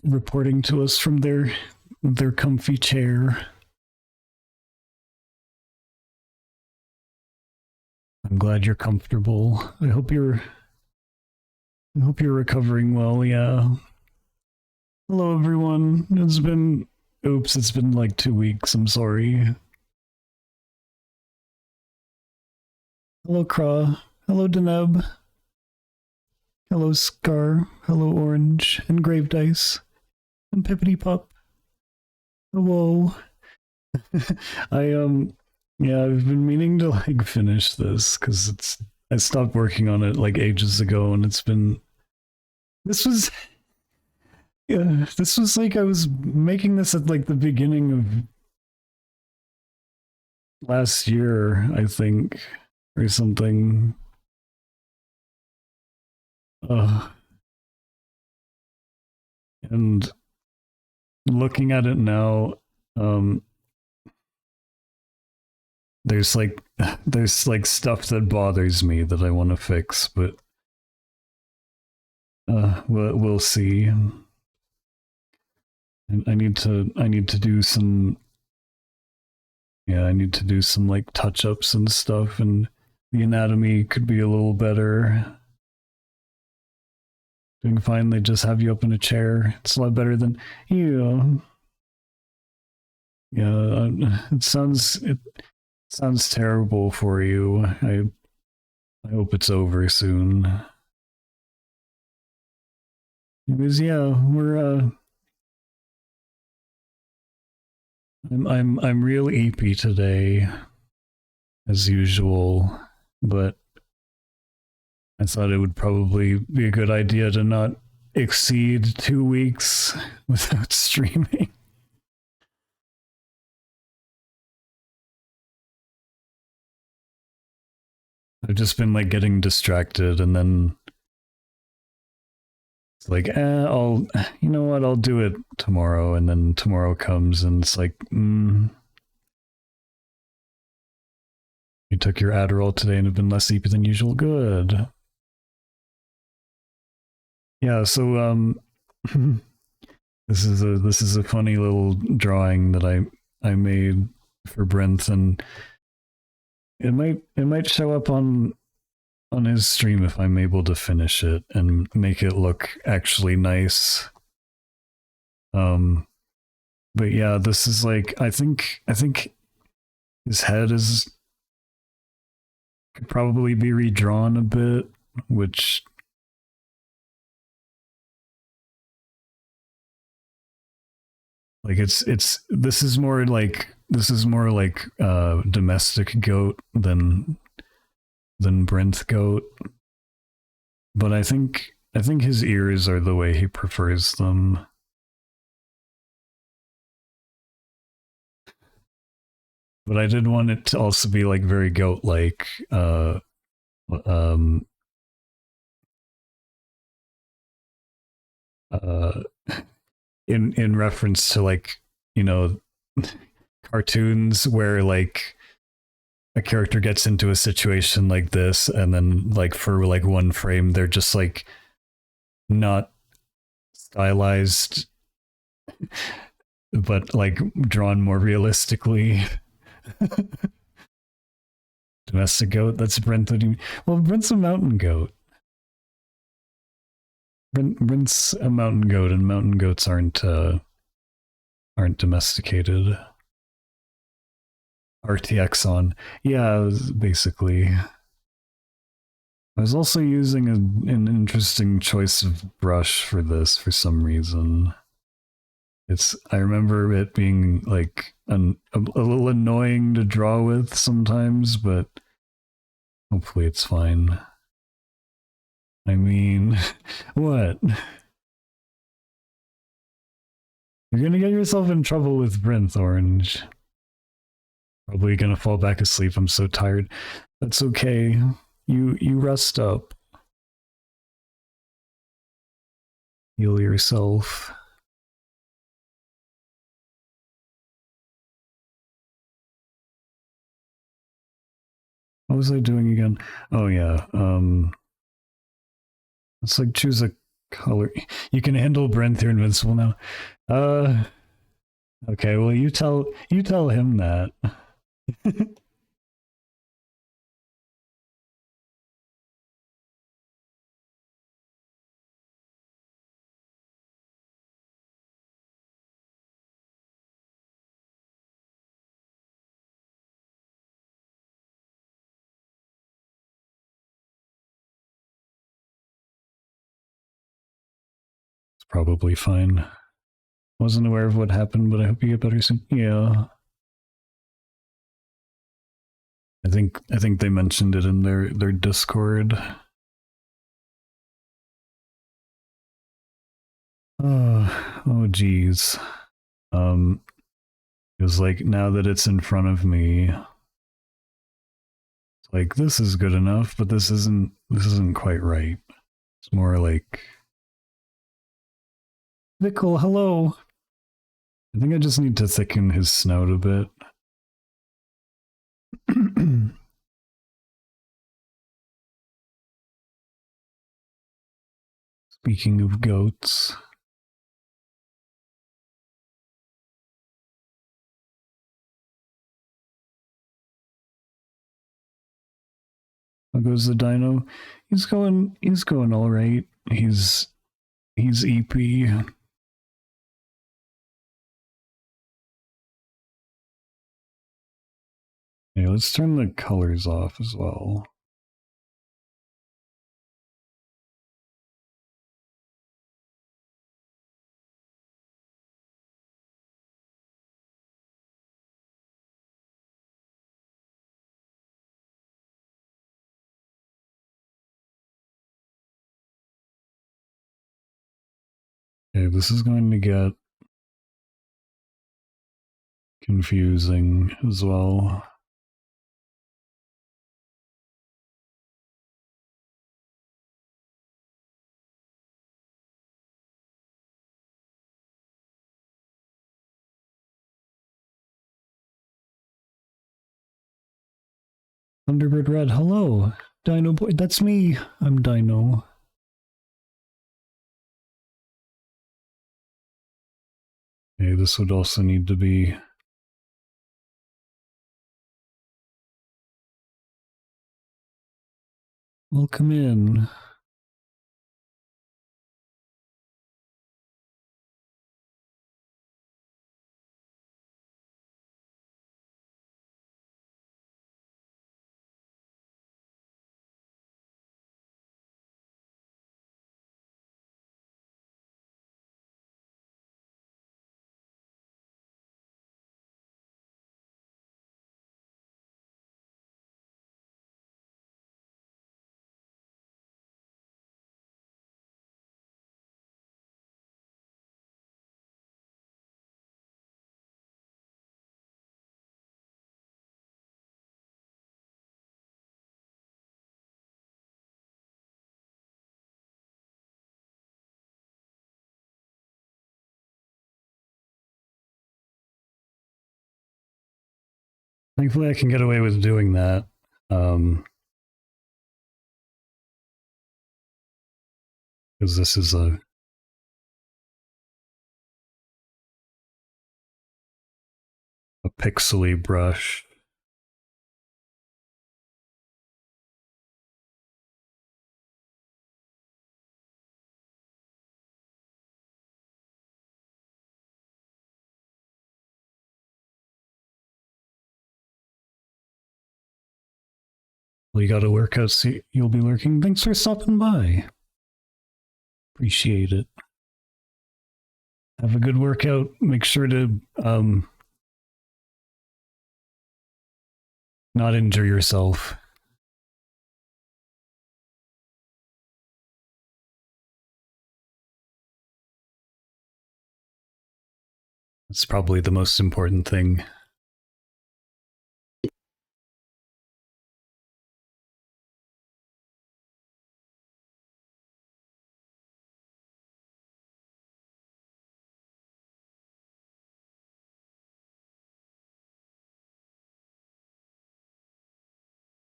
reporting to us from their comfy chair. I'm glad you're comfortable. I hope you're recovering well. Yeah. Hello, everyone. It's been like 2 weeks. I'm sorry. Hello, Kra. Hello, Deneb. Hello, Scar. Hello, Orange. And Grave Dice. And Pippity Pup. Hello. Yeah, I've been meaning to like finish this because I stopped working on it like ages ago, and this was like I was making this at like the beginning of last year, I think, or something. And looking at it now, there's like stuff that bothers me that I want to fix, but we'll see. I need to do some. Yeah, I need to do some like touch ups and stuff, and the anatomy could be a little better. Doing fine. They just have you up in a chair. It's a lot better than you. Yeah, it sounds terrible for you. I hope it's over soon. Because yeah, we're I'm real EP today, as usual, but I thought it would probably be a good idea to not exceed 2 weeks without streaming. I've just been like getting distracted, and then it's like, you know what, I'll do it tomorrow, and then tomorrow comes, and it's like, you took your Adderall today and have been less sleepy than usual. Good. Yeah, so this is a funny little drawing that I made for Brent, and it might show up on his stream if I'm able to finish it and make it look actually nice. But yeah, this is like I think his head could probably be redrawn a bit, which like this is more like domestic goat than Brent goat. But I think his ears are the way he prefers them. But I did want it to also be like very goat like. In reference to like, you know, cartoons where like a character gets into a situation like this, and then like for like one frame they're just like not stylized but like drawn more realistically. Domestic goat, that's Brent. Well, Brent's a mountain goat. Brent's a mountain goat, and mountain goats aren't domesticated. RTX on. Yeah, basically. I was also using an interesting choice of brush for this for some reason. I remember it being like a little annoying to draw with sometimes, but hopefully it's fine. I mean, what? You're gonna get yourself in trouble with Brent, Orange. Probably gonna fall back asleep. I'm so tired. That's okay. You rest up. Heal yourself. What was I doing again? Oh yeah. Let's like choose a color. You can handle Brent. You're invincible now. Okay. Well, you tell him that. It's probably fine. Wasn't aware of what happened, but I hope you get better soon. Yeah. I think they mentioned it in their Discord. Oh geez. It was like, now that it's in front of me, it's like, this is good enough, but this isn't quite right. It's more like, Vickle, hello. I think I just need to thicken his snout a bit. Speaking of goats. How goes the dino? He's going all right. He's EP. Yeah, let's turn the colors off as well. Okay, this is going to get confusing as well. Thunderbird Red, hello. Dino Boy, that's me. I'm Dino. Okay, this would also need to be welcome in. Thankfully, I can get away with doing that. Because this is a pixely brush. Well, you got to work out. See, you'll be lurking. Thanks for stopping by. Appreciate it. Have a good workout. Make sure to not injure yourself. It's probably the most important thing.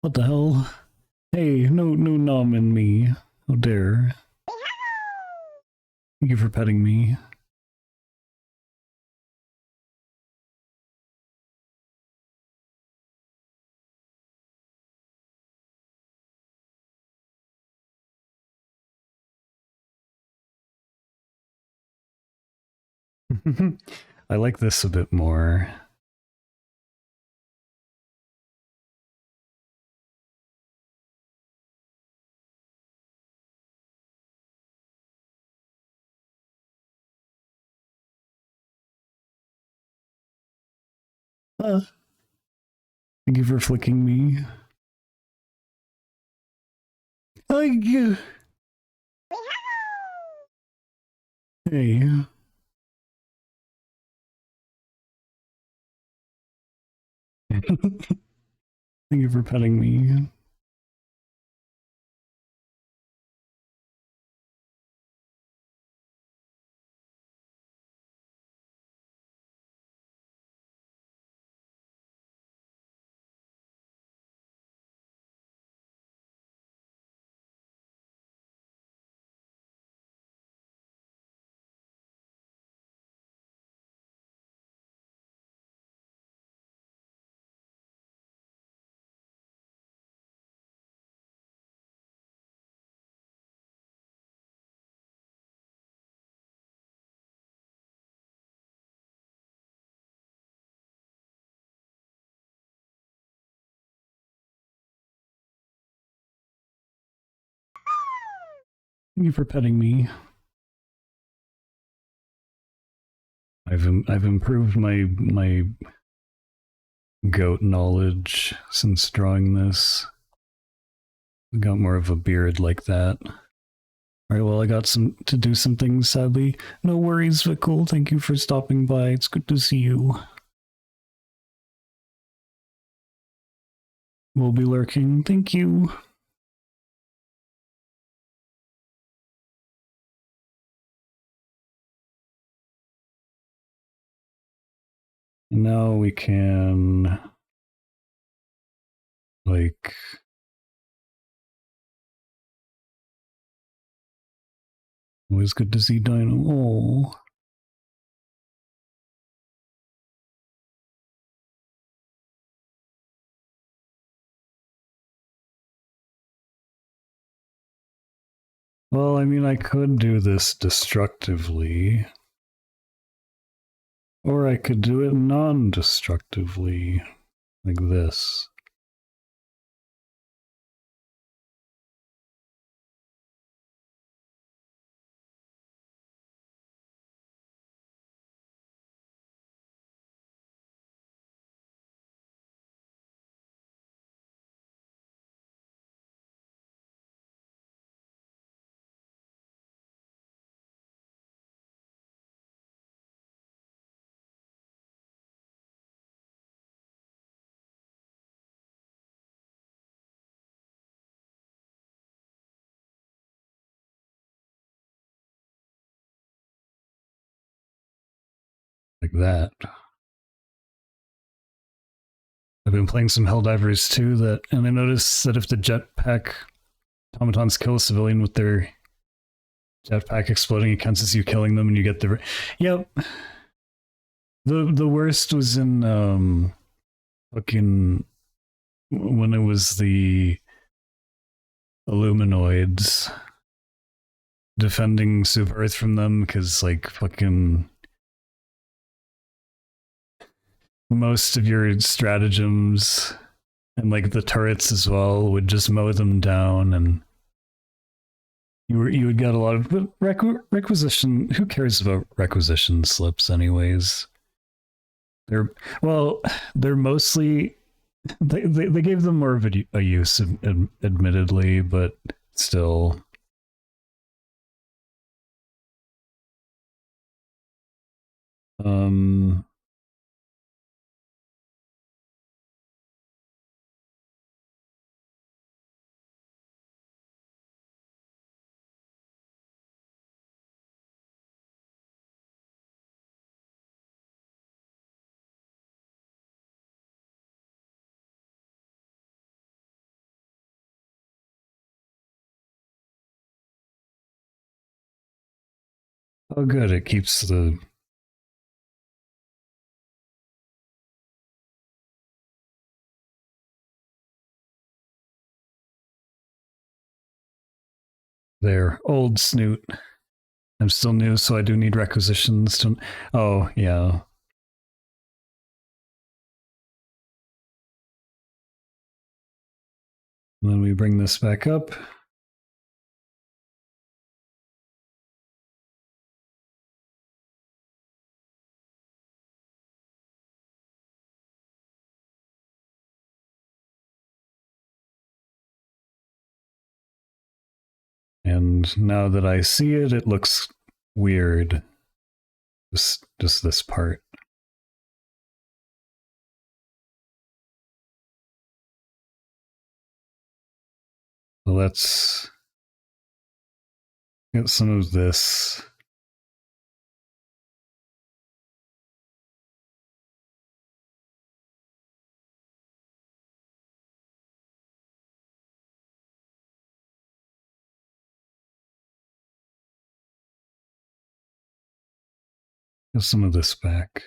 What the hell? Hey, no nom in me. How dare. you for petting me. I like this a bit more. Thank you for flicking me. Thank you. Hey. Thank you for petting me. Thank you for petting me. I've improved my goat knowledge since drawing this. I got more of a beard like that. Alright, well I got to do some things sadly. No worries, Vikul. Thank you for stopping by. It's good to see you. We'll be lurking. Thank you. Now we can like always good to see Dino. Oh. Well, I mean, I could do this destructively, or I could do it non-destructively, like this. Like that. I've been playing some Helldivers too, and I noticed that if the jetpack automatons kill a civilian with their jetpack exploding, it counts as you killing them and you get the... Yep. The worst was in fucking when it was the Illuminoids defending Super Earth from them, because like fucking most of your stratagems and like the turrets as well would just mow them down, and you would get a lot of requisition. Who cares about requisition slips anyways? They're mostly they gave them more of a use, admittedly, but still. Oh, good. It keeps the. There. Old snoot. I'm still new, so I do need requisitions to. Oh, yeah. And then we bring this back up. And now that I see it, it looks weird. Just this part. So let's get some of this. Get some of this back.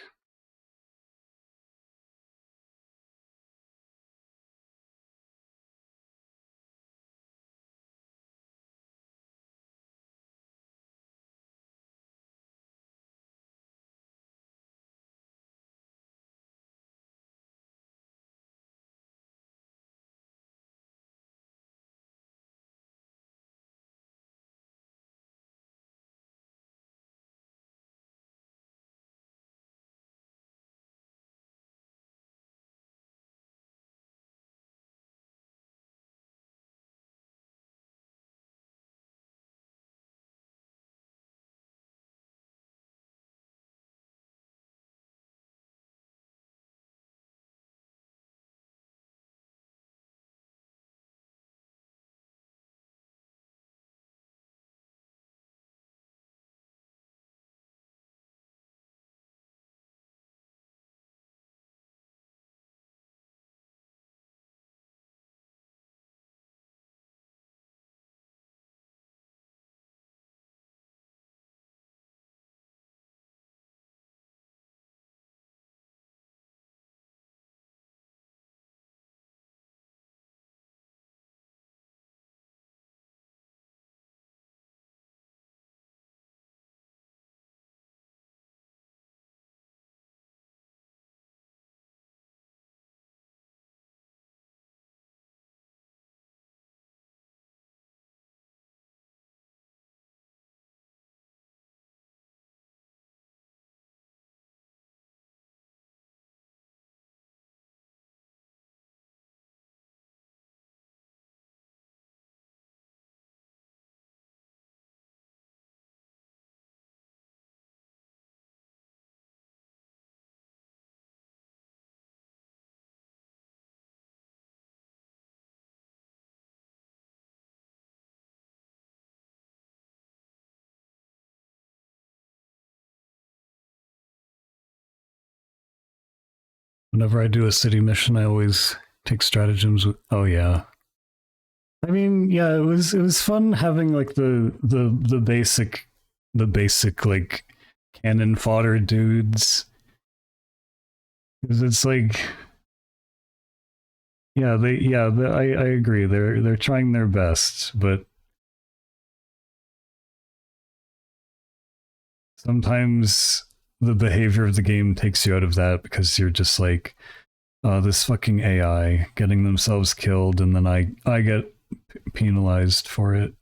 Whenever I do a city mission, I always take stratagems with. Oh yeah. I mean, yeah, it was fun having like the basic like cannon fodder dudes. Because it's like, I agree. They're trying their best, but sometimes the behavior of the game takes you out of that because you're just like, this fucking AI getting themselves killed, and then I get penalized for it.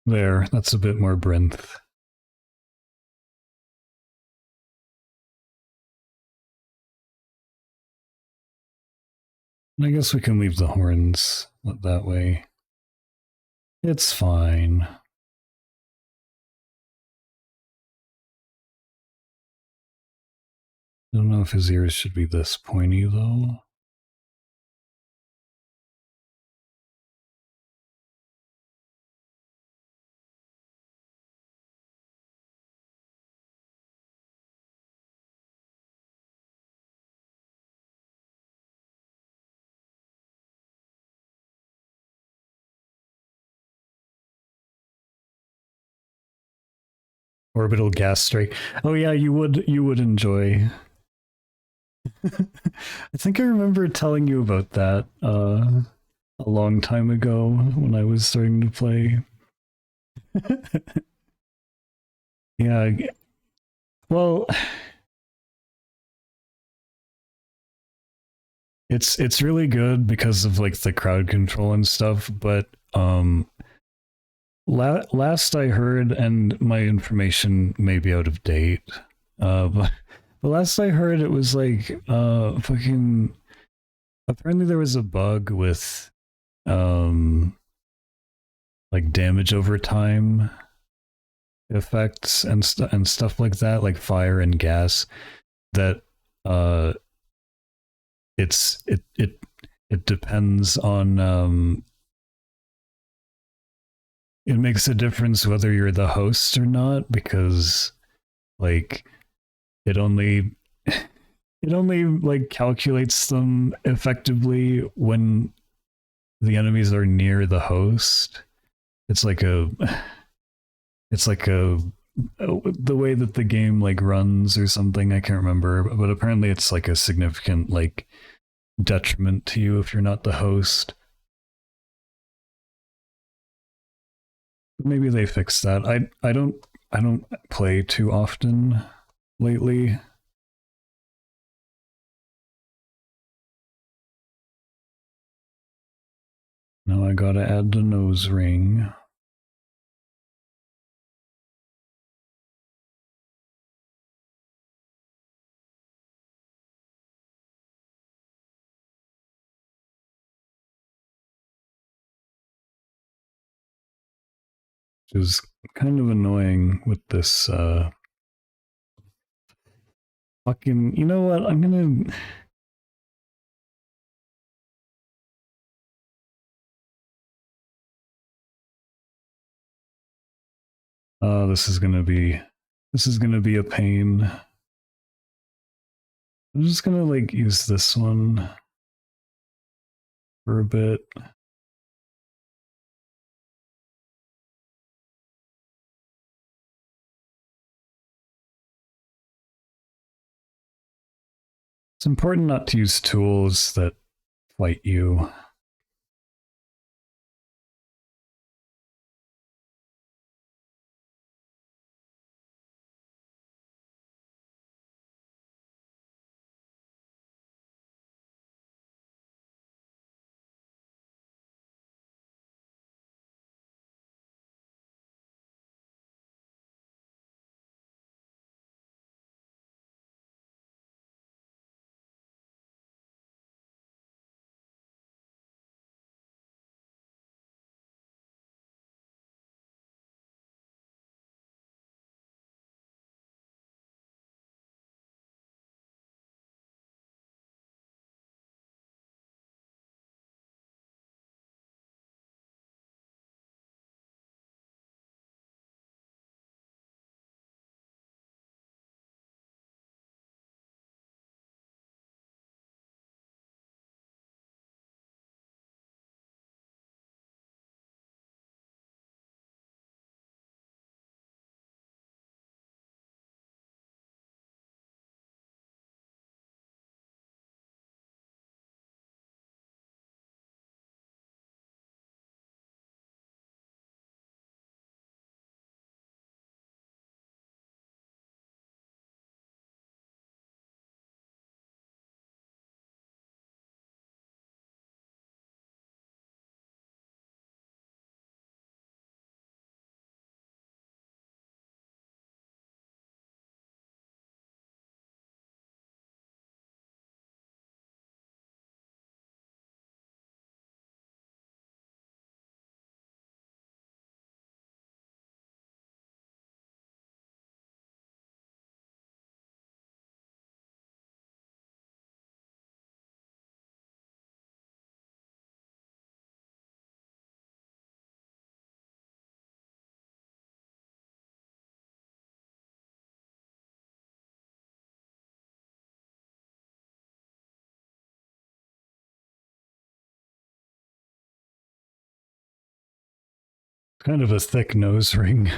There, that's a bit more Brinth. I guess we can leave the horns that way. It's fine. I don't know if his ears should be this pointy though. Orbital gas strike. Oh yeah, you would enjoy. I think I remember telling you about that a long time ago when I was starting to play. Yeah, well, it's really good because of like the crowd control and stuff, but last I heard, and my information may be out of date, but the last I heard, it was like fucking. Apparently, there was a bug with um like damage over time effects and stuff like that, like fire and gas. That uh, it depends on it makes a difference whether you're the host or not, because like it only it only like calculates them effectively when the enemies are near the host. It's like a it's like a the way that the game like runs or something. I can't remember, but apparently it's like a significant like detriment to you if you're not the host. Maybe they fixed that. I don't play too often lately. Now I gotta add the nose ring. Which is kind of annoying with this fucking, you know what? I'm gonna this is gonna be a pain. I'm just gonna like use this one for a bit. It's important not to use tools that fight you. Kind of a thick nose ring.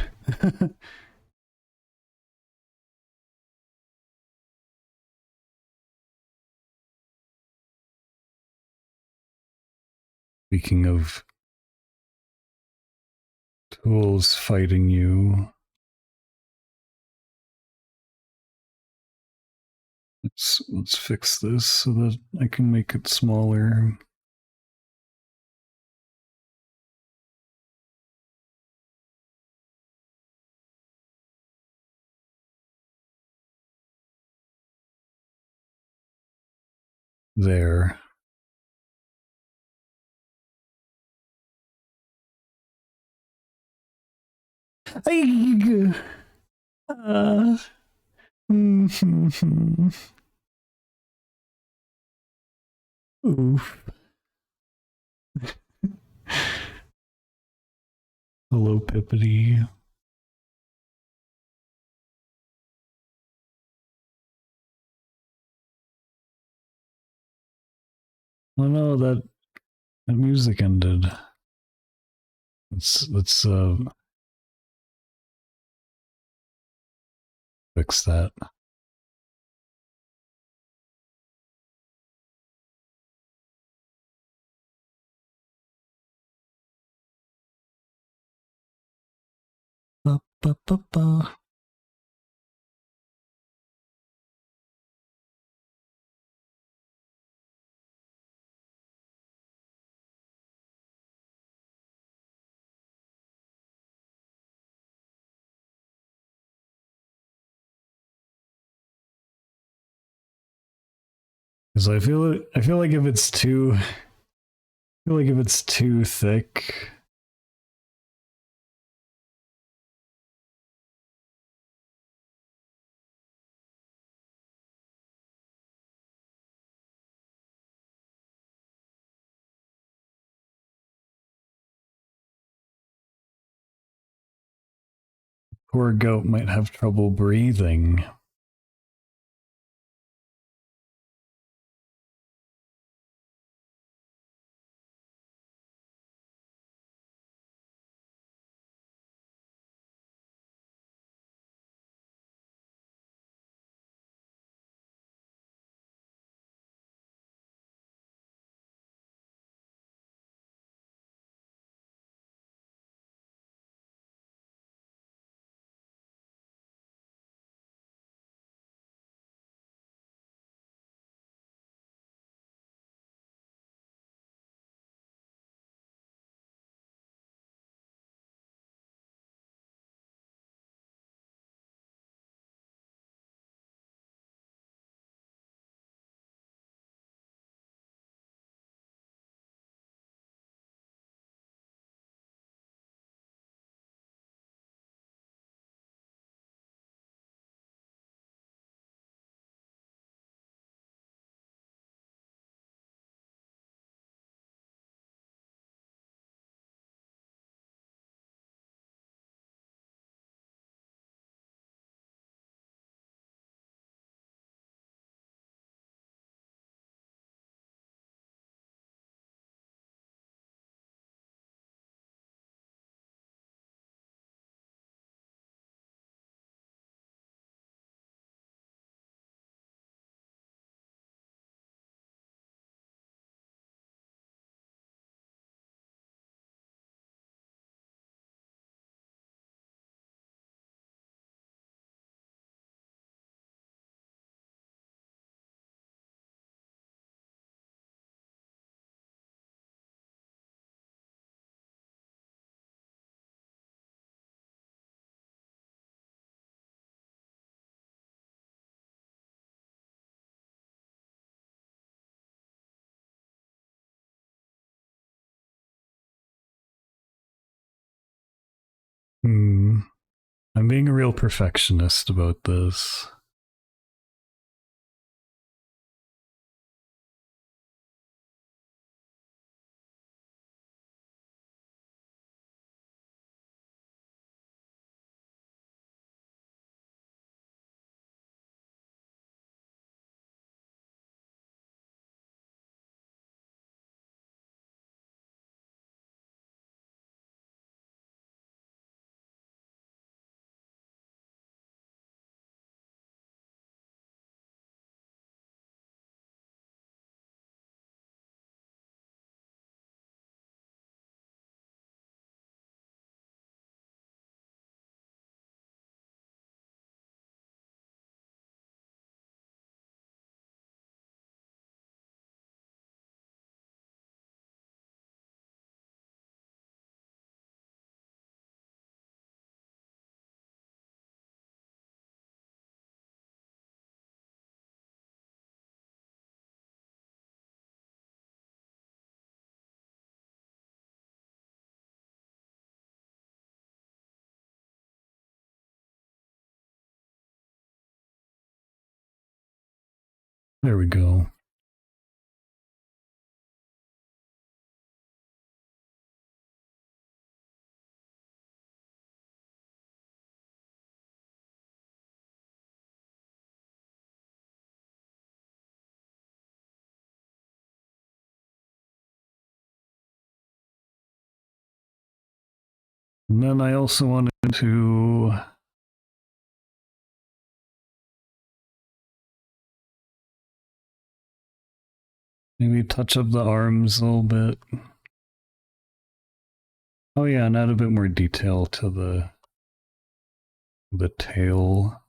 Speaking of tools fighting you, let's fix this so that I can make it smaller. There. Oof. Hello, Pippity. Oh no, that music ended. Let's fix that. Ba, ba, ba, ba. Because I feel like if it's too thick, poor goat might have trouble breathing. Hmm. I'm being a real perfectionist about this. There we go. And then I also wanted to maybe touch up the arms a little bit. Oh yeah, and add a bit more detail to the tail.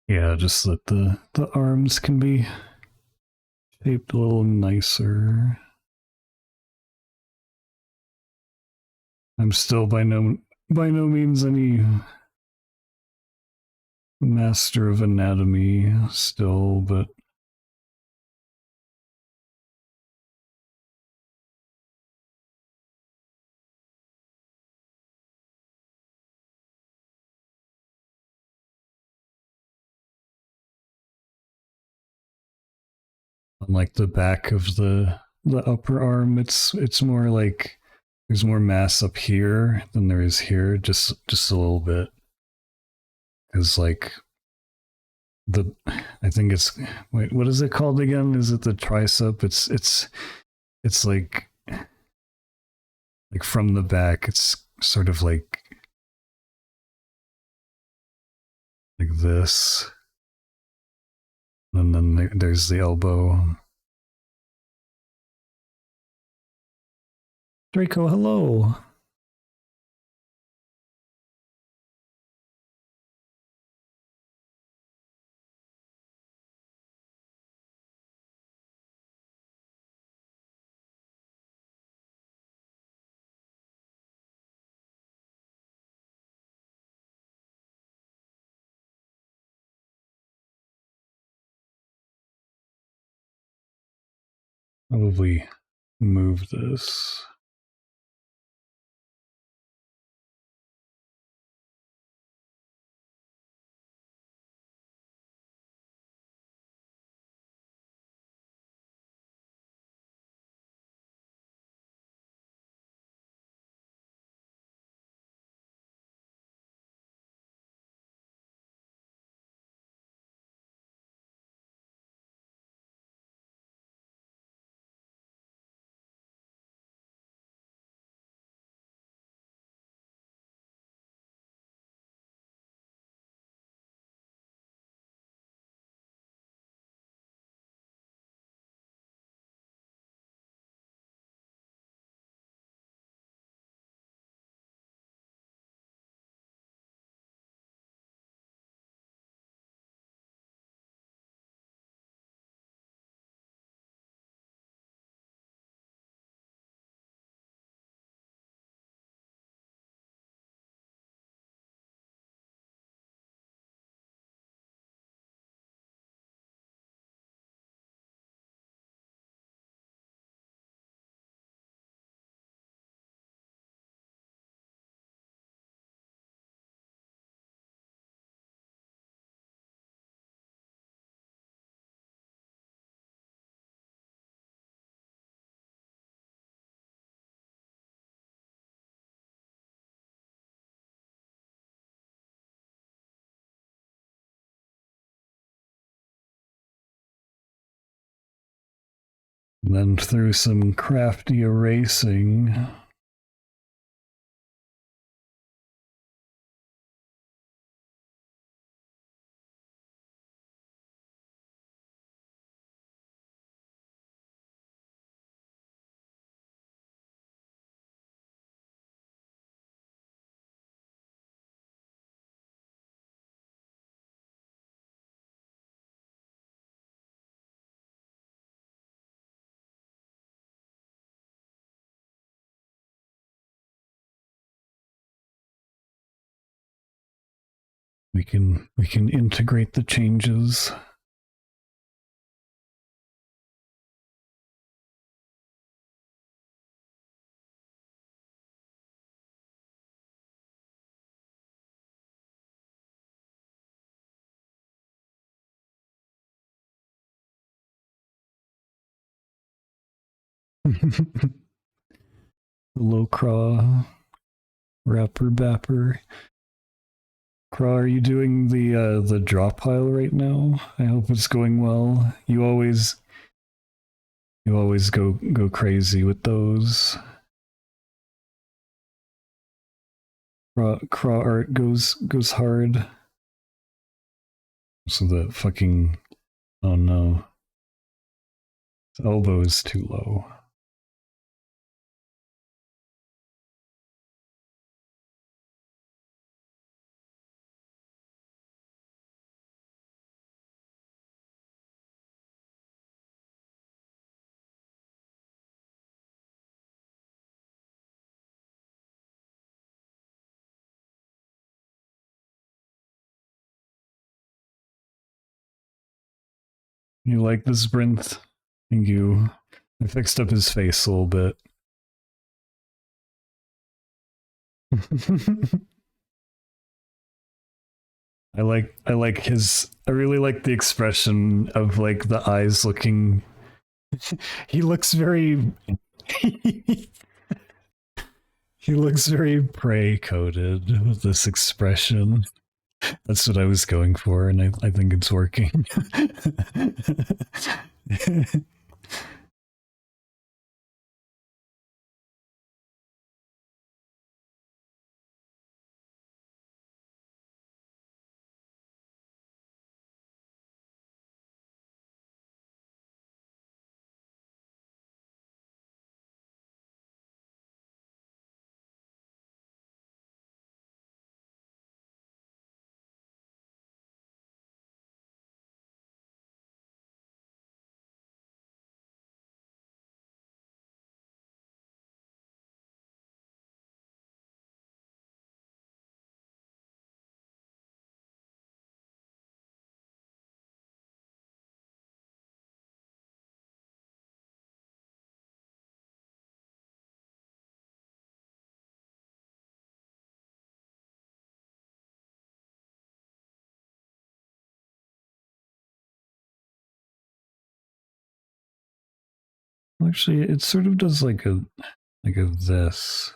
Yeah, just that the arms can be shaped a little nicer. I'm still by no means any master of anatomy still, but on like the back of the upper arm, it's more like there's more mass up here than there is here, just a little bit. Because like the I think it's wait, what is it called again? Is it the tricep? It's like from the back, it's sort of like this, and then there's the elbow. Draco, hello. Probably move this. And then through some crafty erasing, we can integrate the changes. Hello, Craw. Rapper Bapper. Craw, are you doing the drop pile right now? I hope it's going well. You always go crazy with those. Craw art goes hard. So the fucking, oh no, his elbow is too low. You like this, Brinth? Thank you. I fixed up his face a little bit. I really like the expression of like the eyes looking. He looks very he looks very prey coded with this expression. That's what I was going for, and I think it's working. Actually, it sort of does like a this.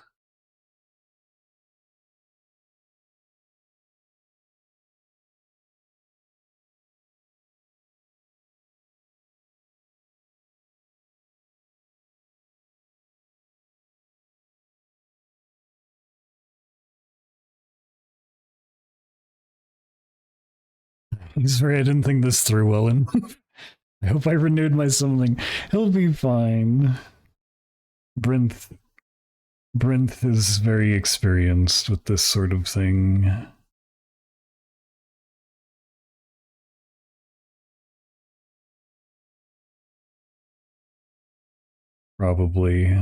He's very. I didn't think this through well, and I hope I renewed my something. He'll be fine. Brinth Brinth is very experienced with this sort of thing. Probably.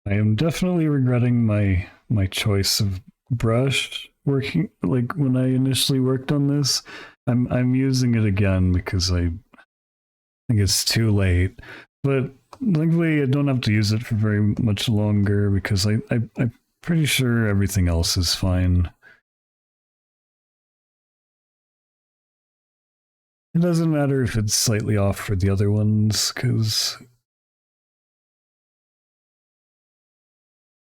I am definitely regretting my choice of brush working like when I initially worked on this. I'm using it again because I think it's too late. But luckily I don't have to use it for very much longer because I'm pretty sure everything else is fine. It doesn't matter if it's slightly off for the other ones, because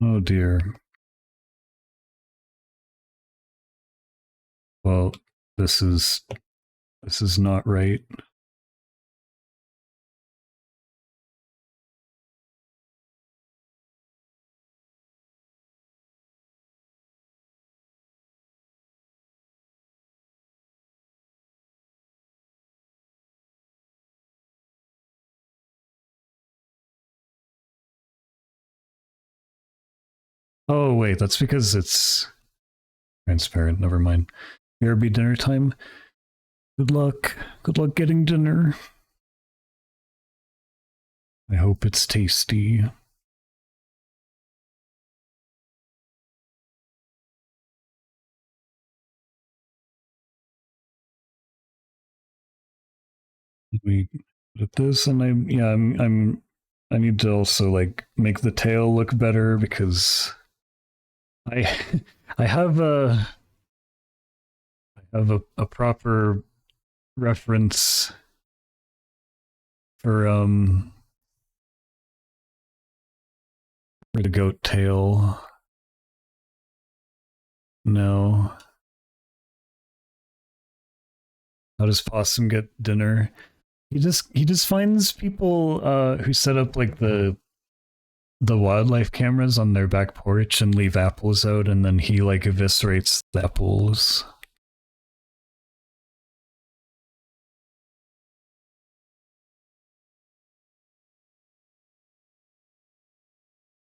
oh dear. Well, this is not right. Oh wait, that's because it's transparent. Never mind. BRB dinner time. Good luck. Good luck getting dinner. I hope it's tasty. We put this, and I need to also like make the tail look better because I I have a proper reference for the goat tail. No. How does Possum get dinner? He just finds people who set up like the wildlife cameras on their back porch and leave apples out, and then he like eviscerates the apples.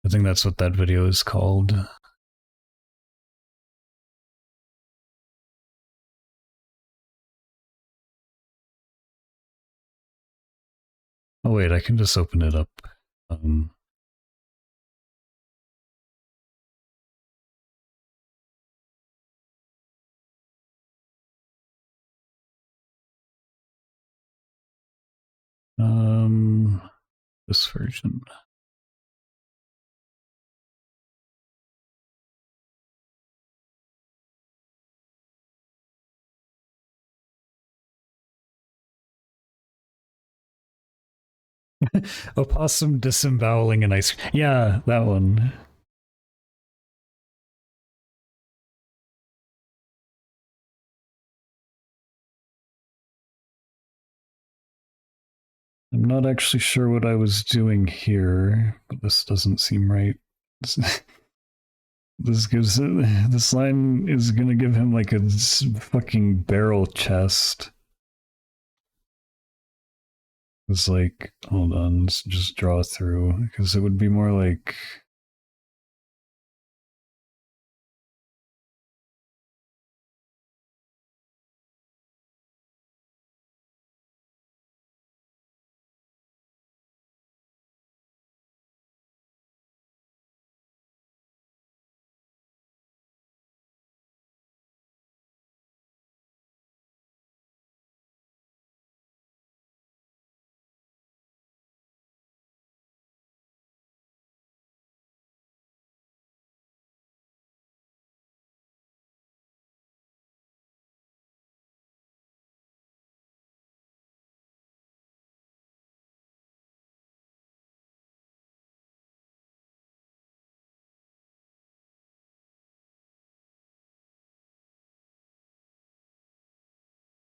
I think that's what that video is called. Oh wait, I can just open it up. Um, um, this version. Opossum disemboweling an ice cream. Yeah, that one. I'm not actually sure what I was doing here, but this doesn't seem right. This gives this line is gonna give him like a fucking barrel chest. It's like, hold on, let's just draw through because it would be more like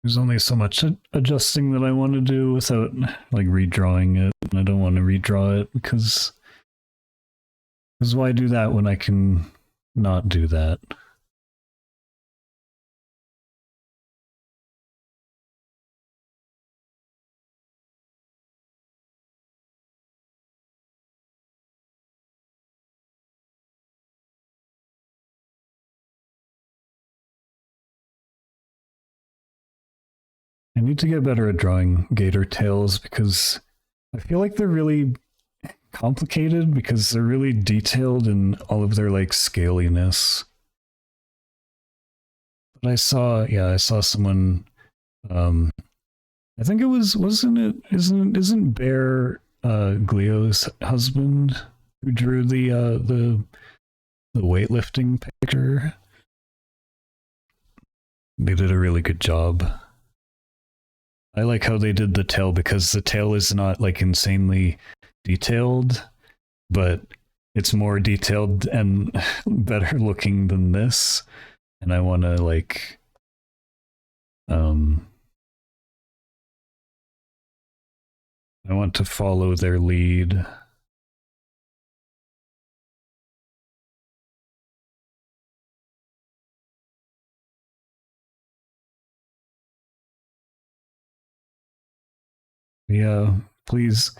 there's only so much adjusting that I want to do without like redrawing it, and I don't want to redraw it because why do that when I can not do that? I need to get better at drawing gator tails because I feel like they're really complicated because they're really detailed in all of their like scaliness. But I saw someone. I think it isn't Bear Glio's husband who drew the weightlifting picture. They did a really good job. I like how they did the tail because the tail is not like insanely detailed, but it's more detailed and better looking than this. And I want to like, um, I want to follow their lead. Yeah, please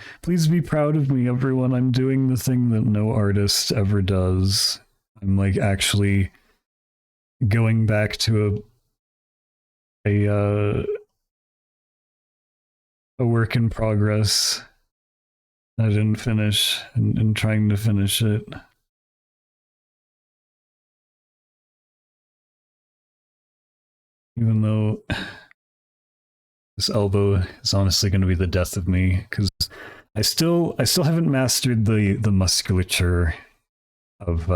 be proud of me, everyone. I'm doing the thing that no artist ever does. I'm like actually going back to a work in progress. I didn't finish and trying to finish it. Even though this elbow is honestly going to be the death of me because I still haven't mastered the musculature of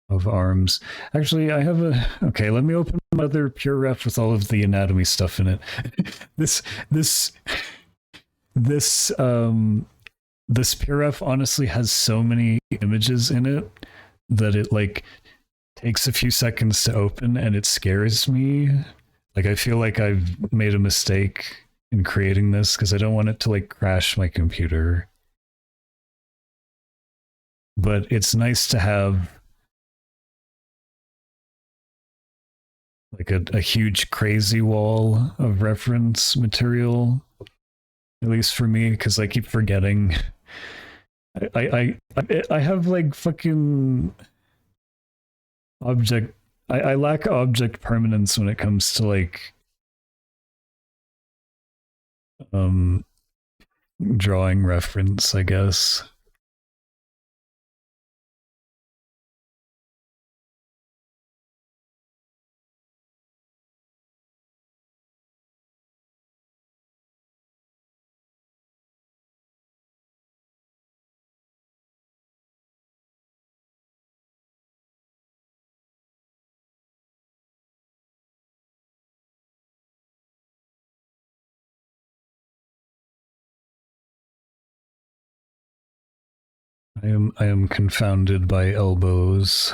of arms. Actually, I have a okay. Let me open another pure ref with all of the anatomy stuff in it. this this this this pure ref honestly has so many images in it that it like takes a few seconds to open and it scares me. Like I feel like I've made a mistake in creating this because I don't want it to like crash my computer. But it's nice to have like a huge crazy wall of reference material, at least for me, because I keep forgetting. I have like fucking object. I lack object permanence when it comes to like um drawing reference, I guess. I am confounded by elbows.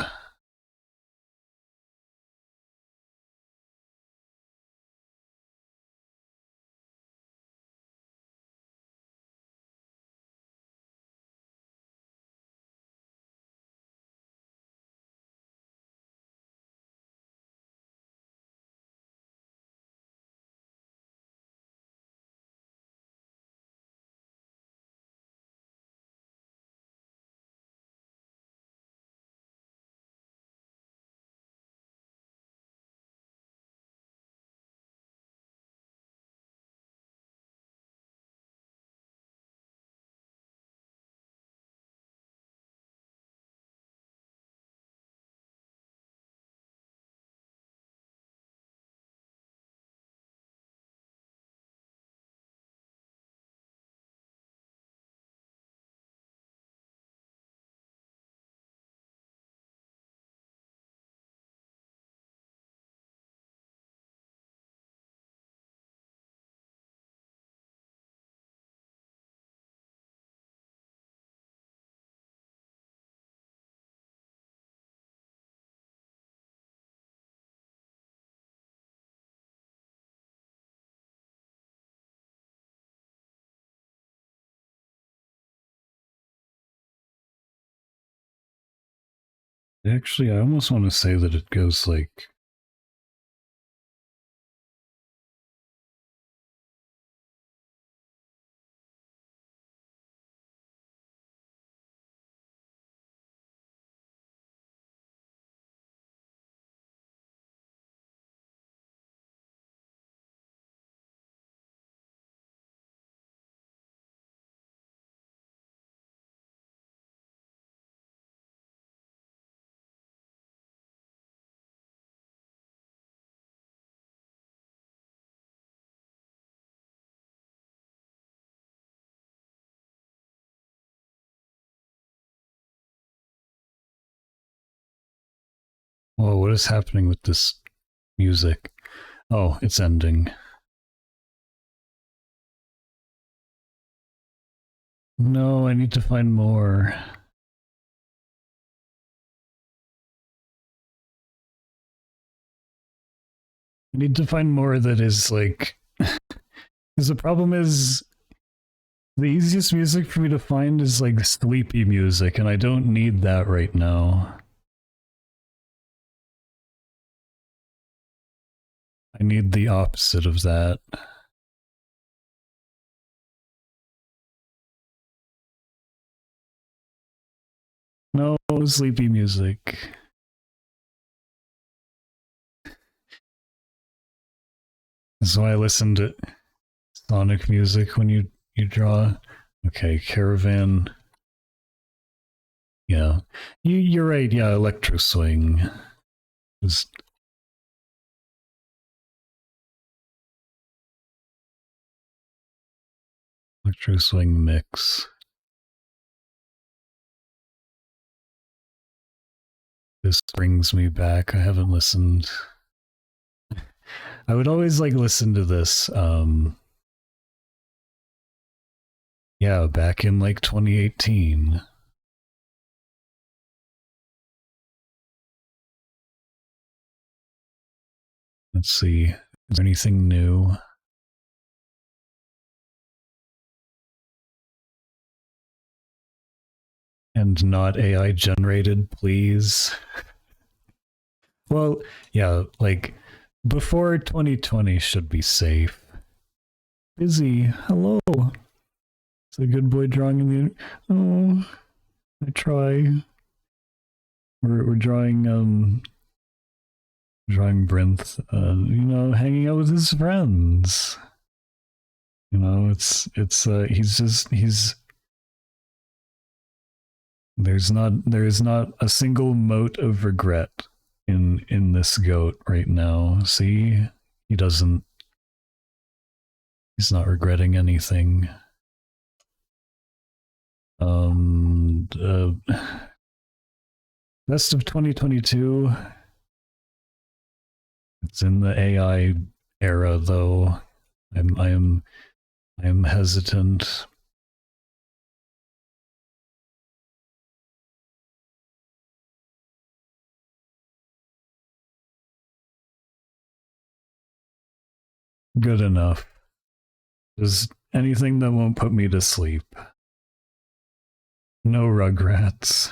Actually, I almost want to say that it goes like Oh, what is happening with this music? Oh, it's ending. No, I need to find more. I need to find more that is like. Because the problem is, the easiest music for me to find is like sleepy music, and I don't need that right now. I need the opposite of that. No sleepy music. So I listen to Sonic music when you draw. Okay, Caravan. Yeah, you're right. Yeah, Electro Swing. Just Electro Swing mix. This brings me back. I haven't listened. I would always like listen to this. Yeah, back in like 2018. Let's see. Is there anything new? And not AI generated, please. Well, yeah, like before 2020 should be safe. Busy, hello. It's a good boy drawing in the. Oh, I try. We're drawing Brinth, hanging out with his friends. He's there is not a single mote of regret in this goat right now. See, he doesn't. He's not regretting anything. Best of 2022. It's in the AI era, though. I am hesitant. Good enough. Just anything that won't put me to sleep. No Rugrats.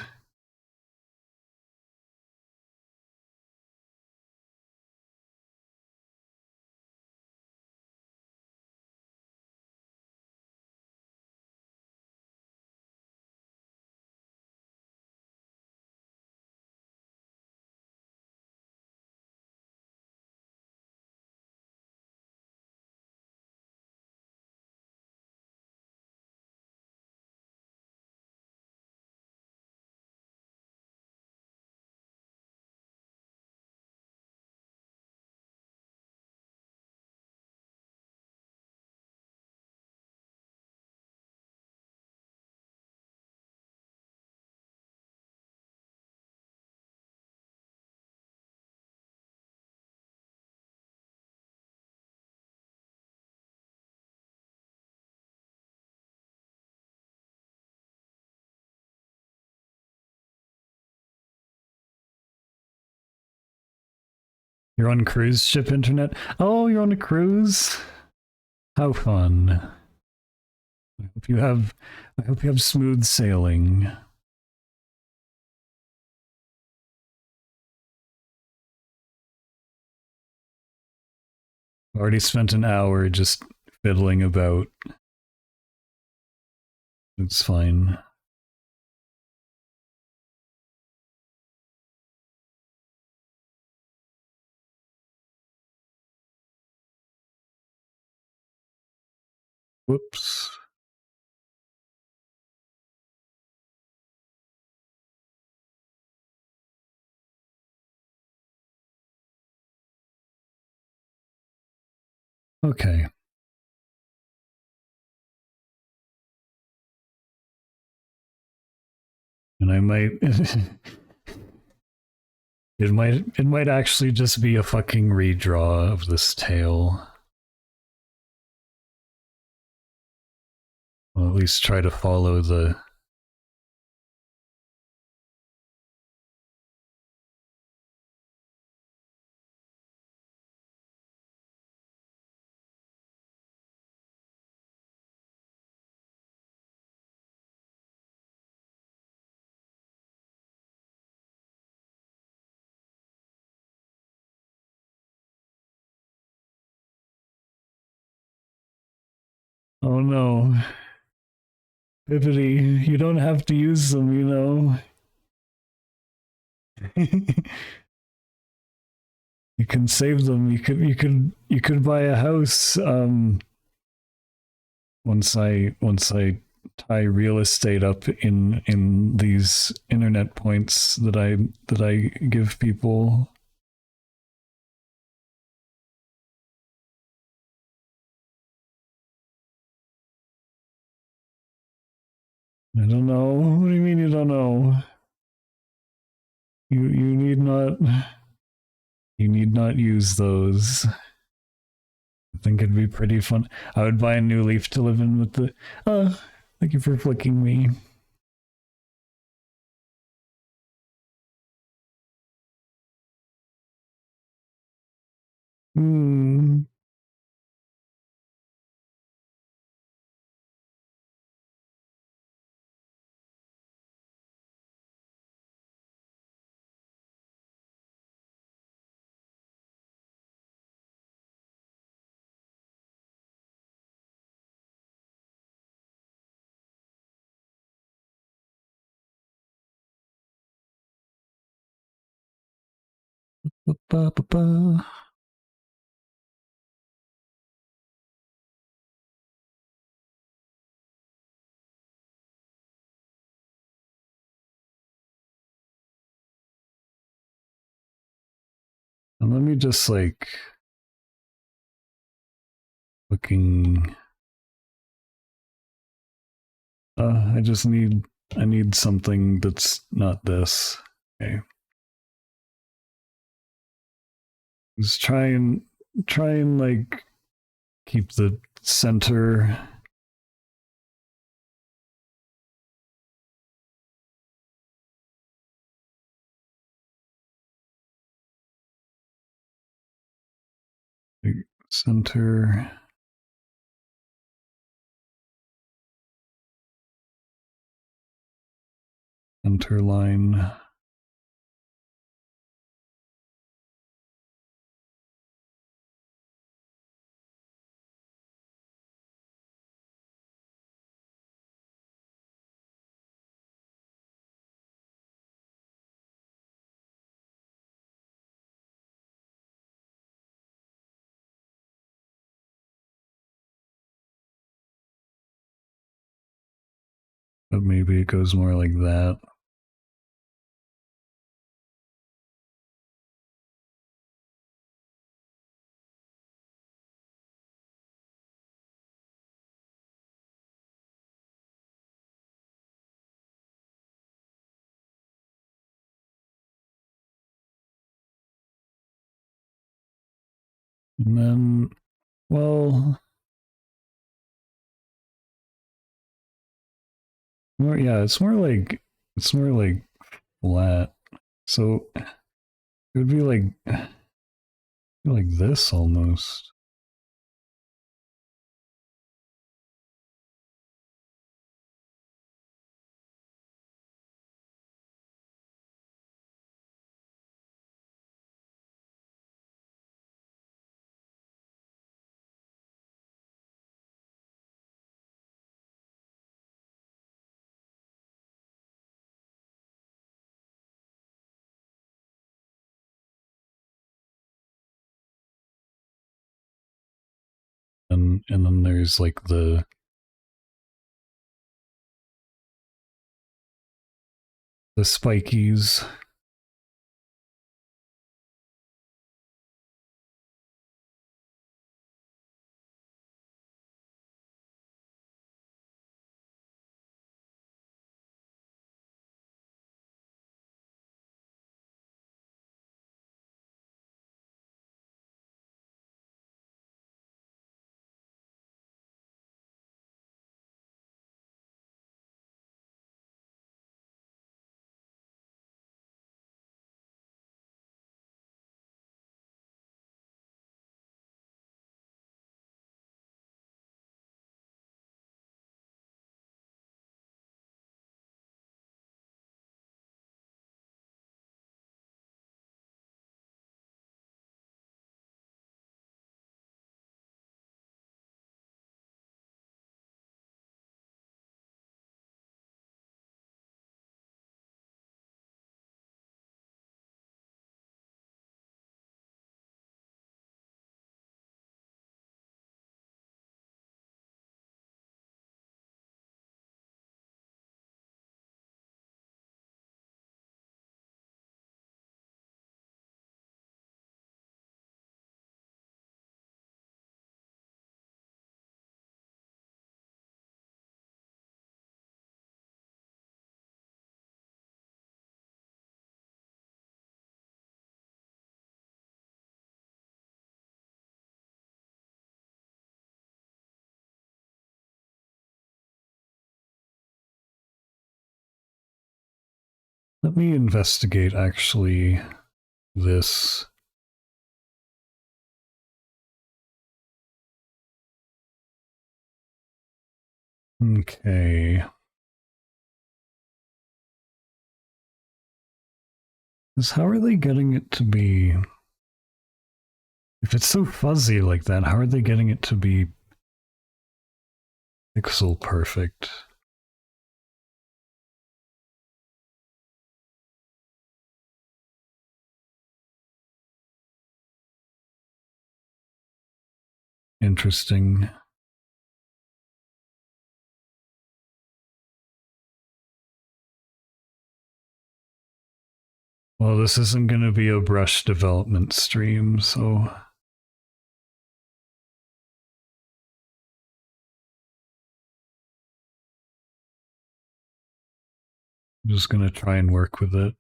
You're on cruise ship internet? Oh, you're on a cruise? How fun. I hope you have smooth sailing. Already spent an hour just fiddling about. It's fine. Whoops. Okay. And I might It might actually just be a fucking redraw of this tale. I'll at least try to follow the. Oh no. Bippity, you don't have to use them, you know. You can save them. You could buy a house once I tie real estate up in these internet points that I give people. I don't know. What do you mean you don't know? You need not use those. I think it'd be pretty fun. I would buy a new leaf to live in with the. Thank you for flicking me. Hmm. Ba-ba-ba-ba. And let me just like looking. I need something that's not this. Okay. Just try and like keep the center. Center. Center line. But maybe it goes more like that. And then, well, yeah, it's more like flat. So it would be like this almost. And then there's like the spikies. Let me investigate actually this. Okay. Because how are they getting it to be... If it's so fuzzy like that, how are they getting it to be pixel perfect? Interesting. Well, this isn't going to be a brush development stream, so... I'm just going to try and work with it.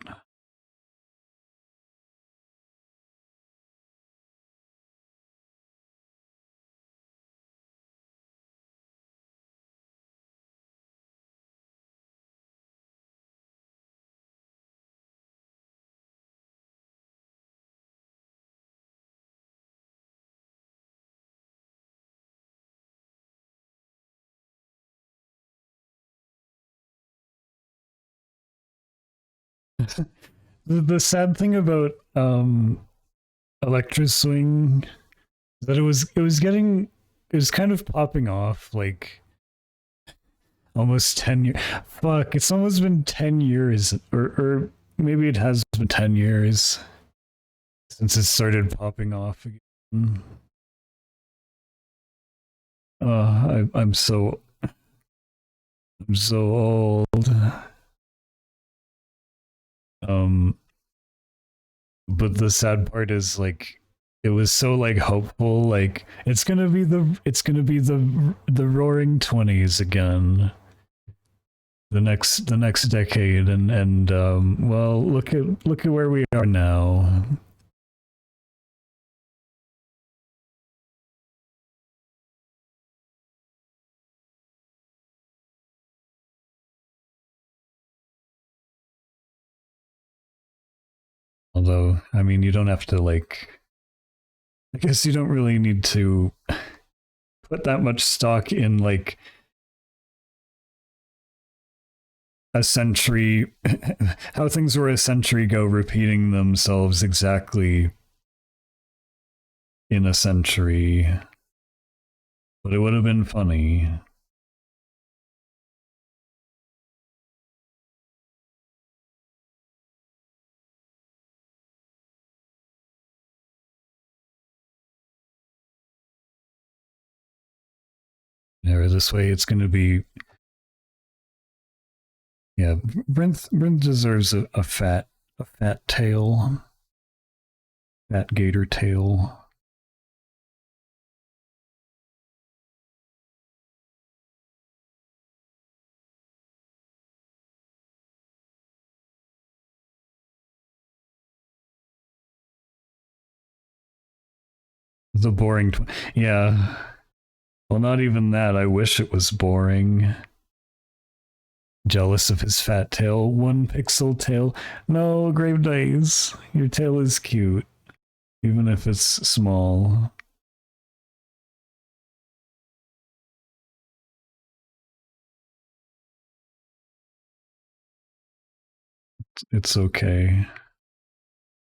The sad thing about Electra Swing is that it was kind of popping off like almost 10 years. Fuck, it's almost been 10 years, or maybe it has been 10 years since it started popping off again. I'm so old. Um, but the sad part is like it was so like hopeful, like it's gonna be the Roaring Twenties again, the next decade, and well, look at where we are now. Although, I mean, you don't have to like. I guess you don't really need to put that much stock in like a century, how things were a century ago, repeating themselves exactly in a century. But it would have been funny. Yeah, this way it's going to be. Yeah, Brinth deserves a fat tail, fat gator tail. The boring, yeah. Well, not even that. I wish it was boring. Jealous of his fat tail, 1 pixel tail. No, Grave Days, your tail is cute, even if it's small. It's okay.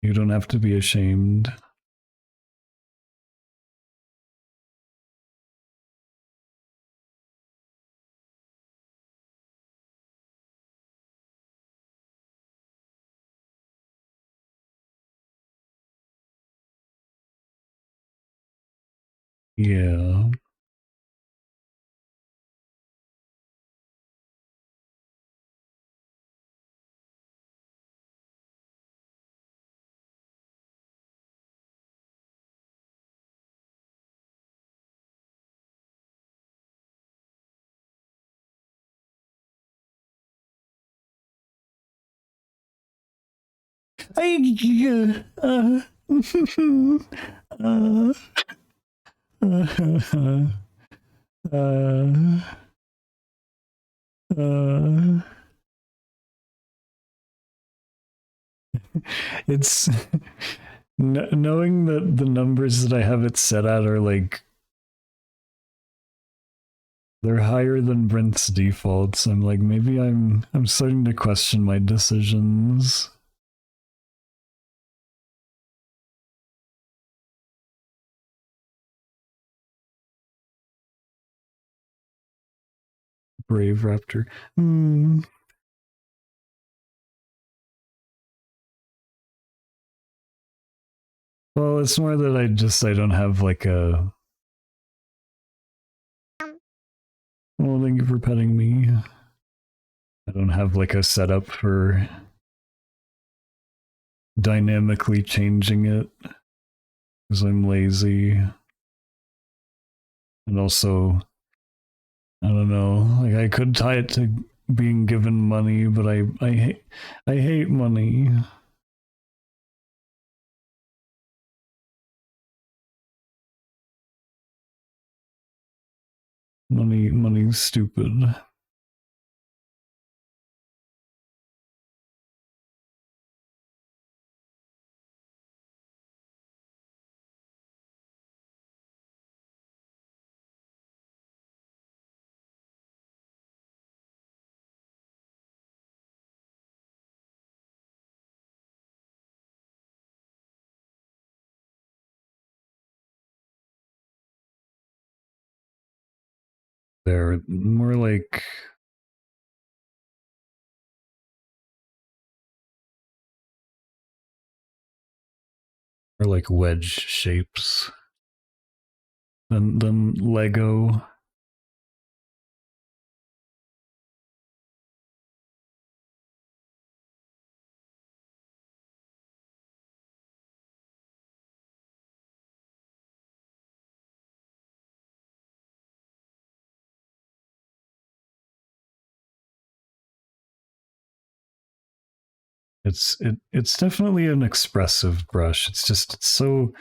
You don't have to be ashamed. Yeah. it's knowing that the numbers that I have it set at are like they're higher than Brent's defaults. I'm like, maybe I'm starting to question my decisions. Brave Raptor. Hmm. Well, it's more that I don't have like a. Well, thank you for petting me. I don't have like a setup for dynamically changing it because I'm lazy. And also, I don't know, like I could tie it to being given money, but I hate money. Money's stupid. They're more like wedge shapes than Lego. It's definitely an expressive brush. It's so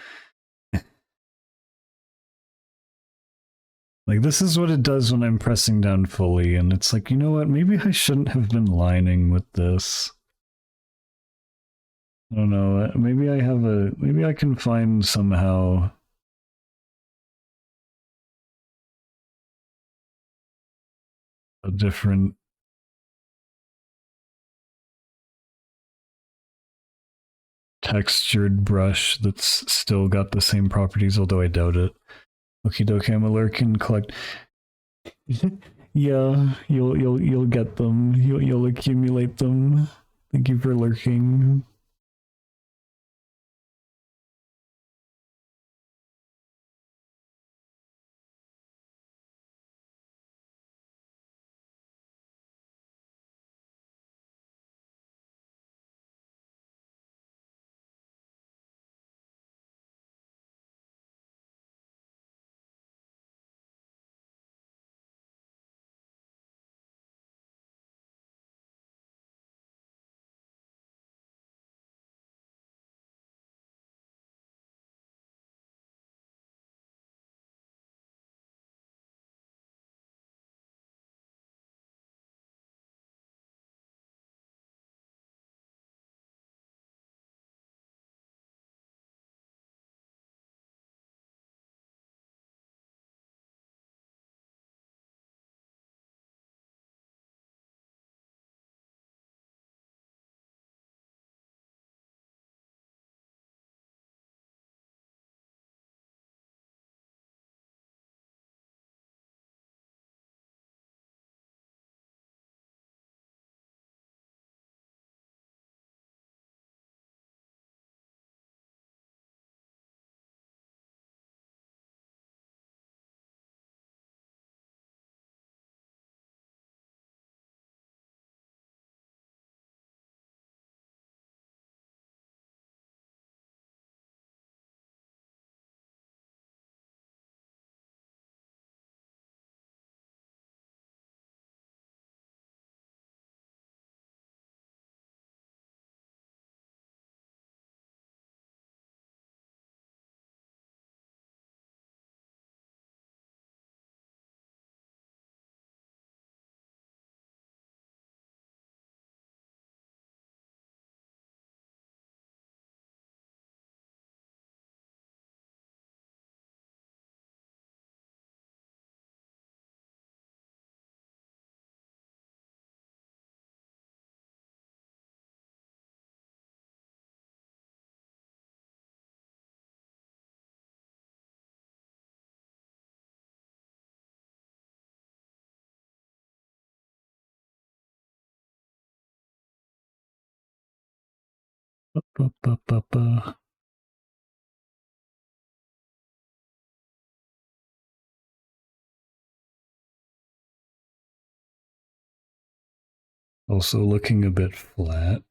like this is what it does when I'm pressing down fully, and it's like, you know what? Maybe I shouldn't have been lining with this. I don't know. Maybe I can find somehow a different textured brush that's still got the same properties, although I doubt it. Okie dokie, I'm a lurking collect. Yeah, you'll get them. You'll accumulate them. Thank you for lurking. Also looking a bit flat.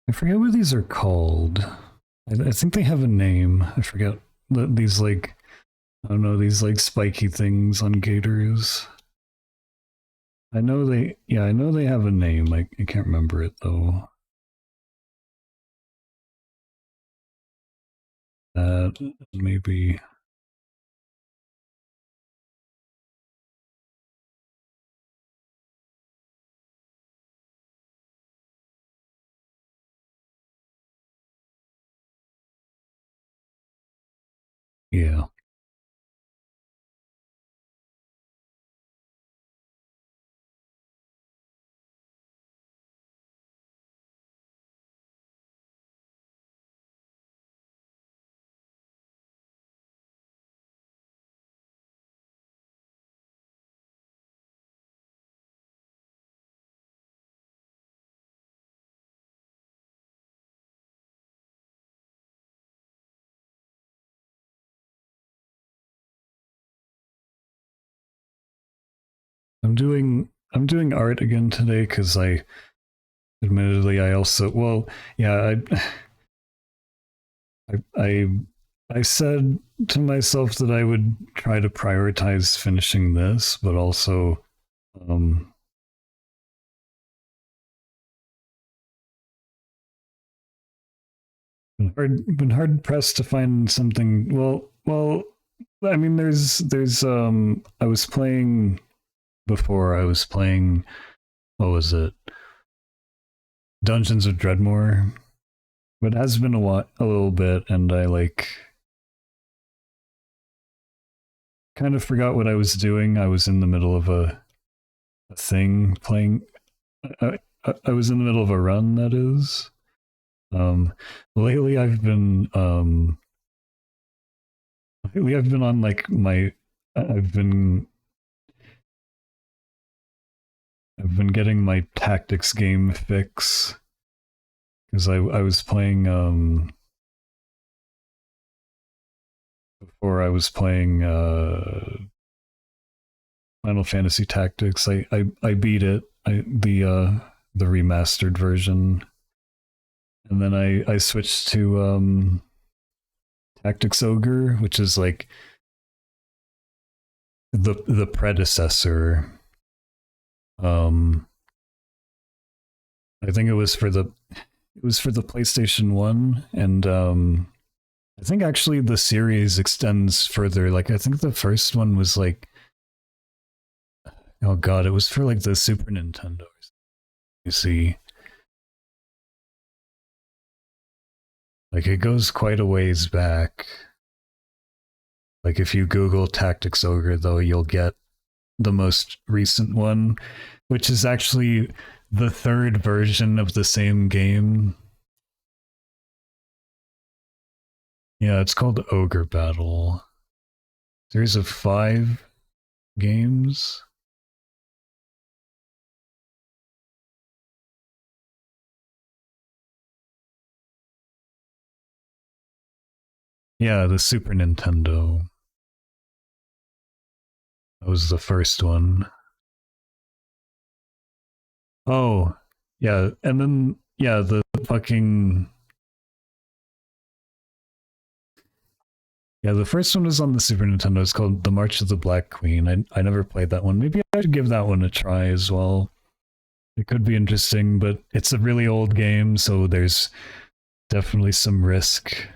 I forget what these are called. I think they have a name. I forget these like I don't know these like spiky things on gators. I know they have a name. I can't remember it though. Maybe yeah. I'm doing art again today because I also yeah I I said to myself that I would try to prioritize finishing this, but also um been hard pressed to find something. I mean, there's I was playing before. I was playing what was it? Dungeons of Dreadmore, but it has been a little bit, and I like kind of forgot what I was doing. I was in the middle of a thing playing. I was in the middle of a run. That is. Lately I've been on like my I've been I've been getting my tactics game fix because I was playing before I was playing Final Fantasy Tactics. I beat it the remastered version, and then I switched to Tactics Ogre, which is like the predecessor. I think it was for the PlayStation 1, and I think actually the series extends further. Like I think the first one was like, oh god, it was for like the Super Nintendo. You see, like it goes quite a ways back. Like if you Google Tactics Ogre, though, you'll get the most recent one, which is actually the third version of the same game. Yeah, it's called Ogre Battle. Series of 5 games. Yeah, the Super Nintendo. That was the first one. Oh, yeah, and then yeah, the fucking yeah, the first one was on the Super Nintendo. It's called The March of the Black Queen. I never played that one. Maybe I should give that one a try as well. It could be interesting, but it's a really old game, so there's definitely some risk.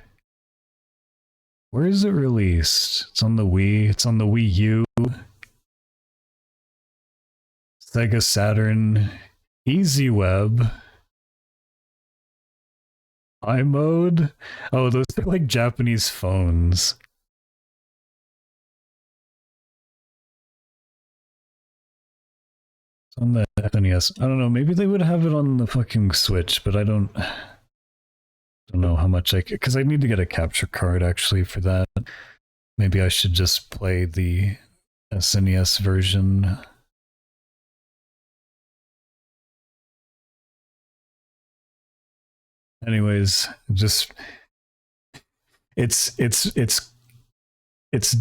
Where is it released? It's on the Wii. It's on the Wii U. Sega Saturn. Easy Web. iMode. Oh, those are like Japanese phones. It's on the SNES. I don't know. Maybe they would have it on the fucking Switch, but I don't know how much because I need to get a capture card actually for that. Maybe I should just play the SNES version. Anyways, just it's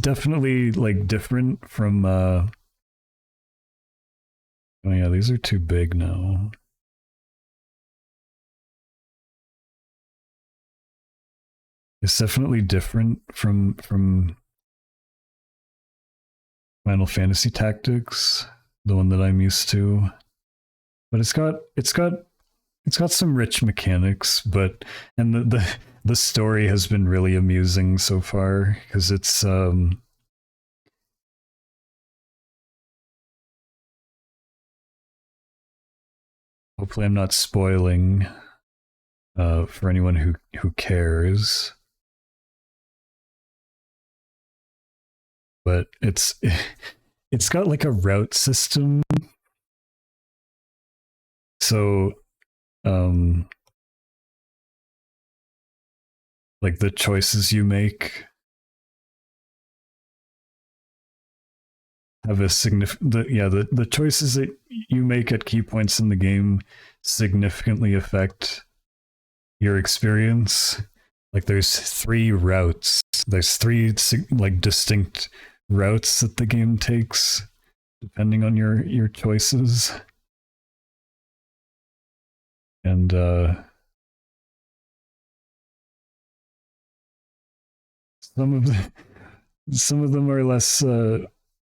definitely like different from oh yeah, these are too big now. It's definitely different from Final Fantasy Tactics, the one that I'm used to. But it's got some rich mechanics, but and the story has been really amusing so far because it's hopefully I'm not spoiling for anyone who cares. But it's got like a route system. So like the choices you make have a significant the choices that you make at key points in the game significantly affect your experience. Like there's 3 routes. There's 3 like distinct routes that the game takes depending on your choices. And some of them are less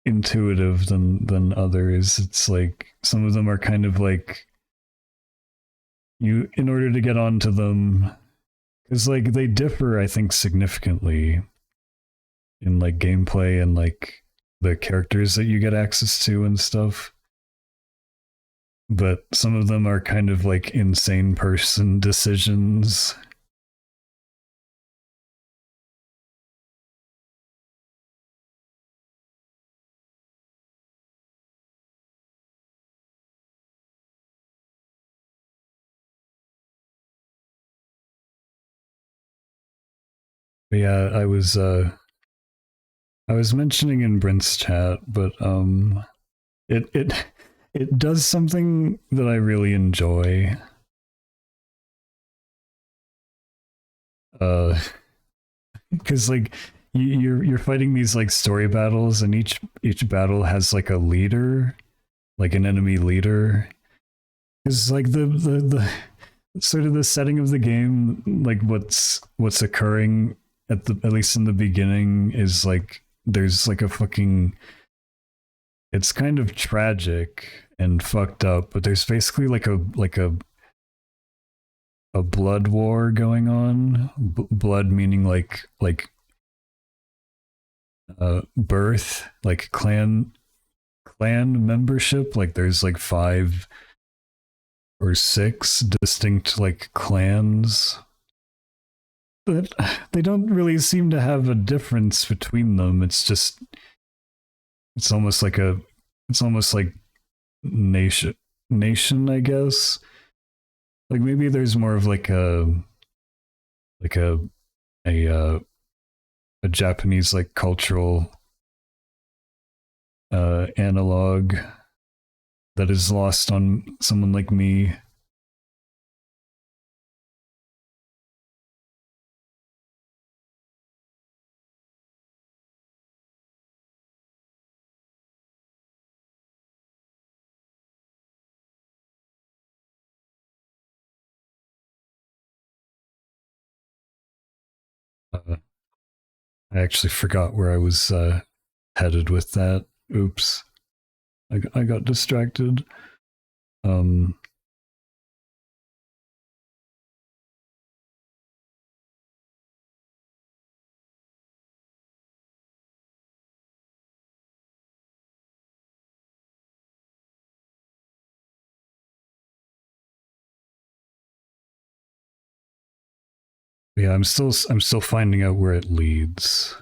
intuitive than others. It's like some of them are kind of like you, in order to get onto them, because like they differ, I think, significantly in like gameplay and like the characters that you get access to and stuff. But some of them are kind of like insane person decisions. But yeah, I was mentioning in Brent's chat, but it does something that I really enjoy. Because like you're fighting these like story battles, and each battle has like a leader, like an enemy leader, Because like the sort of the setting of the game, like what's occurring at least in the beginning is like there's like a fucking, it's kind of tragic and fucked up, but there's basically like a blood war going on. Blood meaning birth, like clan membership. Like there's like 5 or 6 distinct like clans, but they don't really seem to have a difference between them. It's just it's almost like a it's almost like nation, I guess. Like maybe there's more of like a a Japanese like cultural analog that is lost on someone like me. I actually forgot where I was headed with that. Oops. I got distracted. Um, yeah, I'm still finding out where it leads.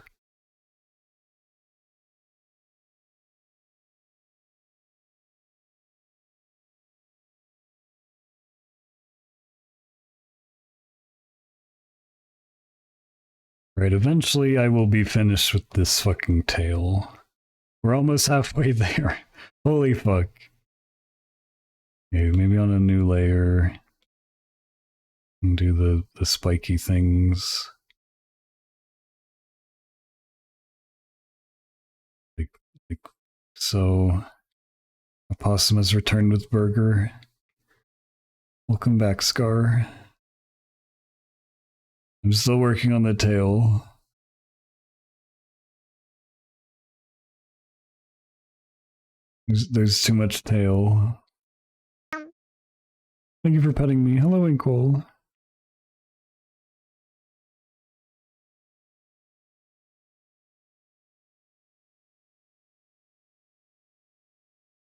Right, eventually I will be finished with this fucking tale. We're almost halfway there. Holy fuck. Okay, maybe on a new layer and do the spiky things. Like so. Opossum has returned with Burger. Welcome back, Scar. I'm still working on the tail. There's too much tail. Thank you for petting me. Hello, Inkle.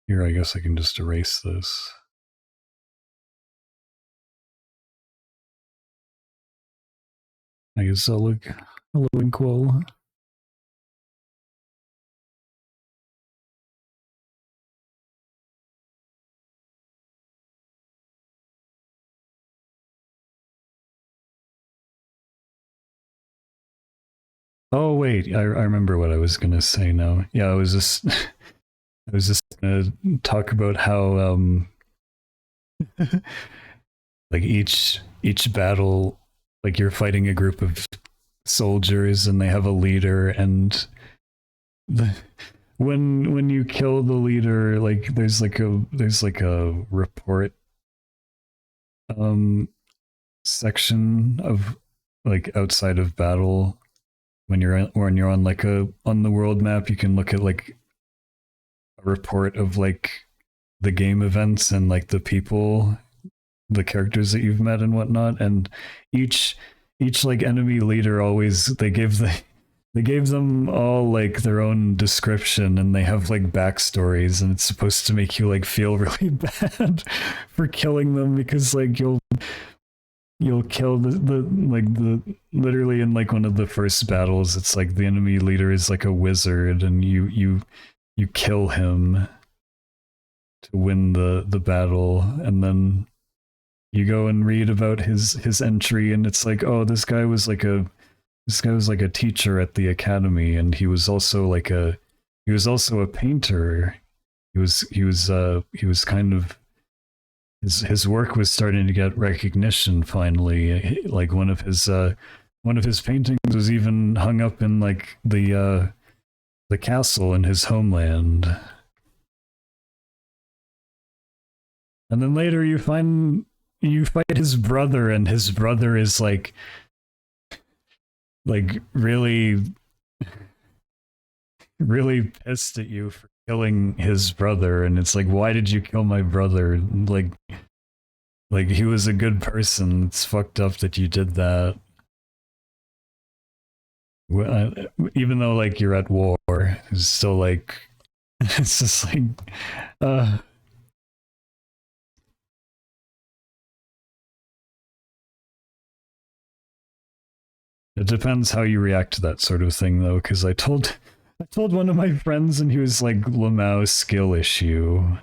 Here, I guess I can just erase this. I guess I'll look. Hello, Inkle. Oh wait, I remember what I was gonna say now. Yeah, I was just I was just gonna talk about how like each battle, like you're fighting a group of soldiers and they have a leader, and the when you kill the leader, like there's like a report section of like outside of battle. When you're on like on the world map, you can look at like a report of like the game events and like the people, the characters that you've met and whatnot. And each like enemy leader always they gave them all like their own description, and they have like backstories, and it's supposed to make you like feel really bad for killing them, because like you'll kill the literally in like one of the first battles, it's like the enemy leader is like a wizard, and you kill him to win the battle, and then you go and read about his entry, and it's like, oh, this guy was like a teacher at the academy, and he was also a painter. He was kind of, his work was starting to get recognition finally. Like one of his paintings was even hung up in like the castle in his homeland. And then later you fight his brother, and his brother is like really pissed at you for killing his brother, and it's like, why did you kill my brother? Like he was a good person. It's fucked up that you did that. Even though like you're at war, it's still like it's just like uh it depends how you react to that sort of thing though, because I told one of my friends and he was like, Lamau's skill issue.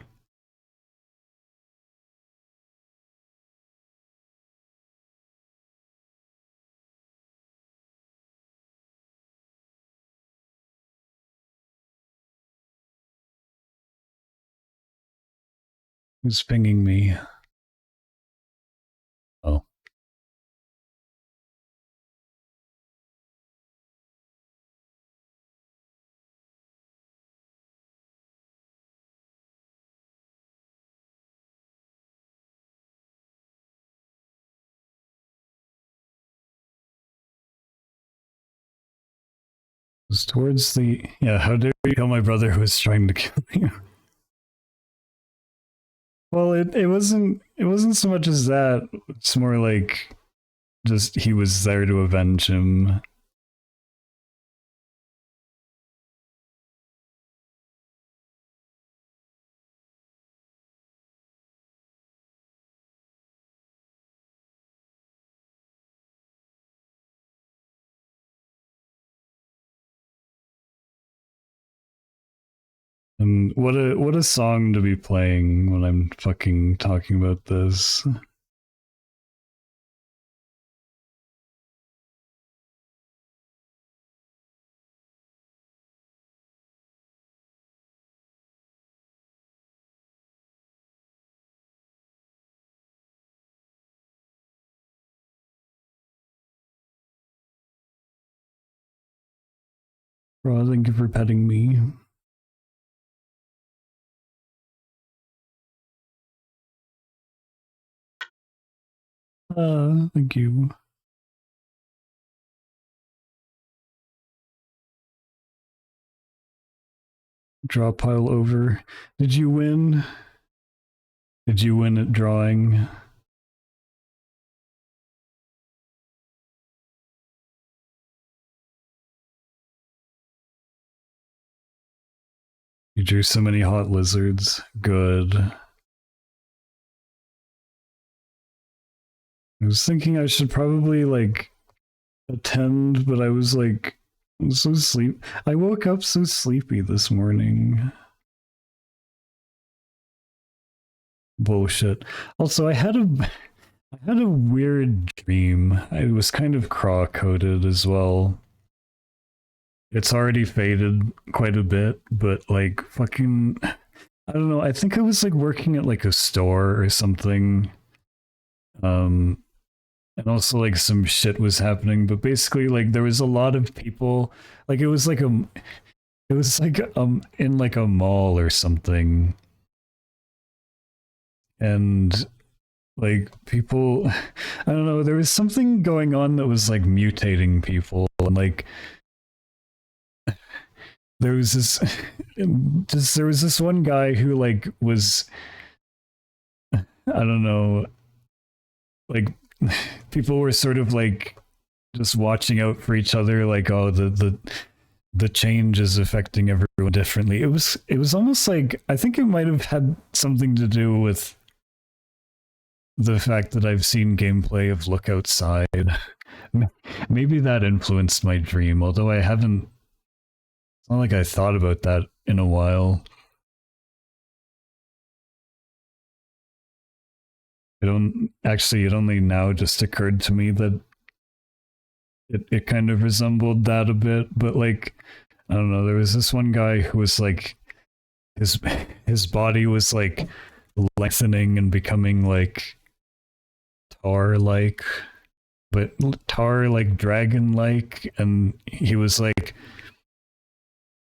Who's pinging me? Oh. It was towards the yeah, how dare you kill my brother who was trying to kill you? Well, it wasn't so much as that. It's more like just he was there to avenge him. And what a song to be playing when I'm fucking talking about this. Bro, thank you for petting me. Thank you. Draw pile over. Did you win? Did you win at drawing? You drew so many hot lizards. Good. I was thinking I should probably like attend, but I was like so sleep. I woke up so sleepy this morning. Bullshit. Also, I had a weird dream. I was kind of craw coated as well. It's already faded quite a bit, but like fucking I don't know. I think I was like working at like a store or something. Um and also like some shit was happening, but basically like there was a lot of people like it was like in like a mall or something. And like people I don't know, there was something going on that was like mutating people, and like there was this there was this one guy who like was I don't know, like people were sort of like just watching out for each other, like, oh, the change is affecting everyone differently. It was almost like I think it might have had something to do with the fact that I've seen gameplay of Look Outside. Maybe that influenced my dream, although I haven't. It's not like I thought about that in a while. I don't actually. It only now just occurred to me that it kind of resembled that a bit, but like I don't know. There was this one guy who was like his his body was like lengthening and becoming like tar like, but tar like dragon like, and he was like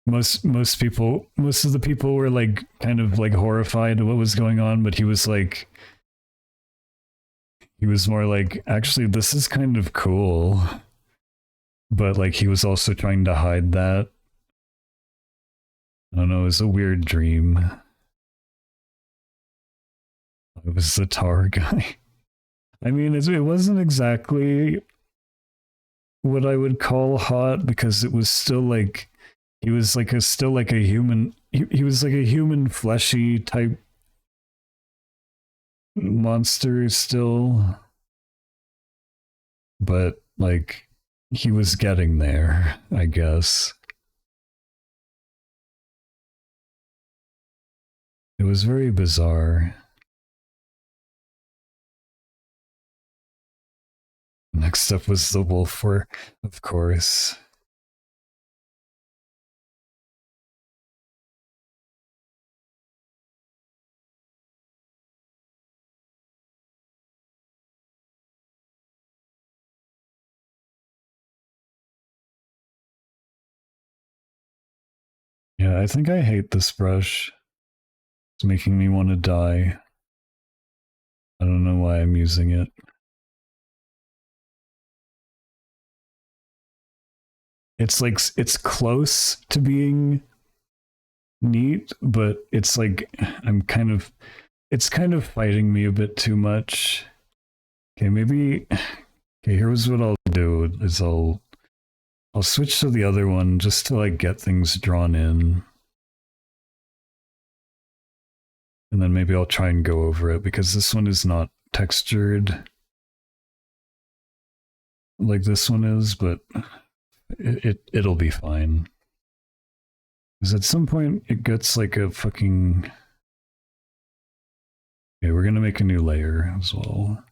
most of the people were like kind of like horrified at what was going on, but he was more like, actually, this is kind of cool. But like he was also trying to hide that. I don't know, it was a weird dream. It was the tar guy. I mean, it wasn't exactly what I would call hot because it was still like he was like a still like a human. He was like a human fleshy type monster still, but like he was getting there, I guess. It was very bizarre. Next up was the wolf war, of course. Yeah, I think I hate this brush. It's making me want to die. I don't know why I'm using it. It's like it's close to being neat, but it's like it's kind of fighting me a bit too much. Okay, maybe okay, here's what I'll do is I'll switch to the other one just to like get things drawn in. And then maybe I'll try and go over it because this one is not textured like this one is, but it'll be fine. Because at some point it gets like a fucking. Okay, we're gonna make a new layer as well.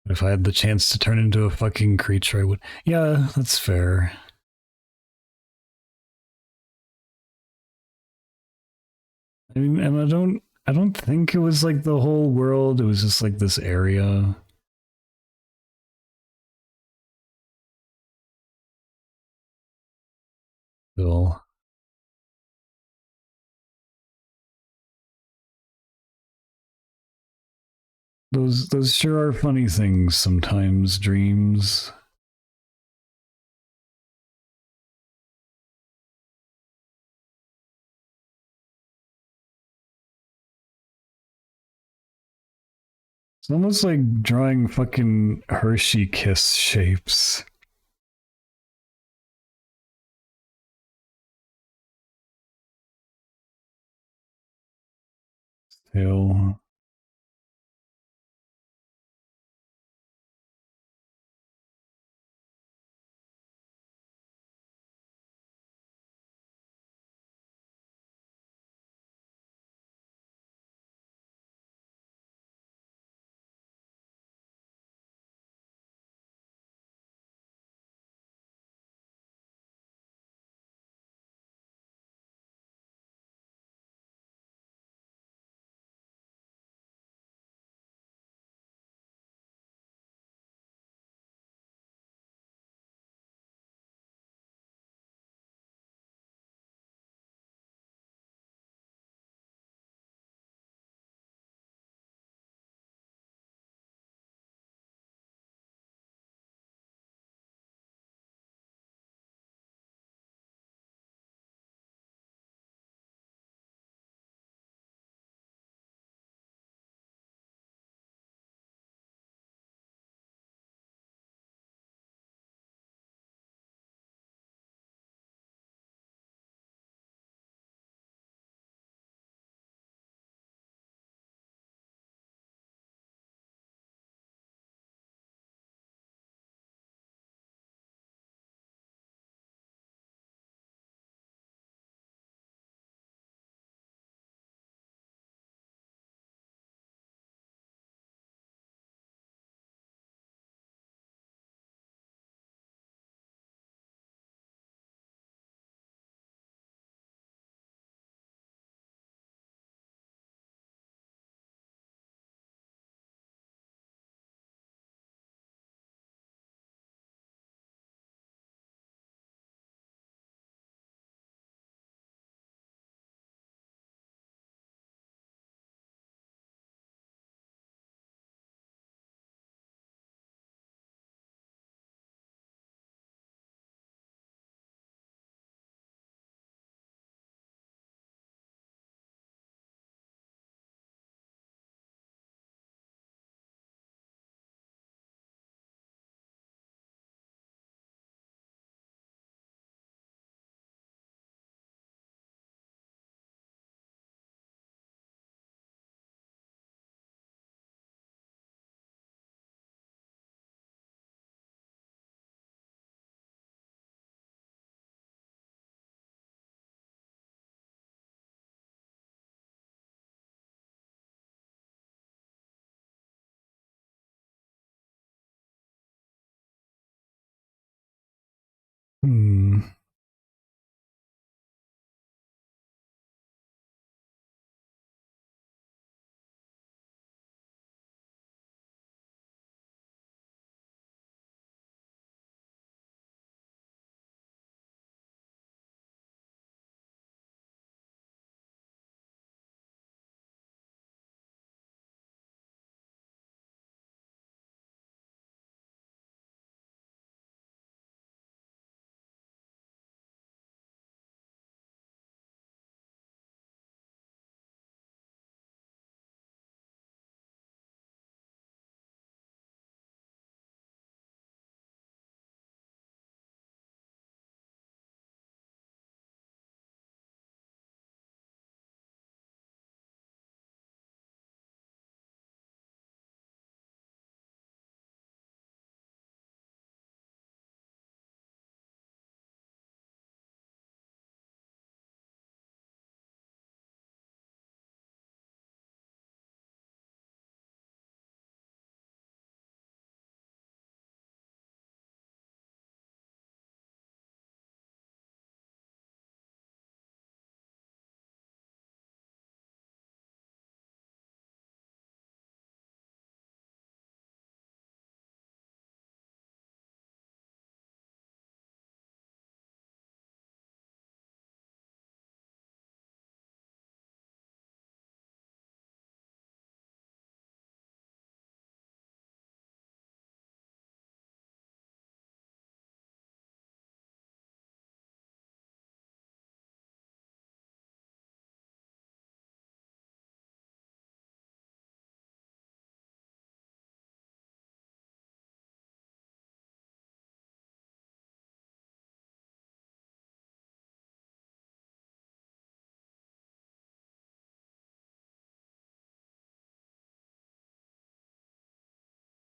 If I had the chance to turn into a fucking creature, I would. Yeah, that's fair. I mean, and I don't think it was like the whole world. It was just like this area. Still, those sure are funny things sometimes. Dreams. It's almost like drawing fucking Hershey kiss shapes. Still.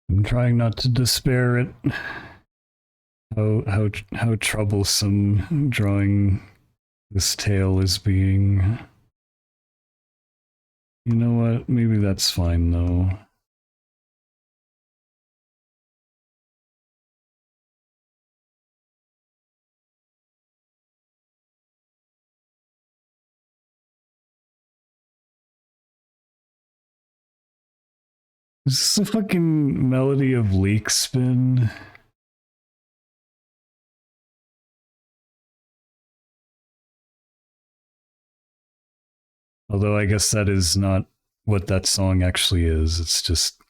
I'm trying not to despair at how troublesome drawing this tale is being. You know what? Maybe that's fine though. Is this a fucking melody of leak spin? Although I guess that is not what that song actually is. It's just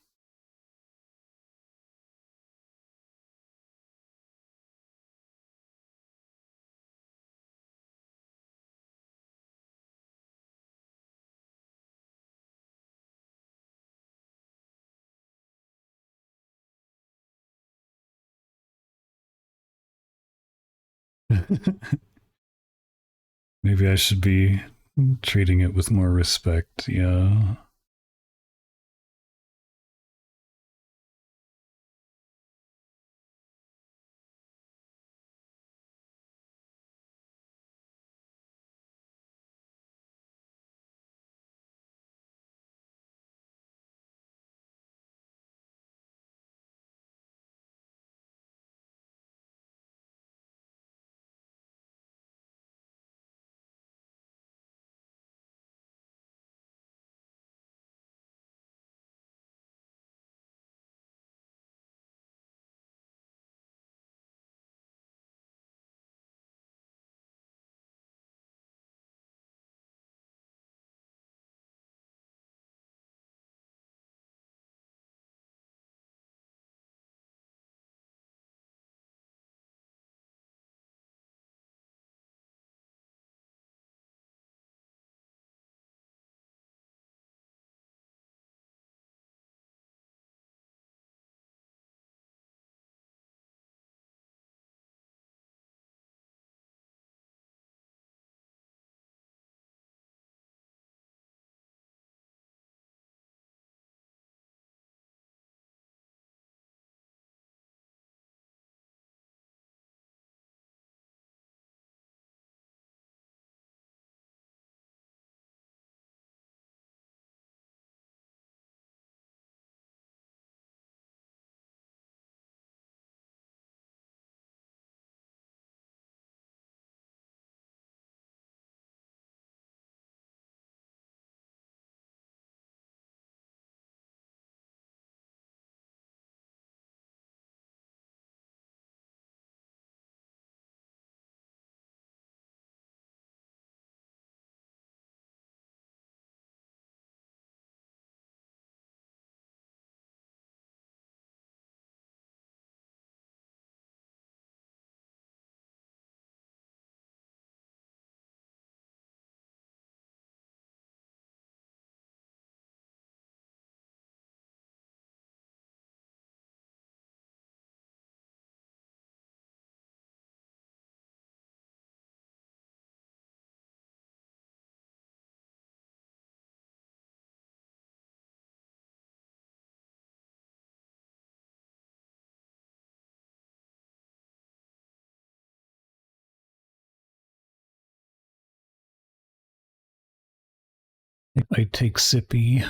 maybe I should be treating it with more respect. Yeah. I take sippy.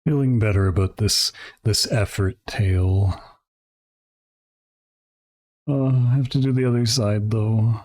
Feeling better about this effort tale. I have to do the other side though.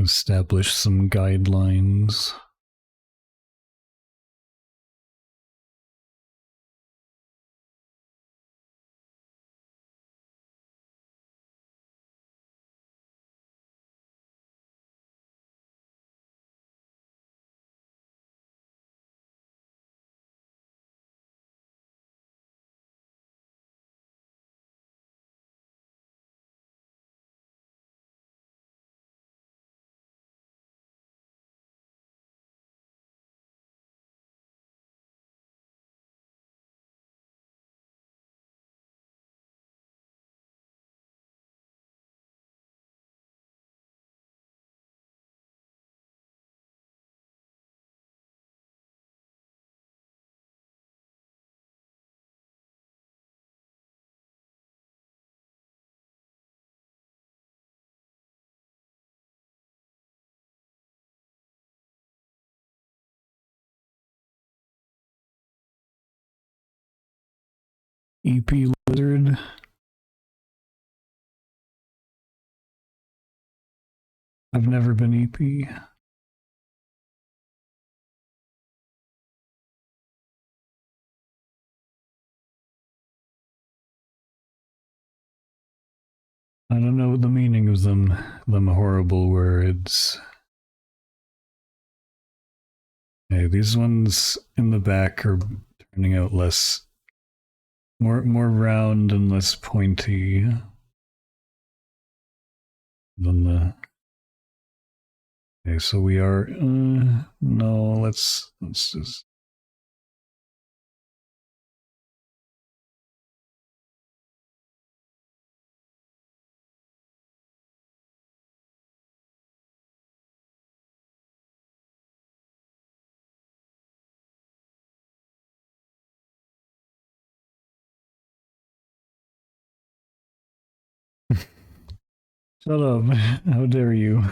Establish some guidelines. EP Lizard. I've never been EP. I don't know the meaning of them horrible words. Hey, these ones in the back are turning out more round and less pointy than the. Okay, so we are. No, let's just. Shut up! How dare you?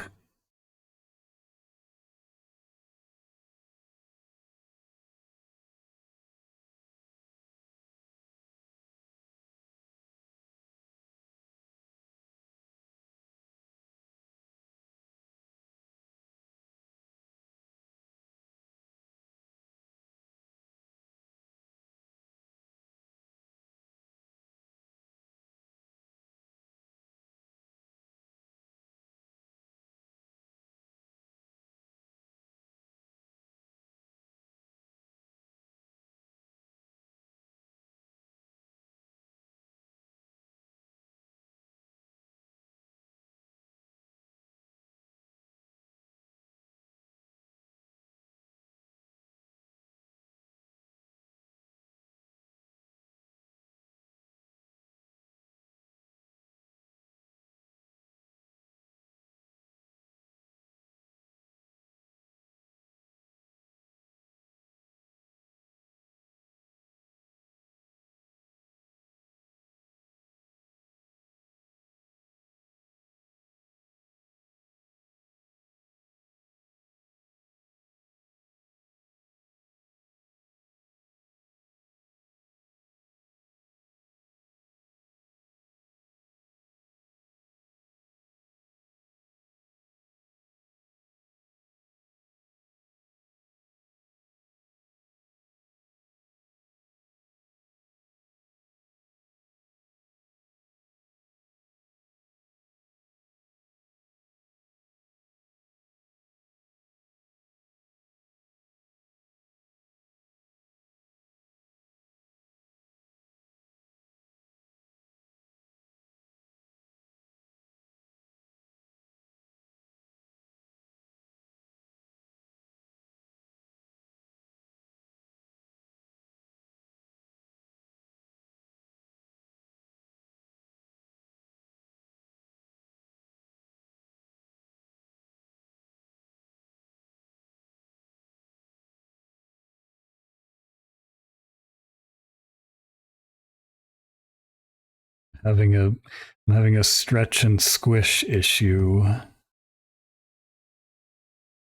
having a I'm having a stretch and squish issue.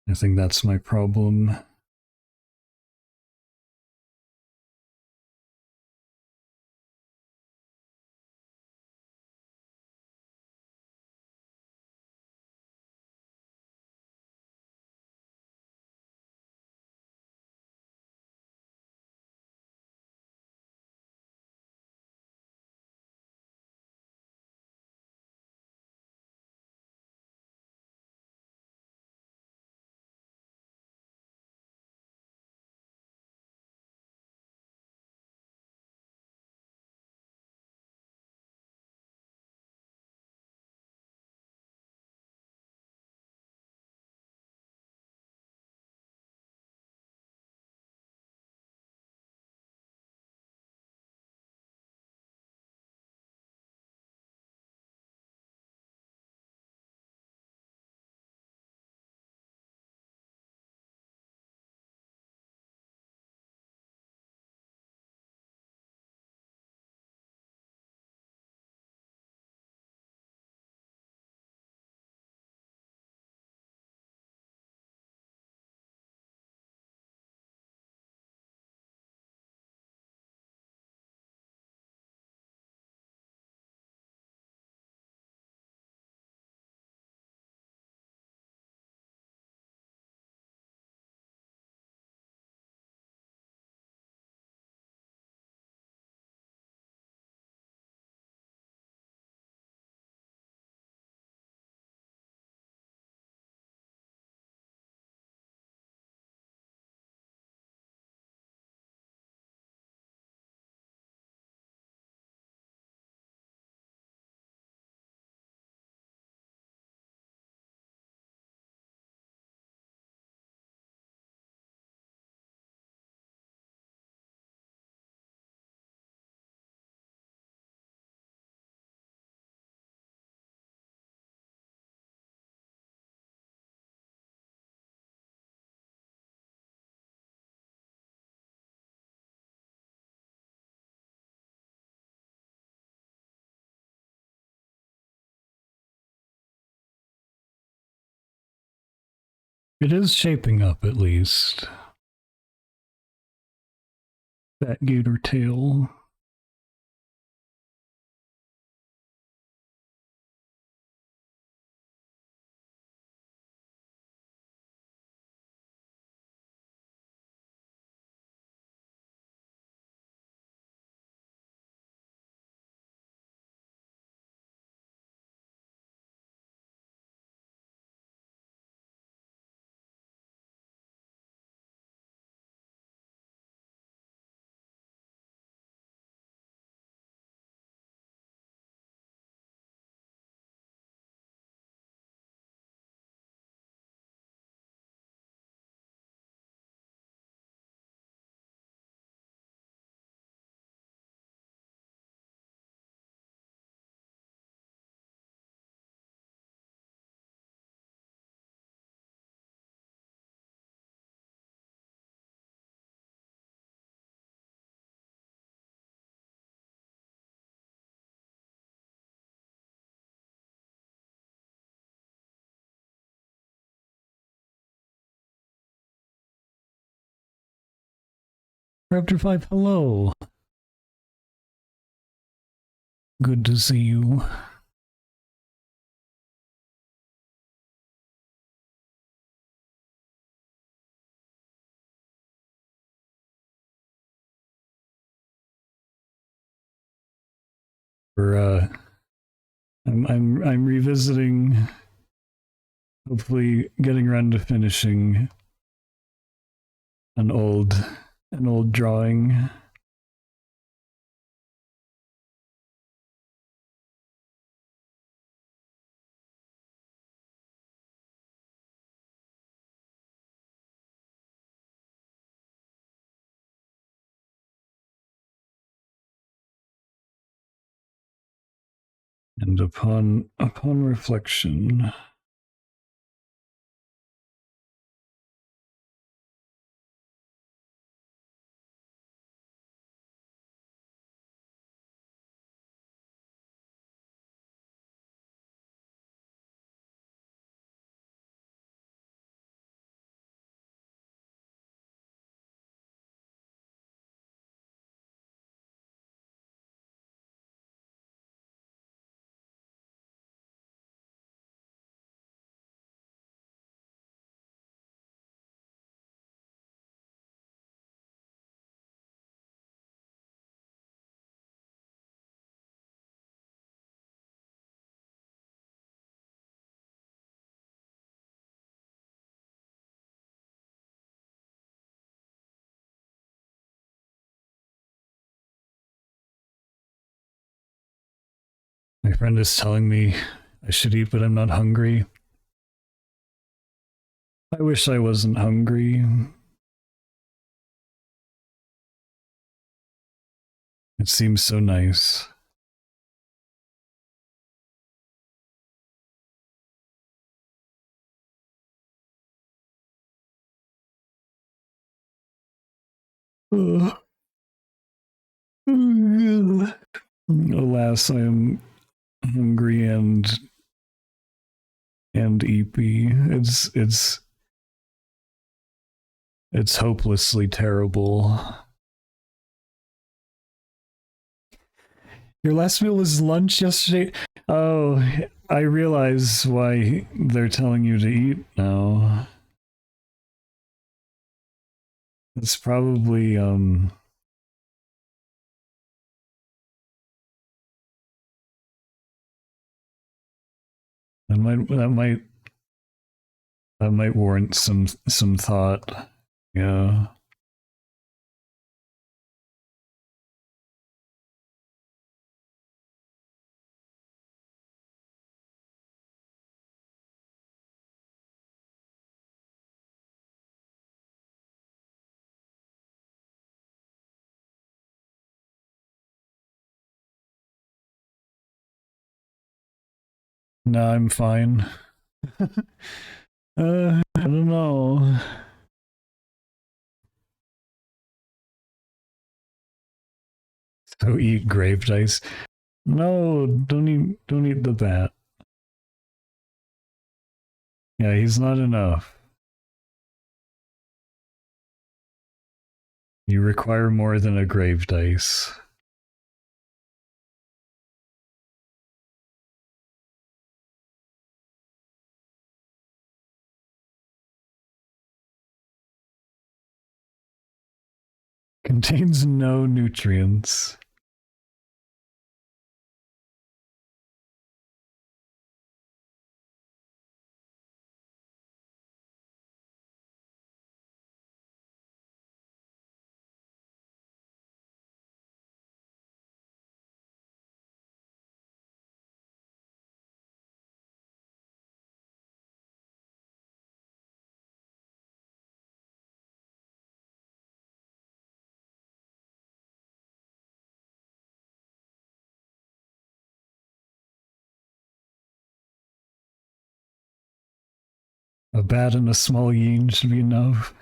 I think that's my problem. It is shaping up, at least. That gator tail. Raptor 5, hello. Good to see you. I'm revisiting, hopefully getting around to finishing an old drawing. And upon reflection, My friend is telling me I should eat, but I'm not hungry. I wish I wasn't hungry. It seems so nice. Alas, I am hungry and eepy. It's hopelessly terrible. Your last meal was lunch yesterday? Oh, I realize why they're telling you to eat now. It's probably that might warrant some thought. Yeah. No, I'm fine. I don't know. So eat grave dice. No, don't eat the bat. Yeah, he's not enough. You require more than a grave dice. Contains no nutrients. A bat and a small yin should be enough.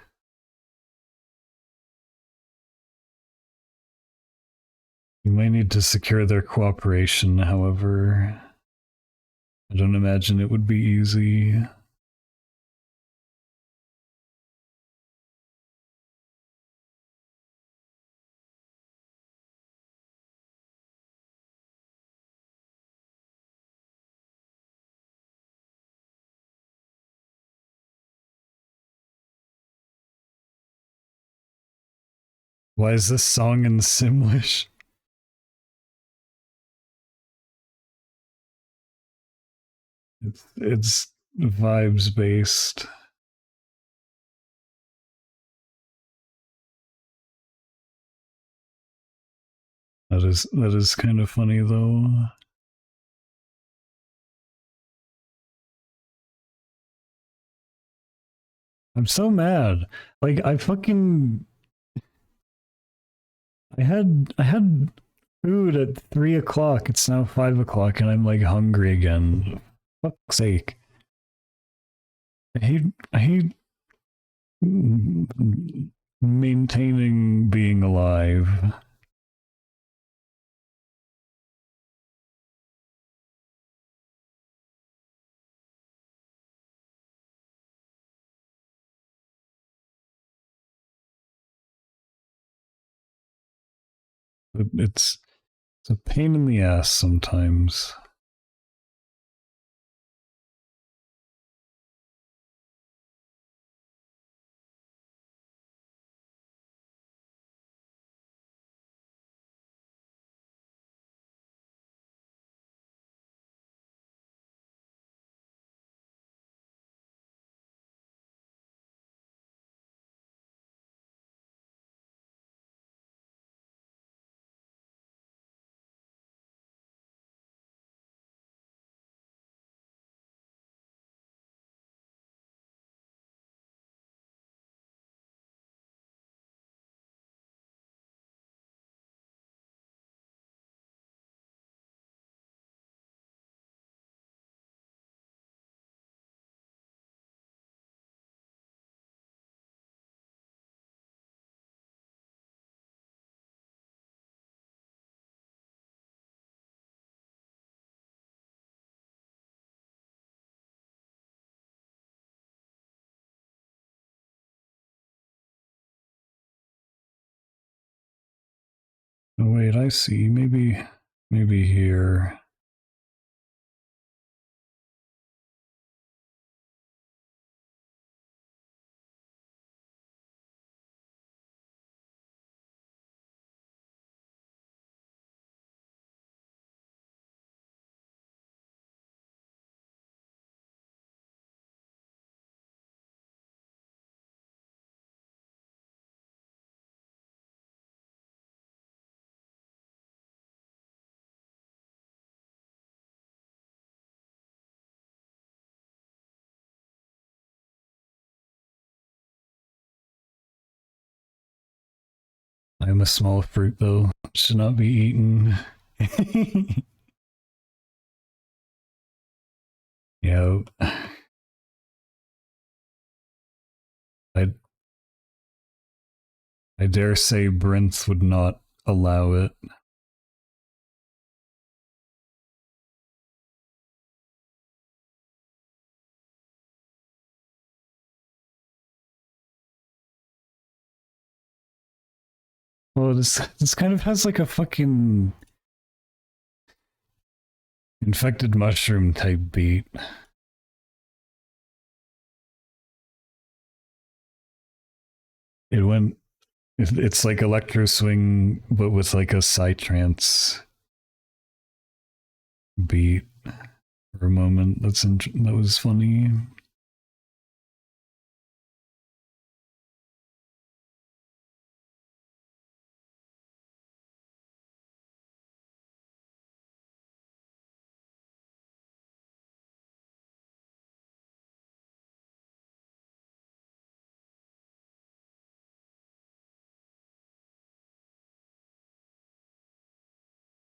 You might need to secure their cooperation, however. I don't imagine it would be easy. Why is this song in Simlish? It's vibes based. That is kind of funny though. I'm so mad. Like I had food at 3 o'clock. It's now 5 o'clock, and I'm like hungry again. Fuck's sake! I hate maintaining being alive. It's it's a pain in the ass sometimes. Oh wait, I see. Maybe here. I am a small fruit, though. Should not be eaten. Yeah. I I dare say Brinth would not allow it. Well, this kind of has like a fucking infected mushroom type beat. It went. It's like electro swing, but with like a psytrance beat for a moment. That was funny.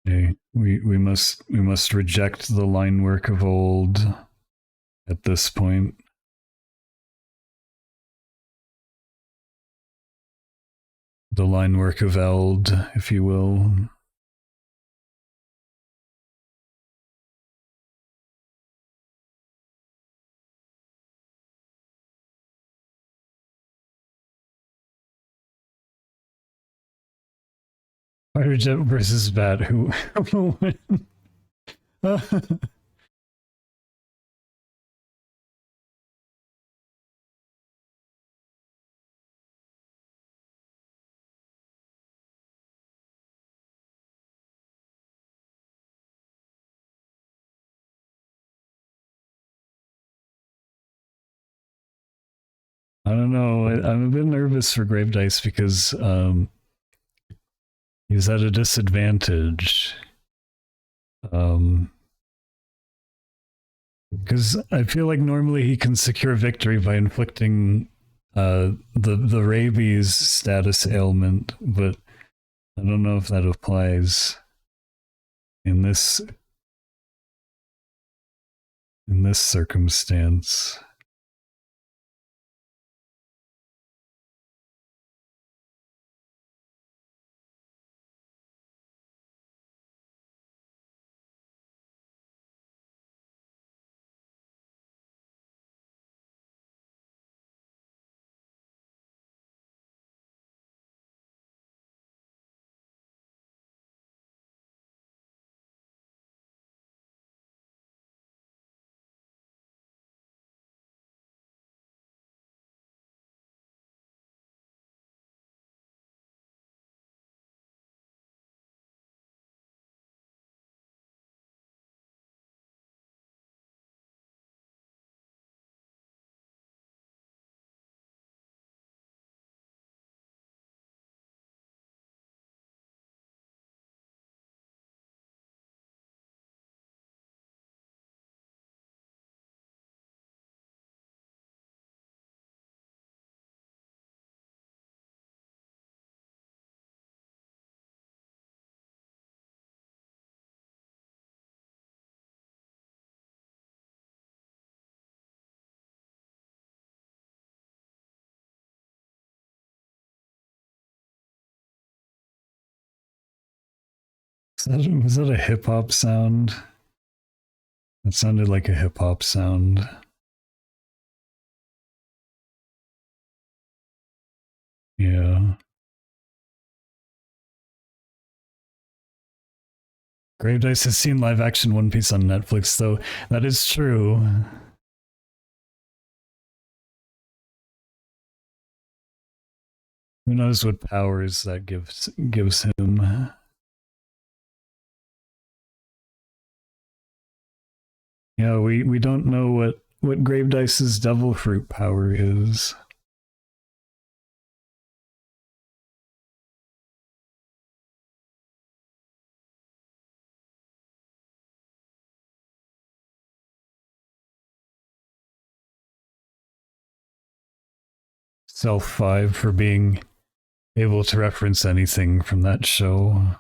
Okay, we must reject the line work of old at this point. The line work of Eld, if you will. Firejet versus Bat. Who will win? I don't know. I'm a bit nervous for Grave Dice because he's at a disadvantage. Because I feel like normally he can secure victory by inflicting the rabies status ailment, but I don't know if that applies in this circumstance. Was that a hip hop sound? That sounded like a hip hop sound. Yeah. Grave Dice has seen live action One Piece on Netflix, though that is true. Who knows what powers that gives him? Yeah, we don't know what Grave Dice's Devil Fruit power is. Self 5 for being able to reference anything from that show.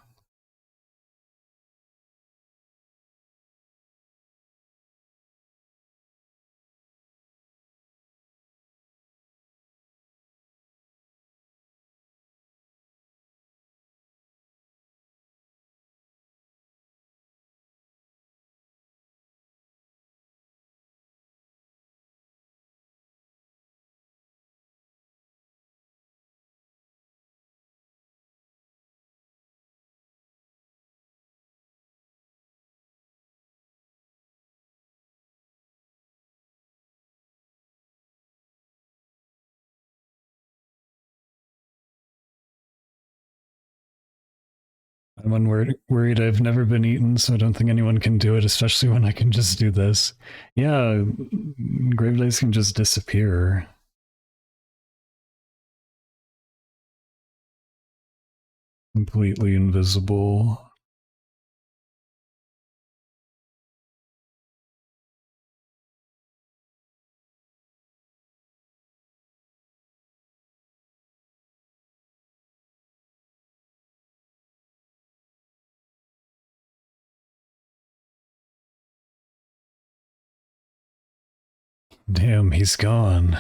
I'm worried I've never been eaten, so I don't think anyone can do it, especially when I can just do this. Yeah, Grave Dice can just disappear. Completely invisible. Damn, he's gone.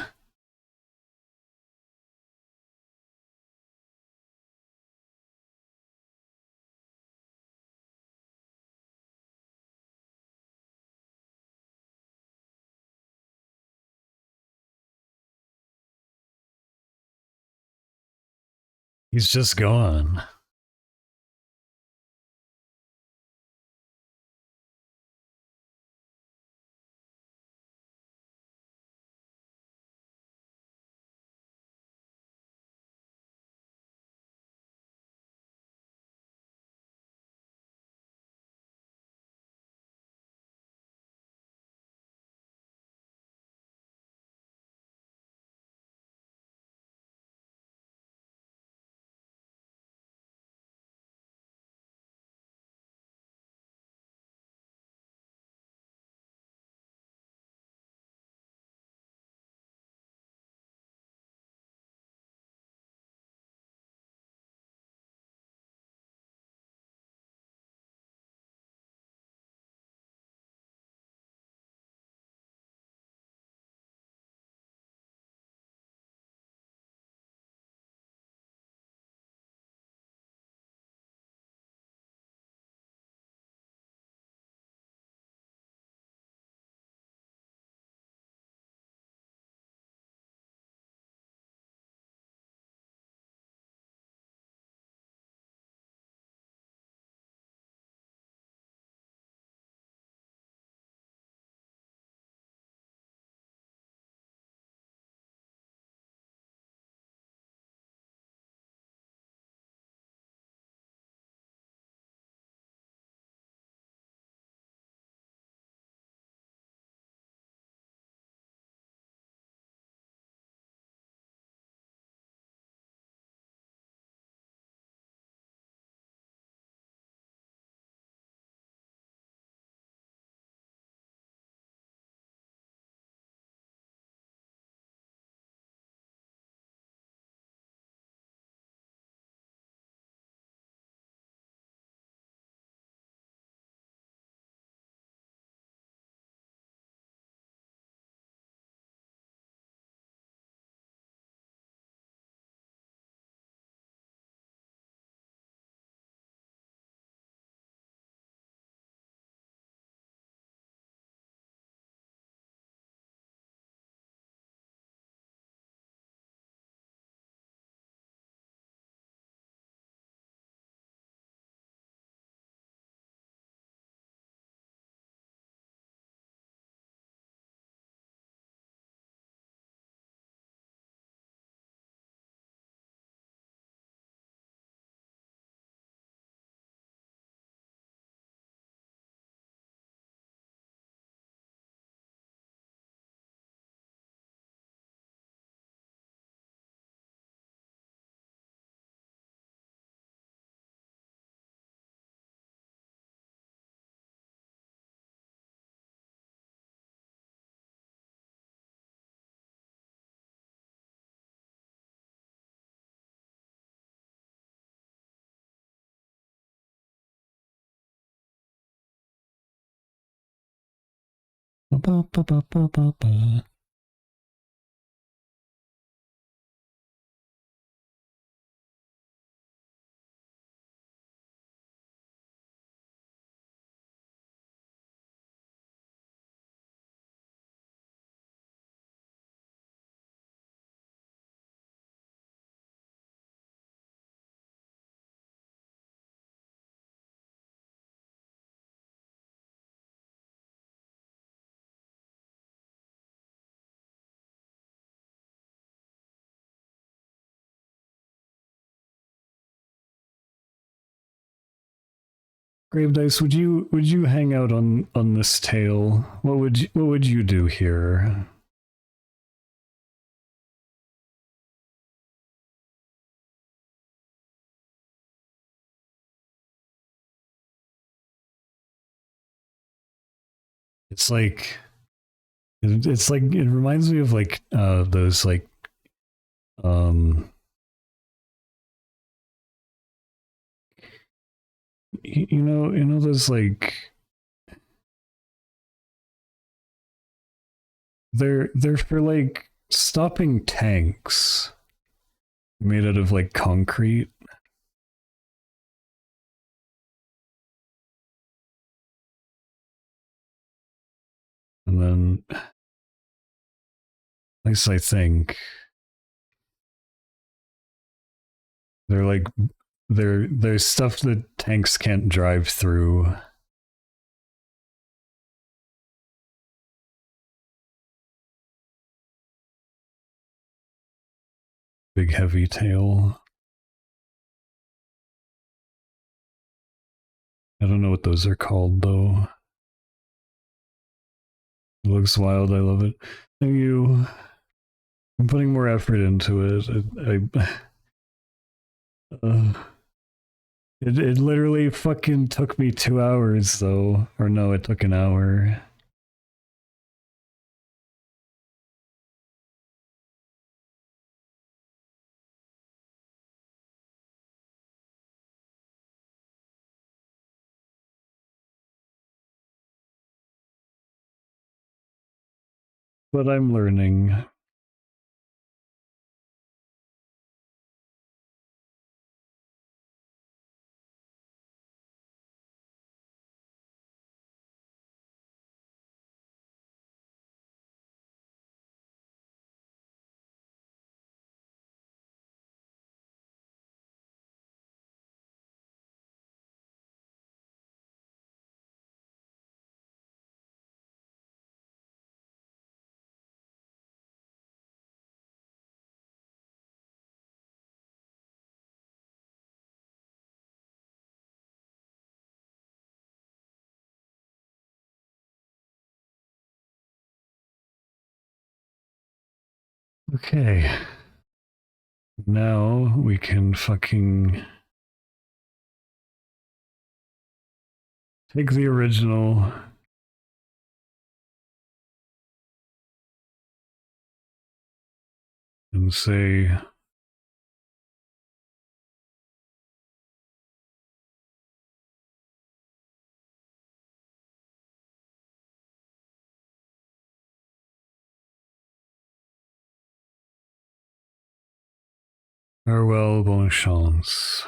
He's just gone. Grave Dice, would you hang out on this tail? What would you do here? It's like it's like it reminds me of like those like um you know those like they're for like stopping tanks made out of like concrete. And then at least I think they're like there's stuff that tanks can't drive through. Big heavy tail. I don't know what those are called though. It looks wild. I love it. Thank you. I'm putting more effort into it. Uh, it literally fucking took me 2 hours though, or no, it took an hour. But I'm learning. Okay. Now we can fucking take the original and say farewell, bonne chance.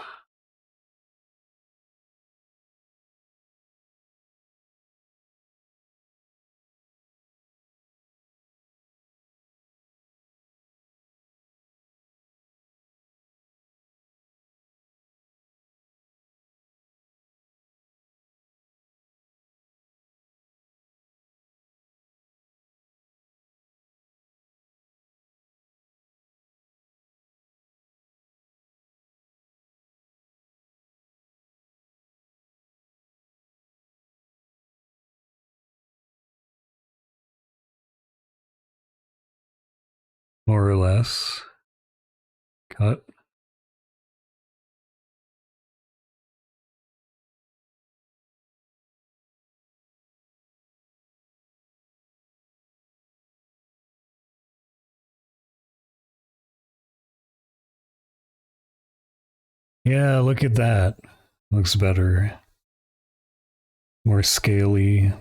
More or less. Cut. Yeah, look at that. Looks better. More scaly.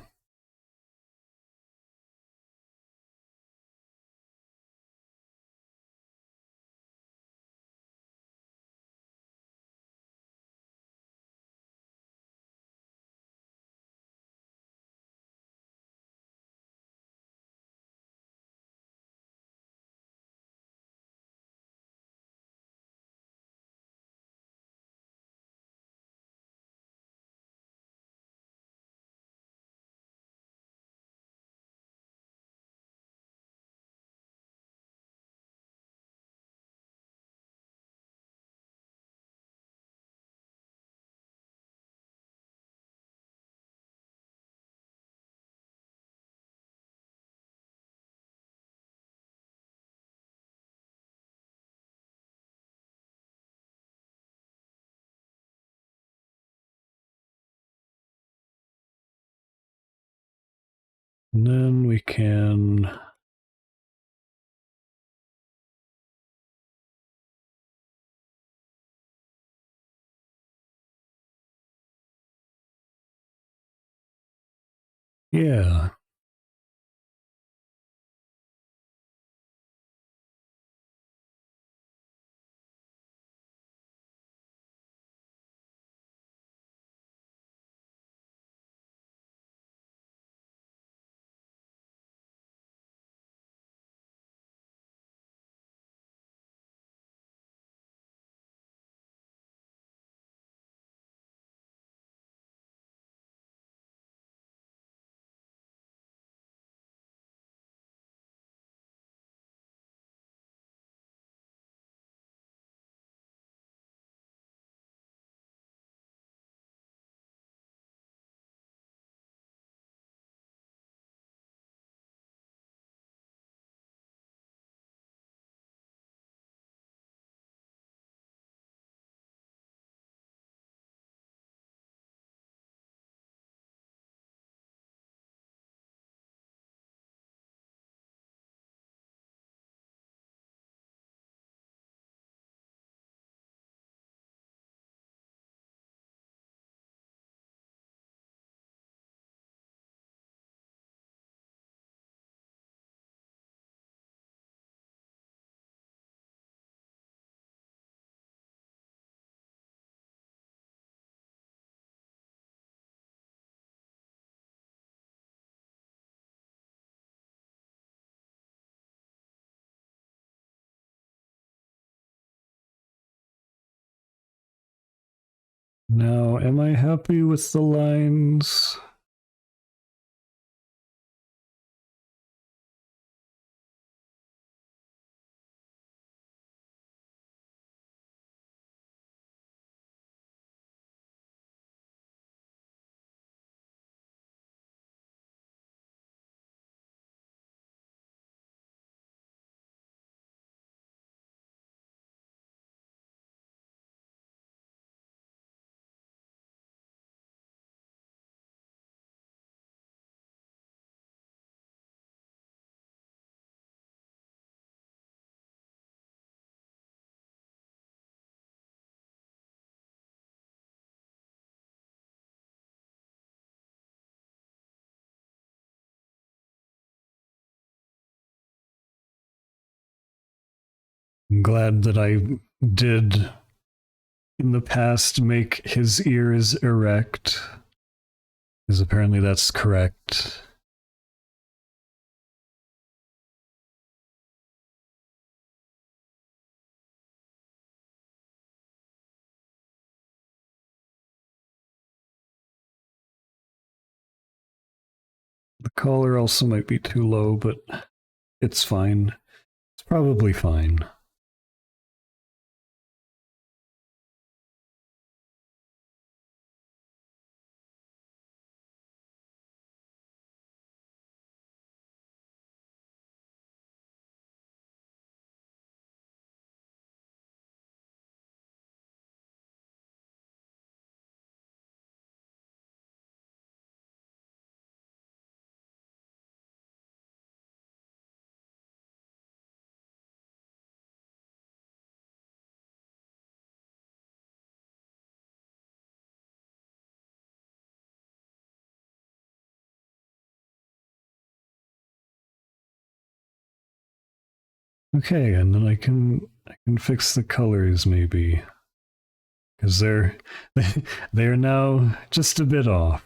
And then we can yeah. Now, am I happy with the lines? I'm glad that I did in the past make his ears erect, because apparently that's correct. The collar also might be too low, but it's fine. It's probably fine. Okay, and then I can fix the colors maybe, because they're now just a bit off.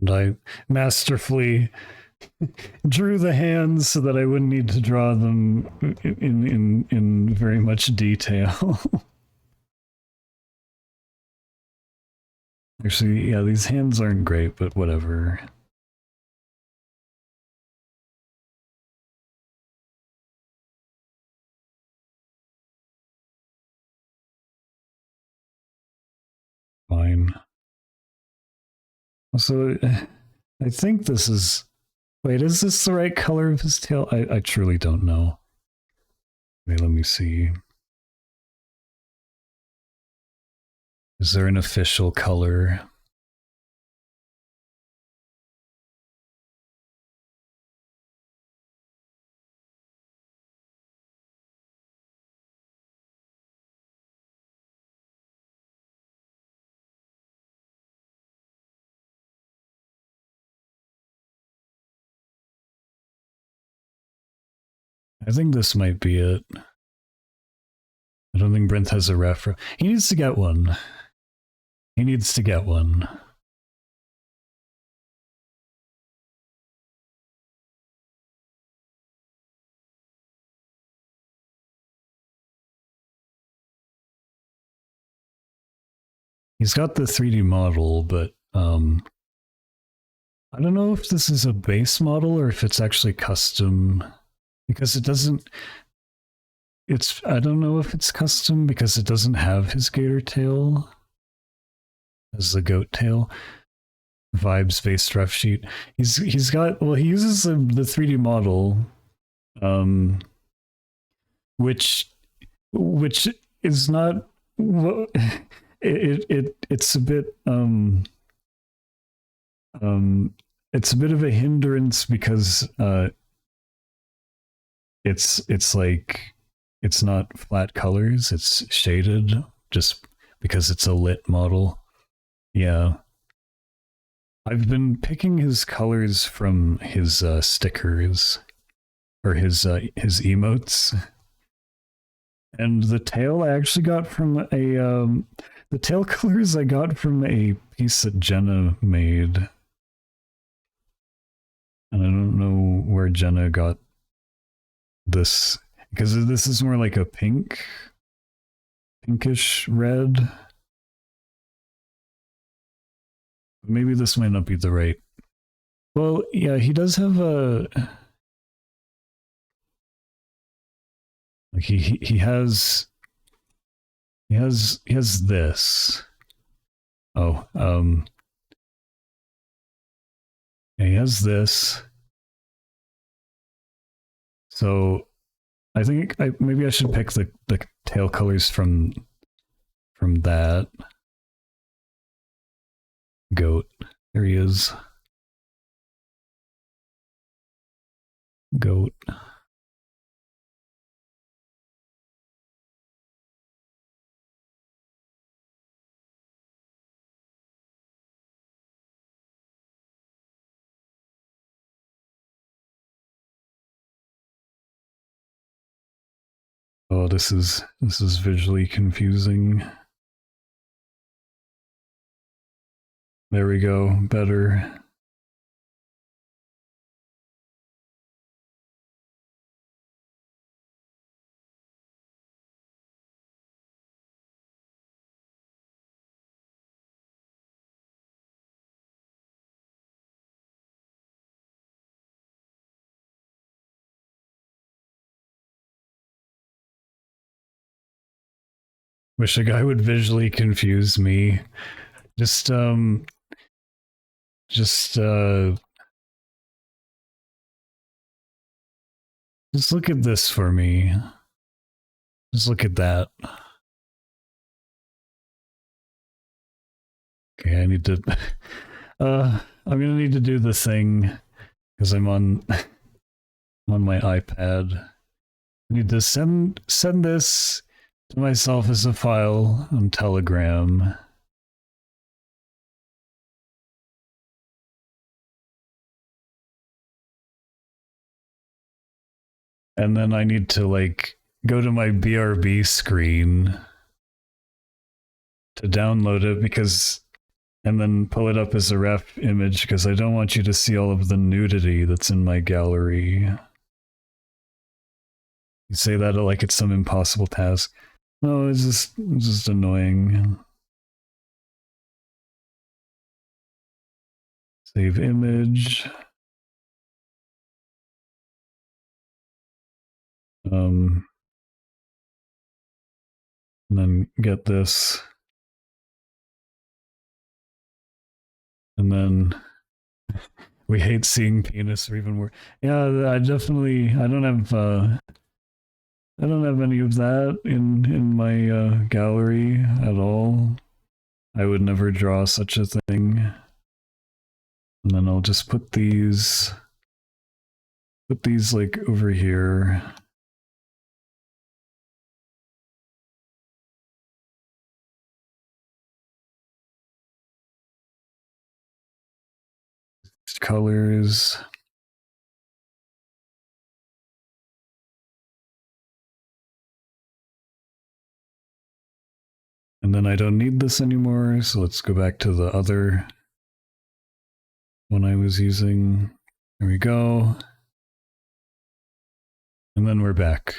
And I masterfully drew the hands so that I wouldn't need to draw them in very much detail. Actually, yeah, these hands aren't great, but whatever. Fine. So, I think this is... Wait, is this the right color of his tail? I truly don't know. Wait, let me see. Is there an official color? I think this might be it. I don't think Brent has a reference. He needs to get one. He needs to get one. He's got the 3D model, but I don't know if this is a base model or if it's actually custom, because it doesn't... I don't know if it's custom because it doesn't have his gator tail as the goat tail. Vibes based rough sheet. He's got... Well, he uses the 3D model, which is not... It's a bit it's a bit of a hindrance because it's like it's not flat colors, it's shaded just because it's a lit model. Yeah. I've been picking his colors from his stickers or his emotes. And the tail I actually got from a the tail colors I got from a piece that Jenna made. And I don't know where Jenna got this, because this is more like a pinkish red. Maybe this might not be the right. Well, yeah, he does have a... Like he has this. Oh, yeah, he has this. So I think maybe I should pick the tail colors from that. Goat. There he is. Goat. Oh, this is visually confusing. There we go. Better. Wish a guy would visually confuse me. Just just look at this for me. Just look at that. Okay, I need to I'm gonna need to do the thing because I'm on my iPad. I need to send this to myself as a file on Telegram. And then I need to like go to my BRB screen to download it because and then pull it up as a ref image because I don't want you to see all of the nudity that's in my gallery. You say that like it's some impossible task. No, it's just annoying. Save image. And then get this. And then we hate seeing penis or even worse. Yeah, I don't have any of that in my gallery at all. I would never draw such a thing. And then I'll just put these like over here. Colors. And then I don't need this anymore, so let's go back to the other one I was using. There we go. And then we're back.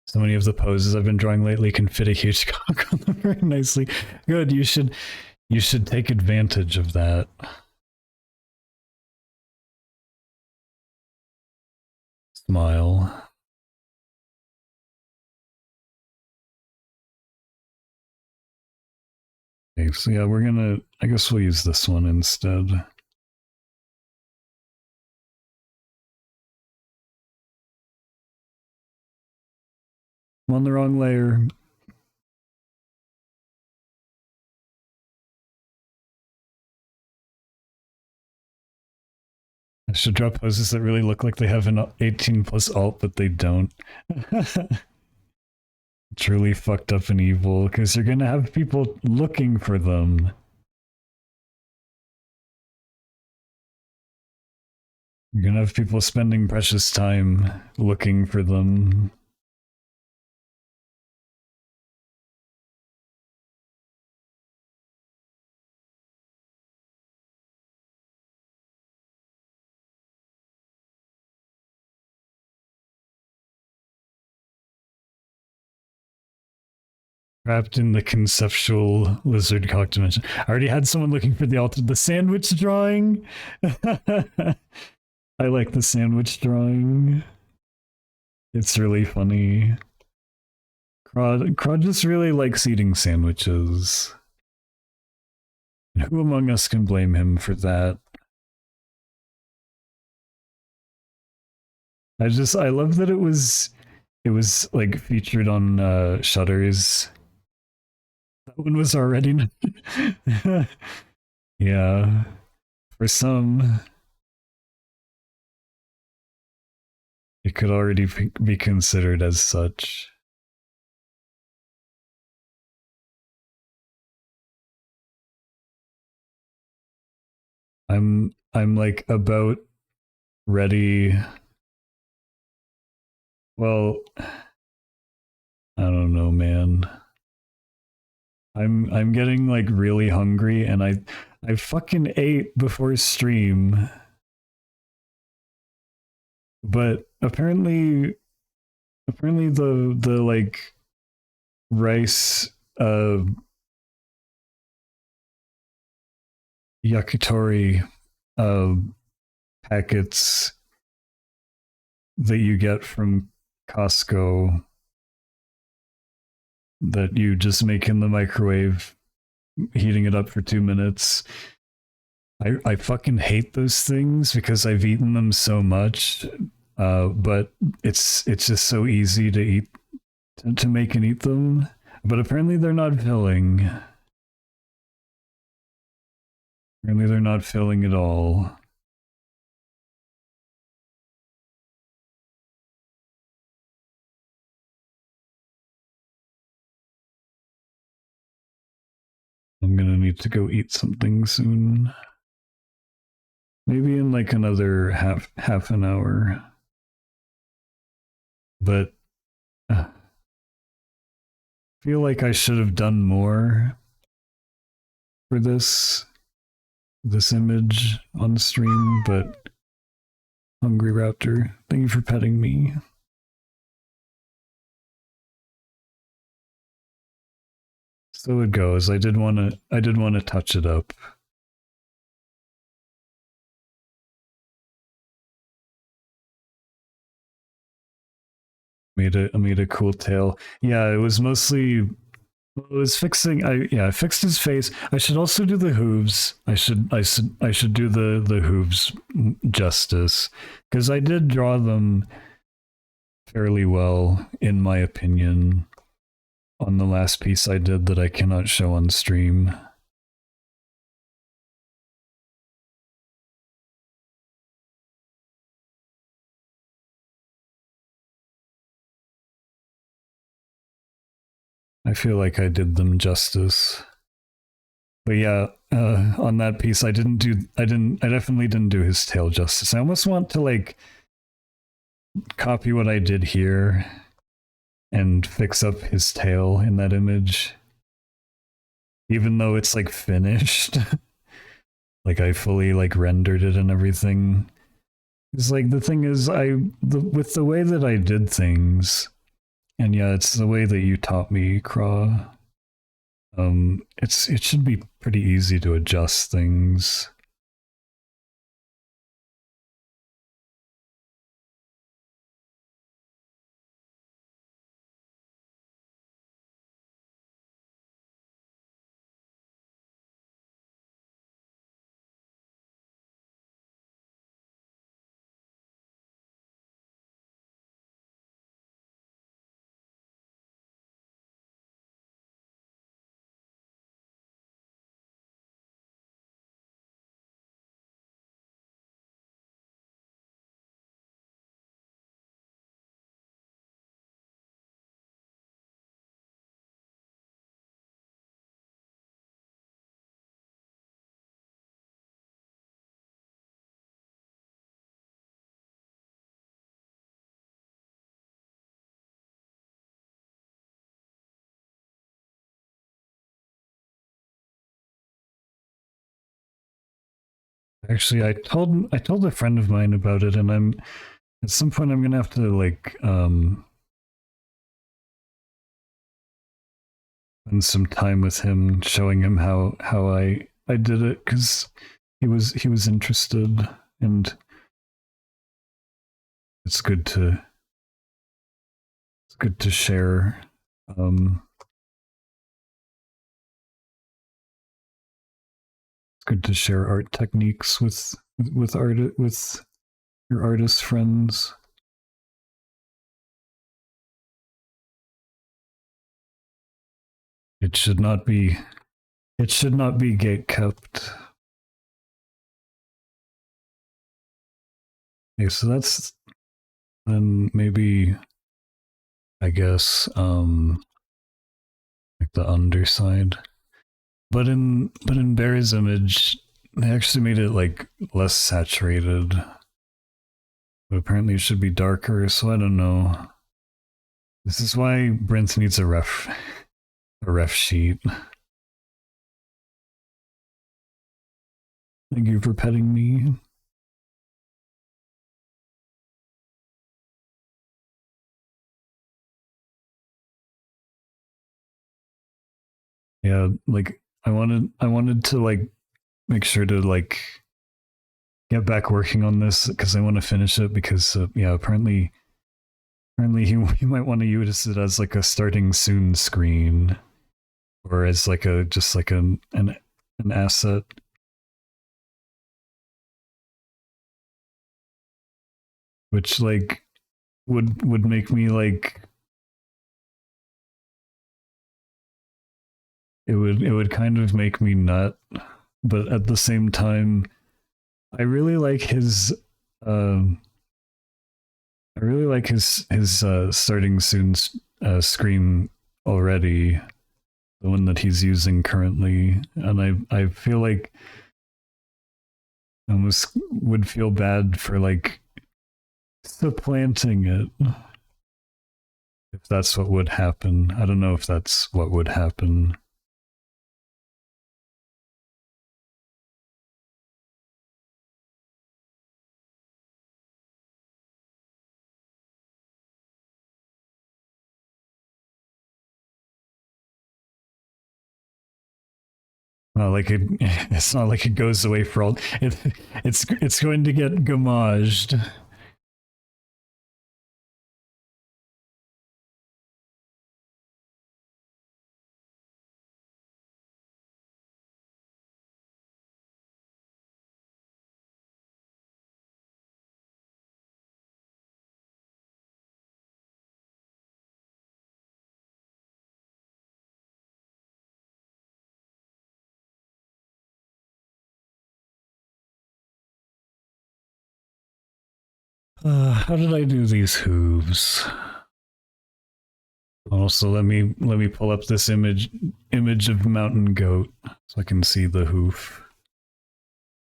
So many of the poses I've been drawing lately can fit a huge cock on them very nicely. Good, you should take advantage of that. Smile. Okay, so yeah, I guess we'll use this one instead. I'm on the wrong layer. I should draw poses that really look like they have an 18 plus alt, but they don't. Truly fucked up and evil, because you're gonna have people looking for them. You're gonna have people spending precious time looking for them. Trapped in the conceptual lizard cock dimension. I already had someone looking for the sandwich drawing. I like the sandwich drawing. It's really funny. Crod just really likes eating sandwiches. And who among us can blame him for that? I love that it was like featured on Shudder's. That one was already yeah. For some it could already be considered as such. I'm like about ready. Well, I don't know, man. I'm getting like really hungry, and I fucking ate before stream. But apparently the like rice yakitori packets that you get from Costco that you just make in the microwave, heating it up for 2 minutes. I fucking hate those things because I've eaten them so much, but it's just so easy to eat, to make and eat them. But apparently they're not filling. Apparently they're not filling at all. I'm gonna need to go eat something soon. Maybe in like another half an hour. But I feel like I should have done more. for this image on stream, but Hungry Raptor, thank you for petting me. So it goes. I did want to touch it up. Made a cool tail. Yeah, it was mostly I was fixing. I fixed his face. I should also do the hooves. I should do the hooves justice, because I did draw them fairly well in my opinion on the last piece I did that I cannot show on stream. I feel like I did them justice. But yeah, on that piece I definitely didn't do his tail justice. I almost want to like copy what I did here and fix up his tail in that image. Even though it's like finished. Like I fully like rendered it and everything. It's like the thing is with the way that I did things, and yeah, it's the way that you taught me, Craw. It should be pretty easy to adjust things. Actually, I told a friend of mine about it, and at some point I'm gonna have to like spend some time with him, showing him how I did it, because he was interested, and it's good to share. It's good to share art techniques with your artist friends. It should not be gate kept. Okay, so that's then maybe I guess like the underside. But in Barry's image, they actually made it like less saturated. But apparently it should be darker, so I don't know. This is why Brent needs a ref sheet. Thank you for petting me. Yeah, like I wanted to like make sure to like get back working on this, because I want to finish it, because yeah, apparently he might want to use it as like a starting soon screen, or as like a just like an asset. Which like would make me like it would kind of make me nut, but at the same time I really like his starting soon screen already, the one that he's using currently, and I feel like I almost would feel bad for like supplanting it, if that's what would happen. I don't know if that's what would happen. Not like it. It's not like it goes away for all. It's going to get gommaged. How did I do these hooves? Also, let me pull up this image of mountain goat so I can see the hoof.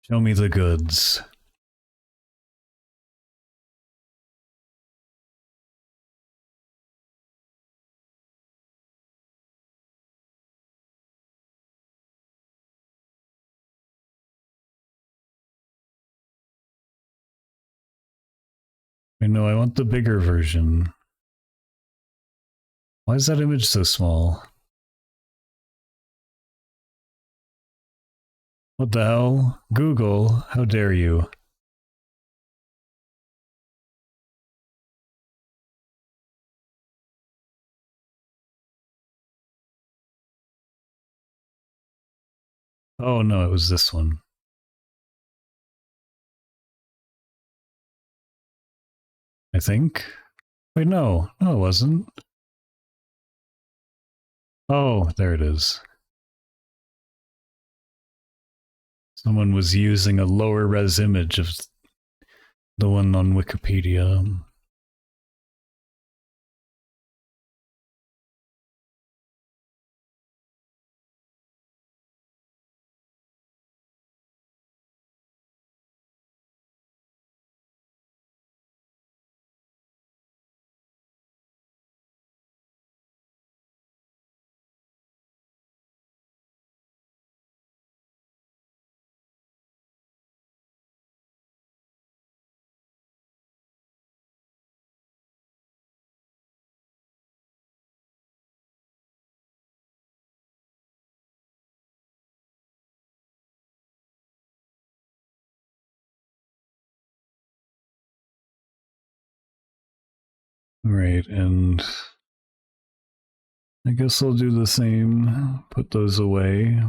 Show me the goods. I know I want the bigger version. Why is that image so small? What the hell? Google, how dare you? Oh no, it was this one. I think. Wait, no. No, it wasn't. Oh, there it is. Someone was using a lower res image of the one on Wikipedia. Right, and I guess I'll do the same. Put those away.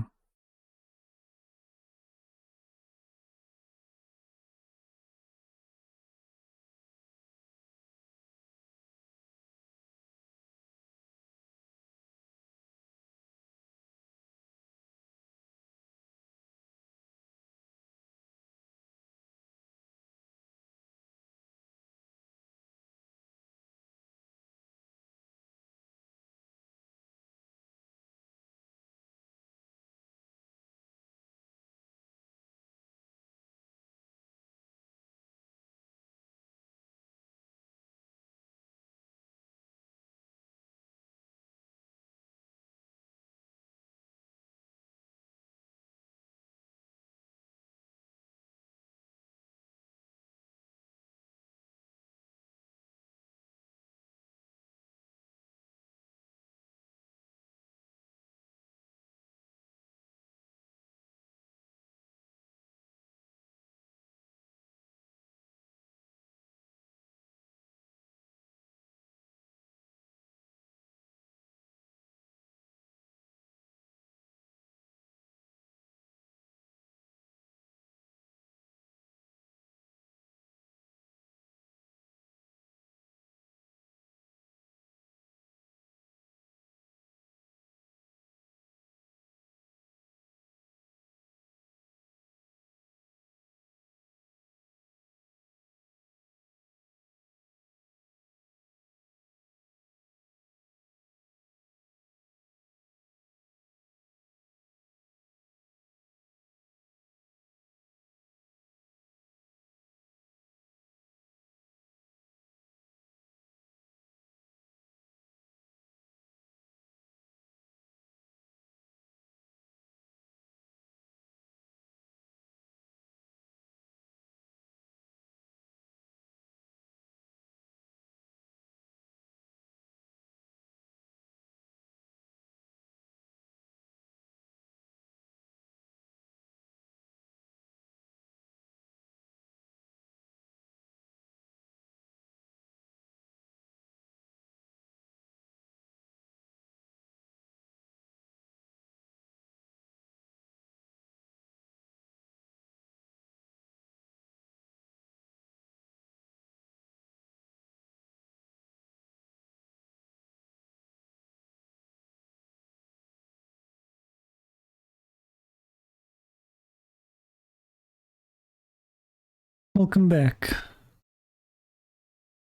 Welcome back,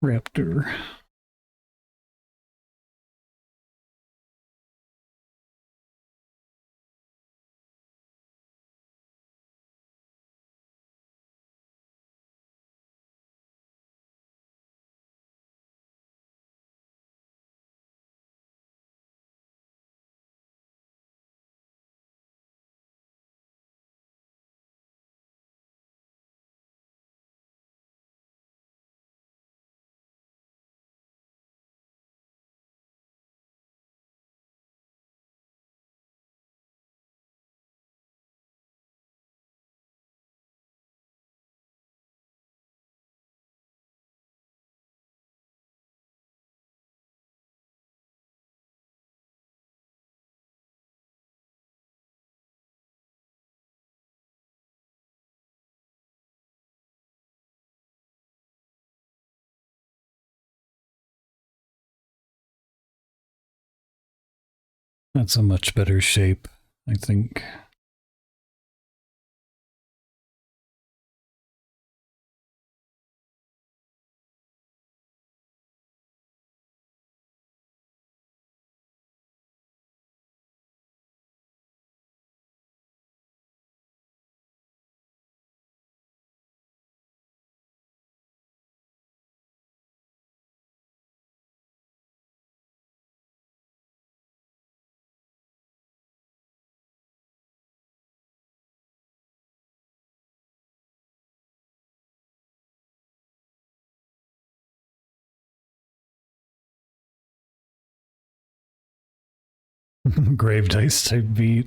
Raptor. That's a much better shape, I think. Grave dice type beat.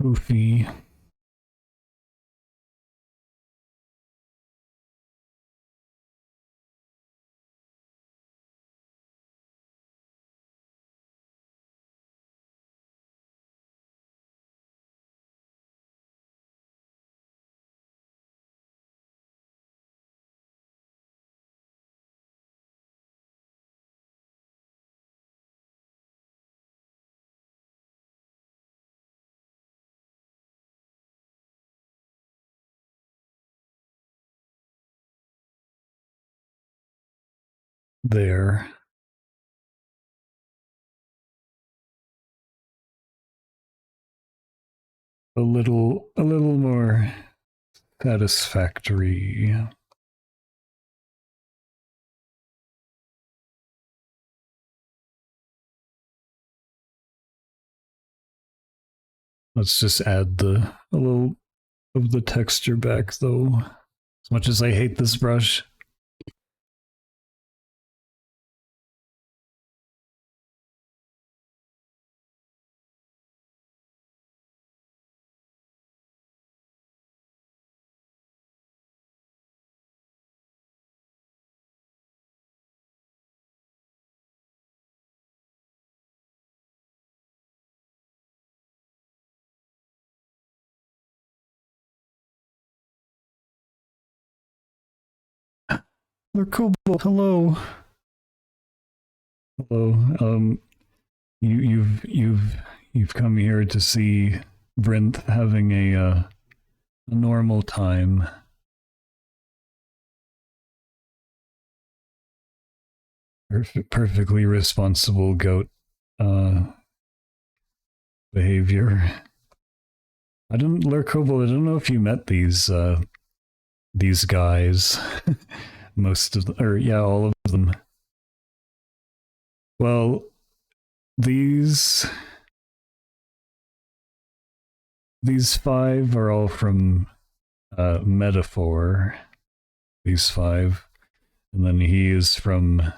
Goofy. There. A little more satisfactory. Let's just add a little of the texture back though. As much as I hate this brush. Cobalt, hello. Hello. You've come here to see Brent having a normal time. Perfectly responsible goat behavior. I don't, Lurkobel, I don't know if you met these guys. Most of them, or yeah, all of them. Well, these five are all from Metaphor. These five, and then he is from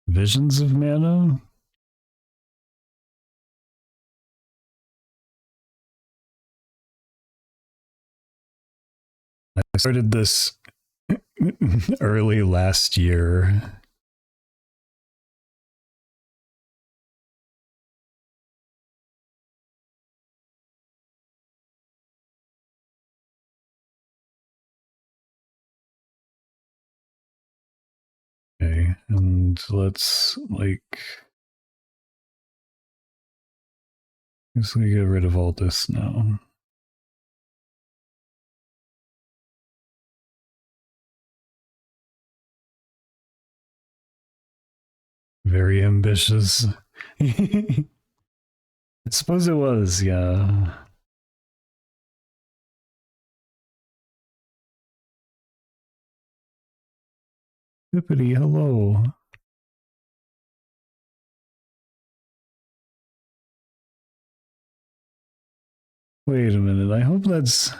Visions of Mana. I started this early last year. Okay, and let's just get rid of all this now. Very ambitious. I suppose it was, yeah. Hippity, hello. Wait a minute, I hope that's...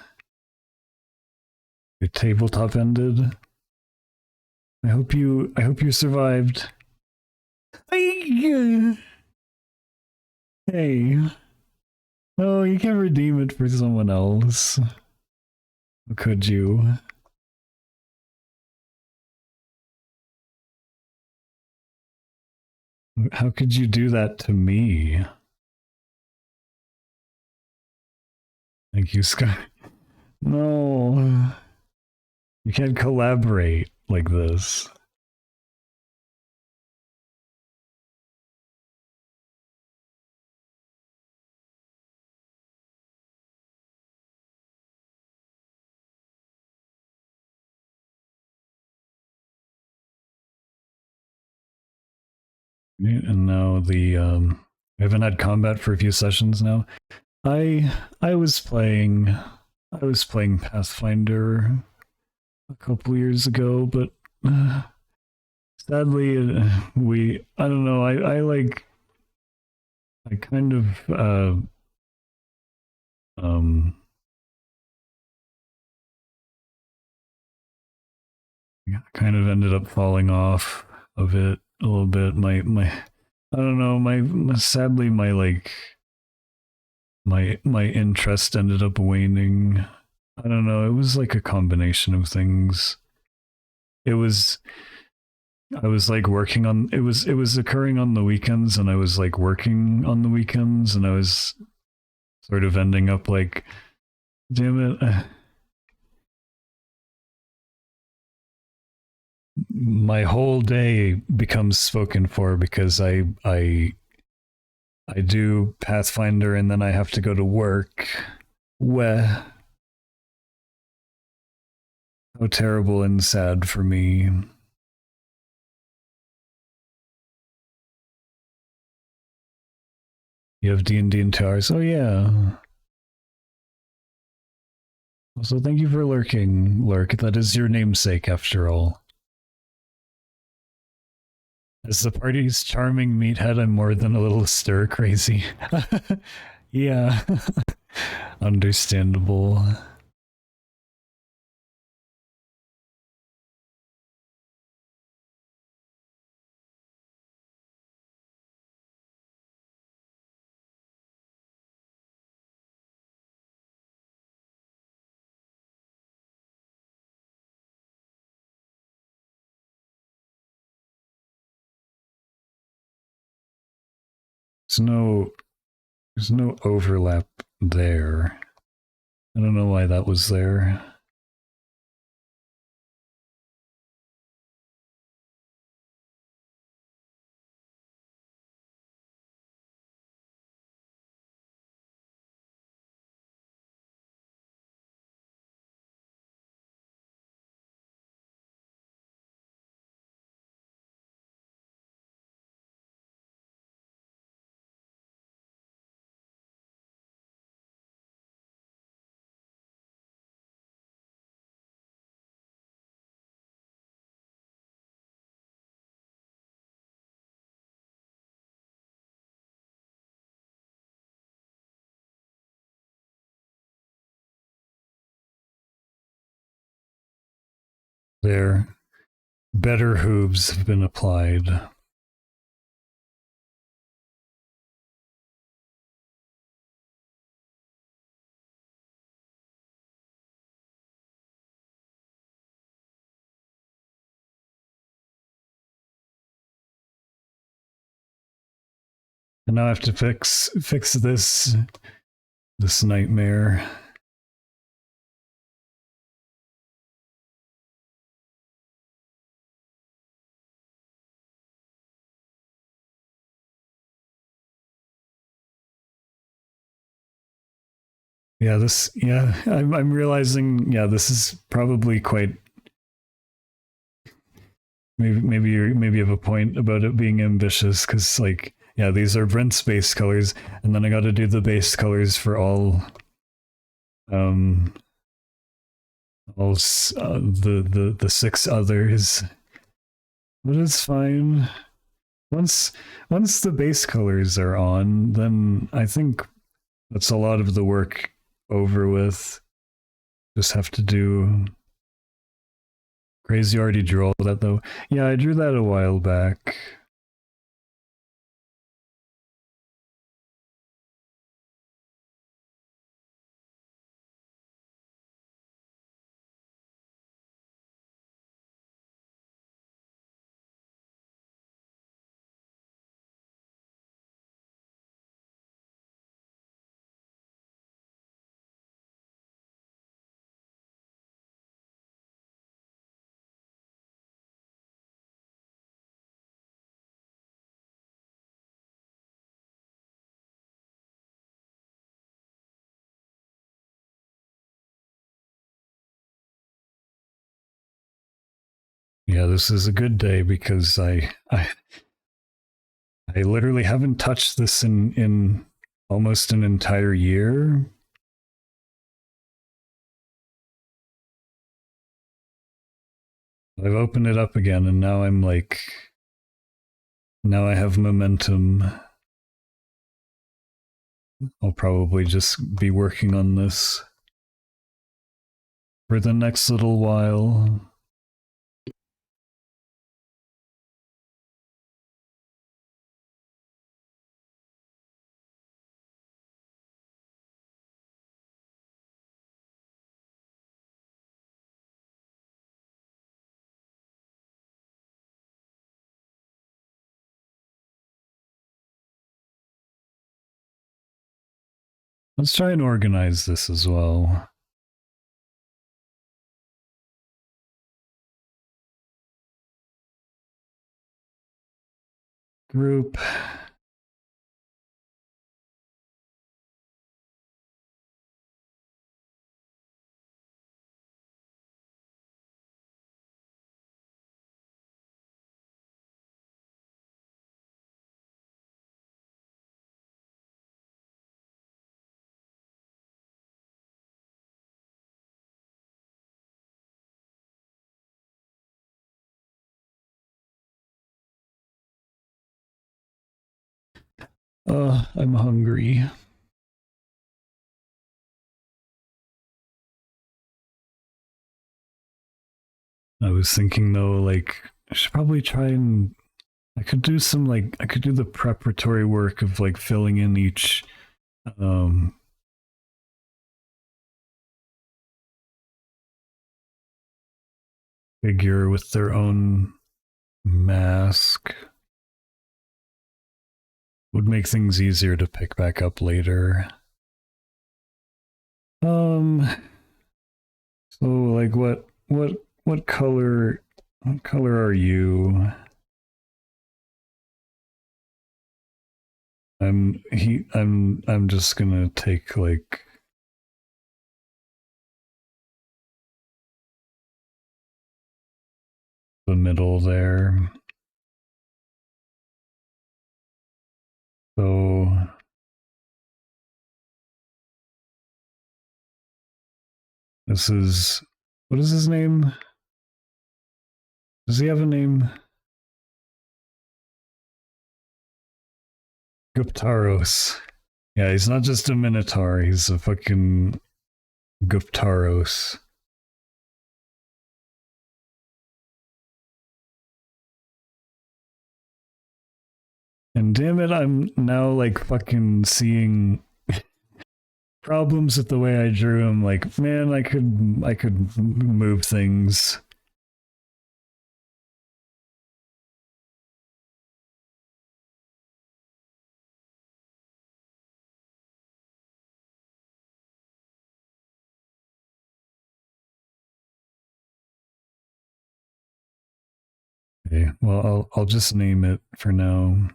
Your tabletop ended. I hope you survived. Hey. Oh, you can redeem it for someone else. Could you? How could you do that to me? Thank you, Sky. No. You can't collaborate like this. And now I haven't had combat for a few sessions now. I was playing Pathfinder a couple years ago, but sadly I don't know, I kind of kind of ended up falling off of it a little bit. My I don't know, my sadly my my interest ended up waning. I don't know. It was like a combination of things. It was I was like working on it was occurring on the weekends, and I was like working on the weekends, and I was sort of ending up like, damn it, my whole day becomes spoken for because I do Pathfinder and then I have to go to work. Weh. How terrible and sad for me. You have D&D and Towers. Oh yeah. So thank you for lurking, Lurk. That is your namesake after all. As the party's charming meathead, I'm more than a little stir crazy. Yeah. Understandable. There's no there's no overlap there. I don't know why that was there. There. Better hooves have been applied. And now I have to fix this nightmare. Yeah, I'm realizing, yeah, this is probably quite, maybe you have a point about it being ambitious, because like, yeah, these are Brent's base colors, and then I got to do the base colors for um the six others, but it's fine. Once once the base colors are on, then I think that's a lot of the work over with. Just have to do. Crazy already drew all that though. Yeah, I drew that a while back. Yeah, this is a good day because I literally haven't touched this in almost an entire year. I've opened it up again, and now I'm like, now I have momentum. I'll probably just be working on this for the next little while. Let's try and organize this as well. Group. I'm hungry. I was thinking though, like, I should probably try and I could do some like I could do the preparatory work of like filling in each um figure with their own mask. Would make things easier to pick back up later. So like what color are you? I'm just gonna take like the middle there. So this is what is his name? Does he have a name? Guptaros. Yeah, he's not just a Minotaur, he's a fucking Guptaros. And damn it, I'm now like fucking seeing problems with the way I drew him. Like, man, I could move things. Okay, well, I'll just name it for now.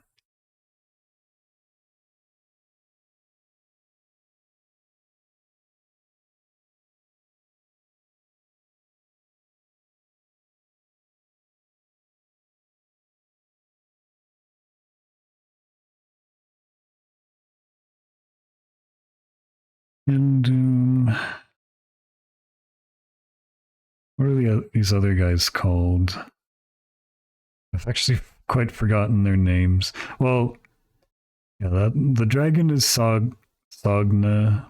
And what are these other guys called? I've actually quite forgotten their names. Well, yeah, the dragon is Sogna.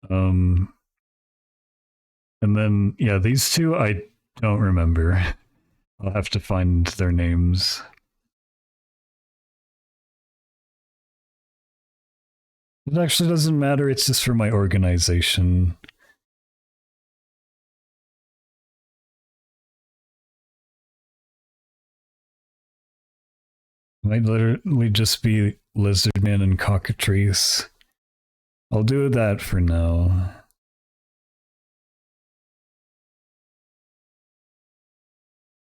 Um, and then yeah, these two I don't remember. I'll have to find their names. It actually doesn't matter. It's just for my organization. Might literally just be Lizardman and Cockatrice. I'll do that for now.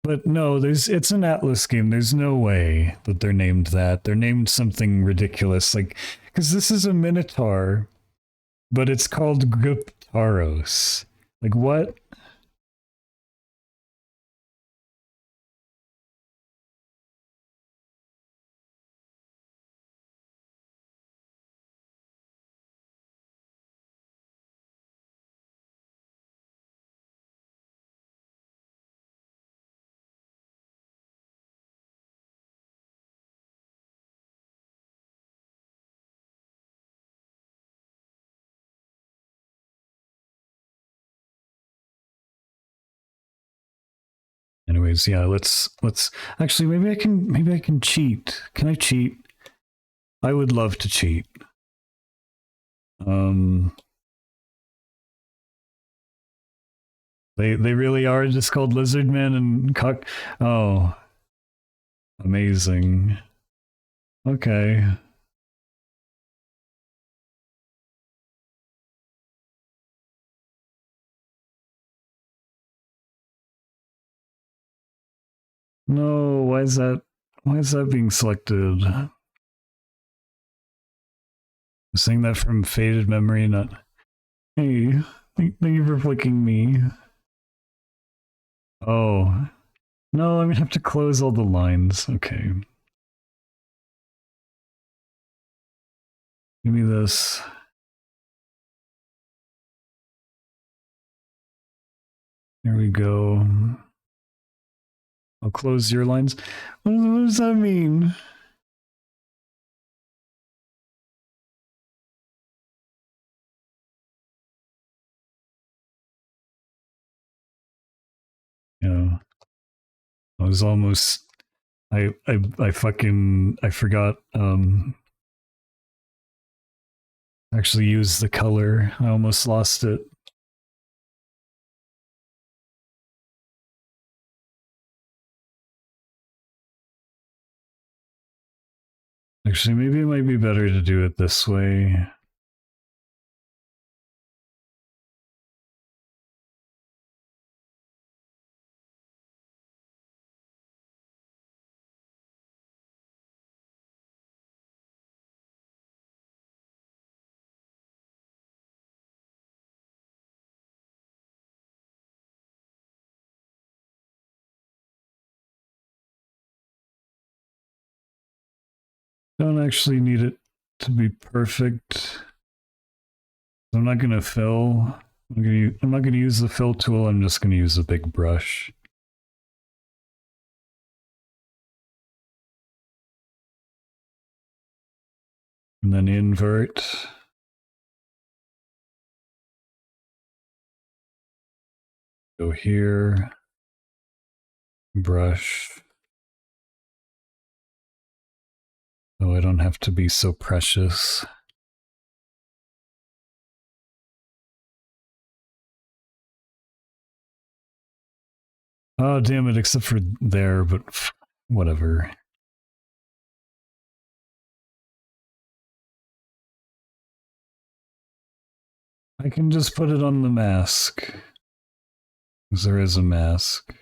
But no, it's an Atlas game. There's no way that they're named that. They're named something ridiculous, like because this is a Minotaur, but it's called Guptaros. Like what? Anyways, yeah, let's actually maybe I can cheat. Can I cheat? I would love to cheat. They really are just called Lizardman and Cock. Oh, amazing. Okay. No, why is that being selected? I'm saying that from faded memory, not. Hey, thank you for flicking me. Oh. No, I'm gonna have to close all the lines. Okay. Give me this. There we go. I'll close your lines. What does that mean? Yeah. I was almost I fucking I forgot actually use the color. I almost lost it. Actually, maybe it might be better to do it this way. Don't actually need it to be perfect. I'm not gonna fill. I'm not gonna use the fill tool. I'm just gonna use a big brush. And then invert. Go here. Brush. Oh, I don't have to be so precious. Oh, damn it, except for there, but whatever. I can just put it on the mask. Because there is a mask.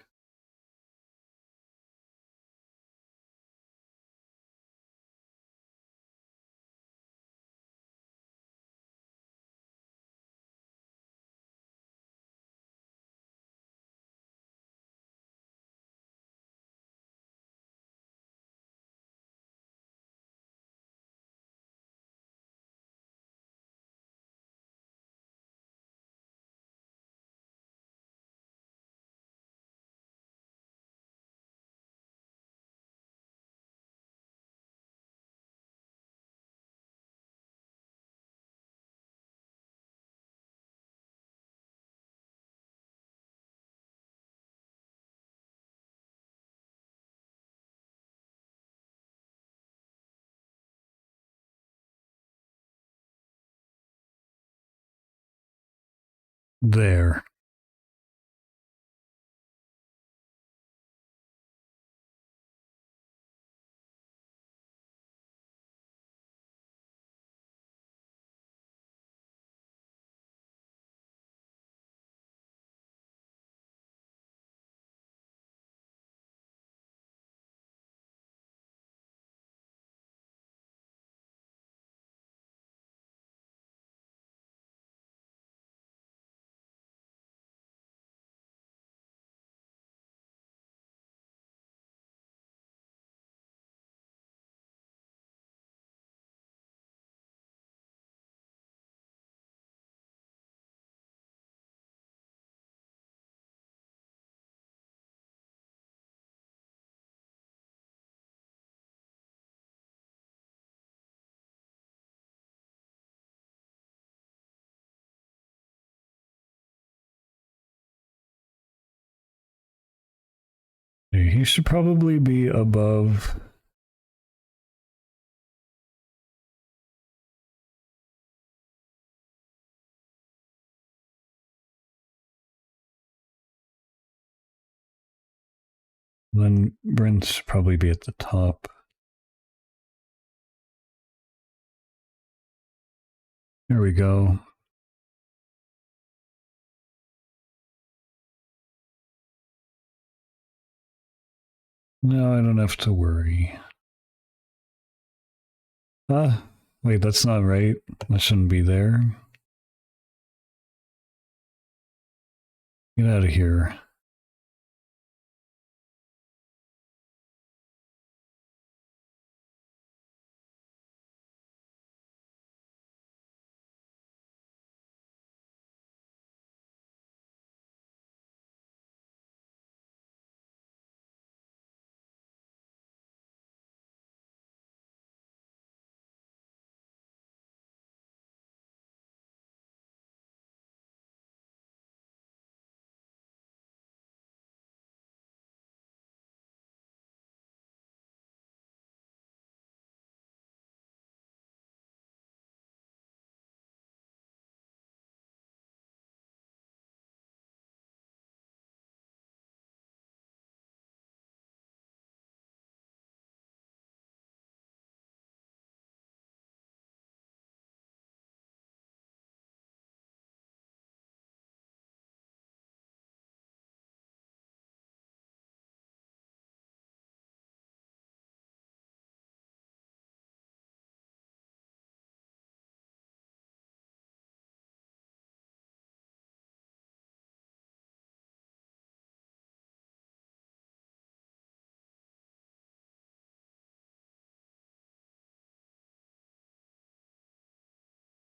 There. He should probably be above. Then Brent should probably be at the top. There we go. No, I don't have to worry. Wait, that's not right. That shouldn't be there. Get out of here.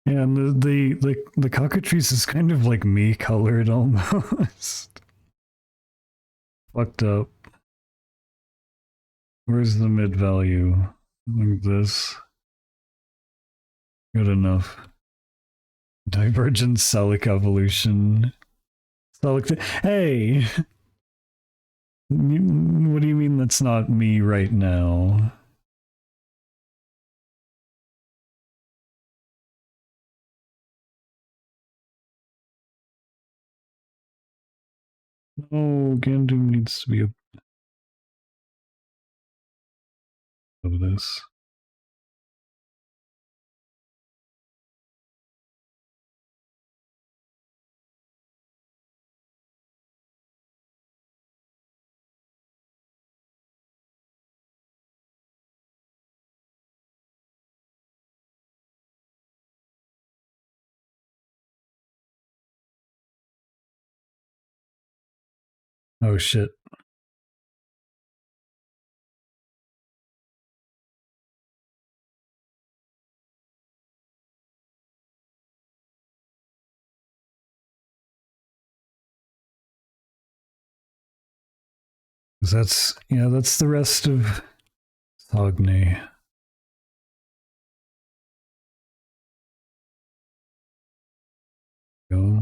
Yeah, and the cockatrice is kind of like me colored almost. Fucked up. Where's the mid value? Like this. Good enough. Divergent Selic evolution. Selic. Hey! What do you mean that's not me right now? No, Gandum needs to be a of this. Oh shit. That's that's the rest of Sogne. Go.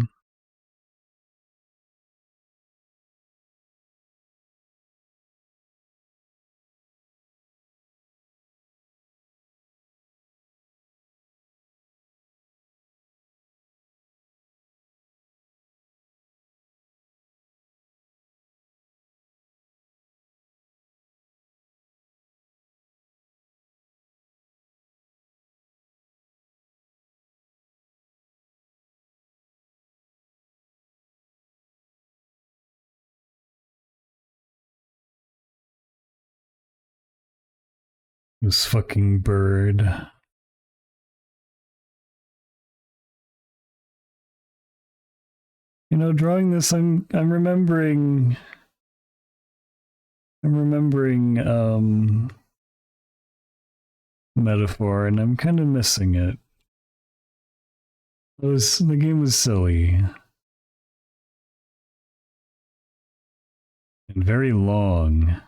This fucking bird. You know, drawing this, I'm remembering. I'm remembering metaphor, and I'm kind of missing it. The game was silly and very long.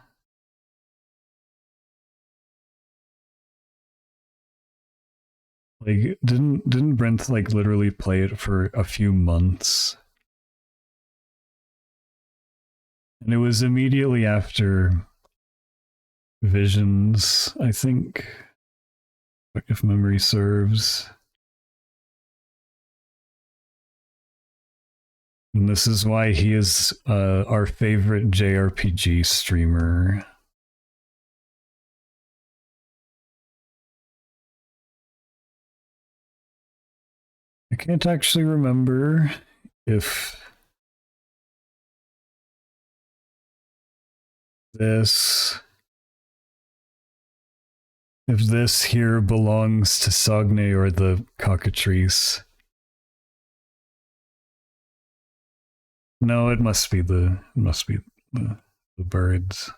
Like, didn't Brent like literally play it for a few months? And it was immediately after Visions, I think, if memory serves. And this is why he is our favorite JRPG streamer. I can't actually remember if this if this here belongs to Sogne or the cockatrice. No, it must be the birds.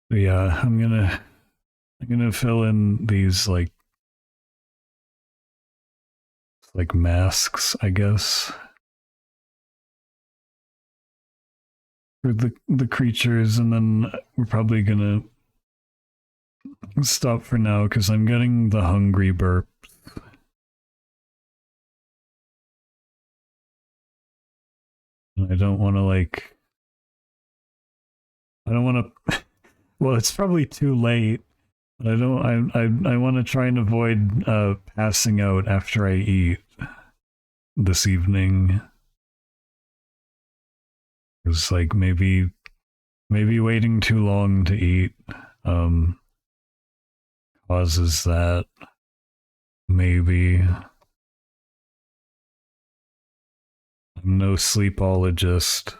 But yeah, I'm gonna fill in these like masks, I guess, for the creatures, and then we're probably gonna stop for now because I'm getting the hungry burp. And I don't want to I don't want to. Well, it's probably too late. But I don't. I want to try and avoid passing out after I eat this evening. It's like maybe waiting too long to eat causes that. Maybe I'm no sleepologist.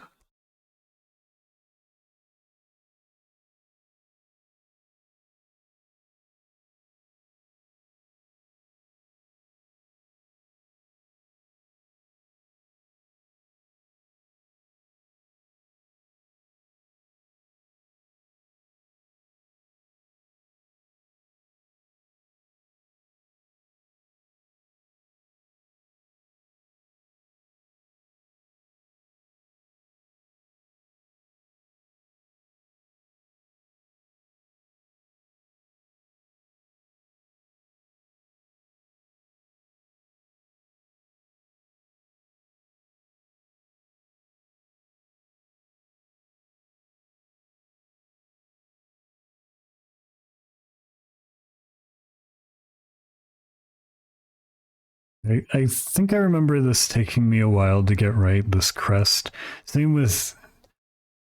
I think I remember this taking me a while to get right, this crest. Same with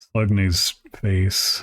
Slugny's face.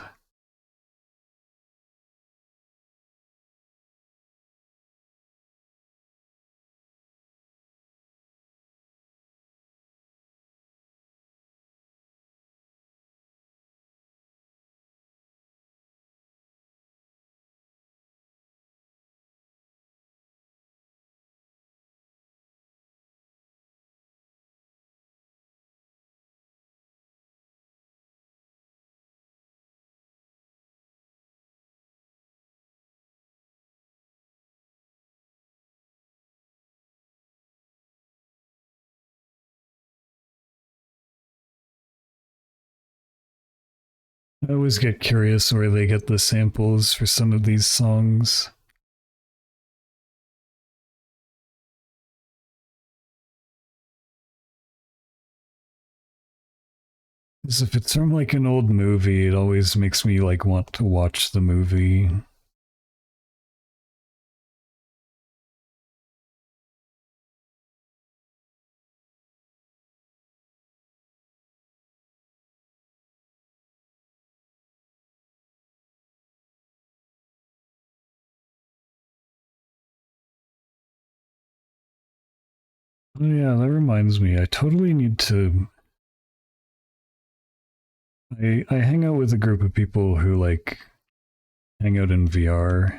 I always get curious where they get the samples for some of these songs. Because if it's from like an old movie, it always makes me like want to watch the movie. Oh yeah, that reminds me. I totally need to. I hang out with a group of people who like hang out in VR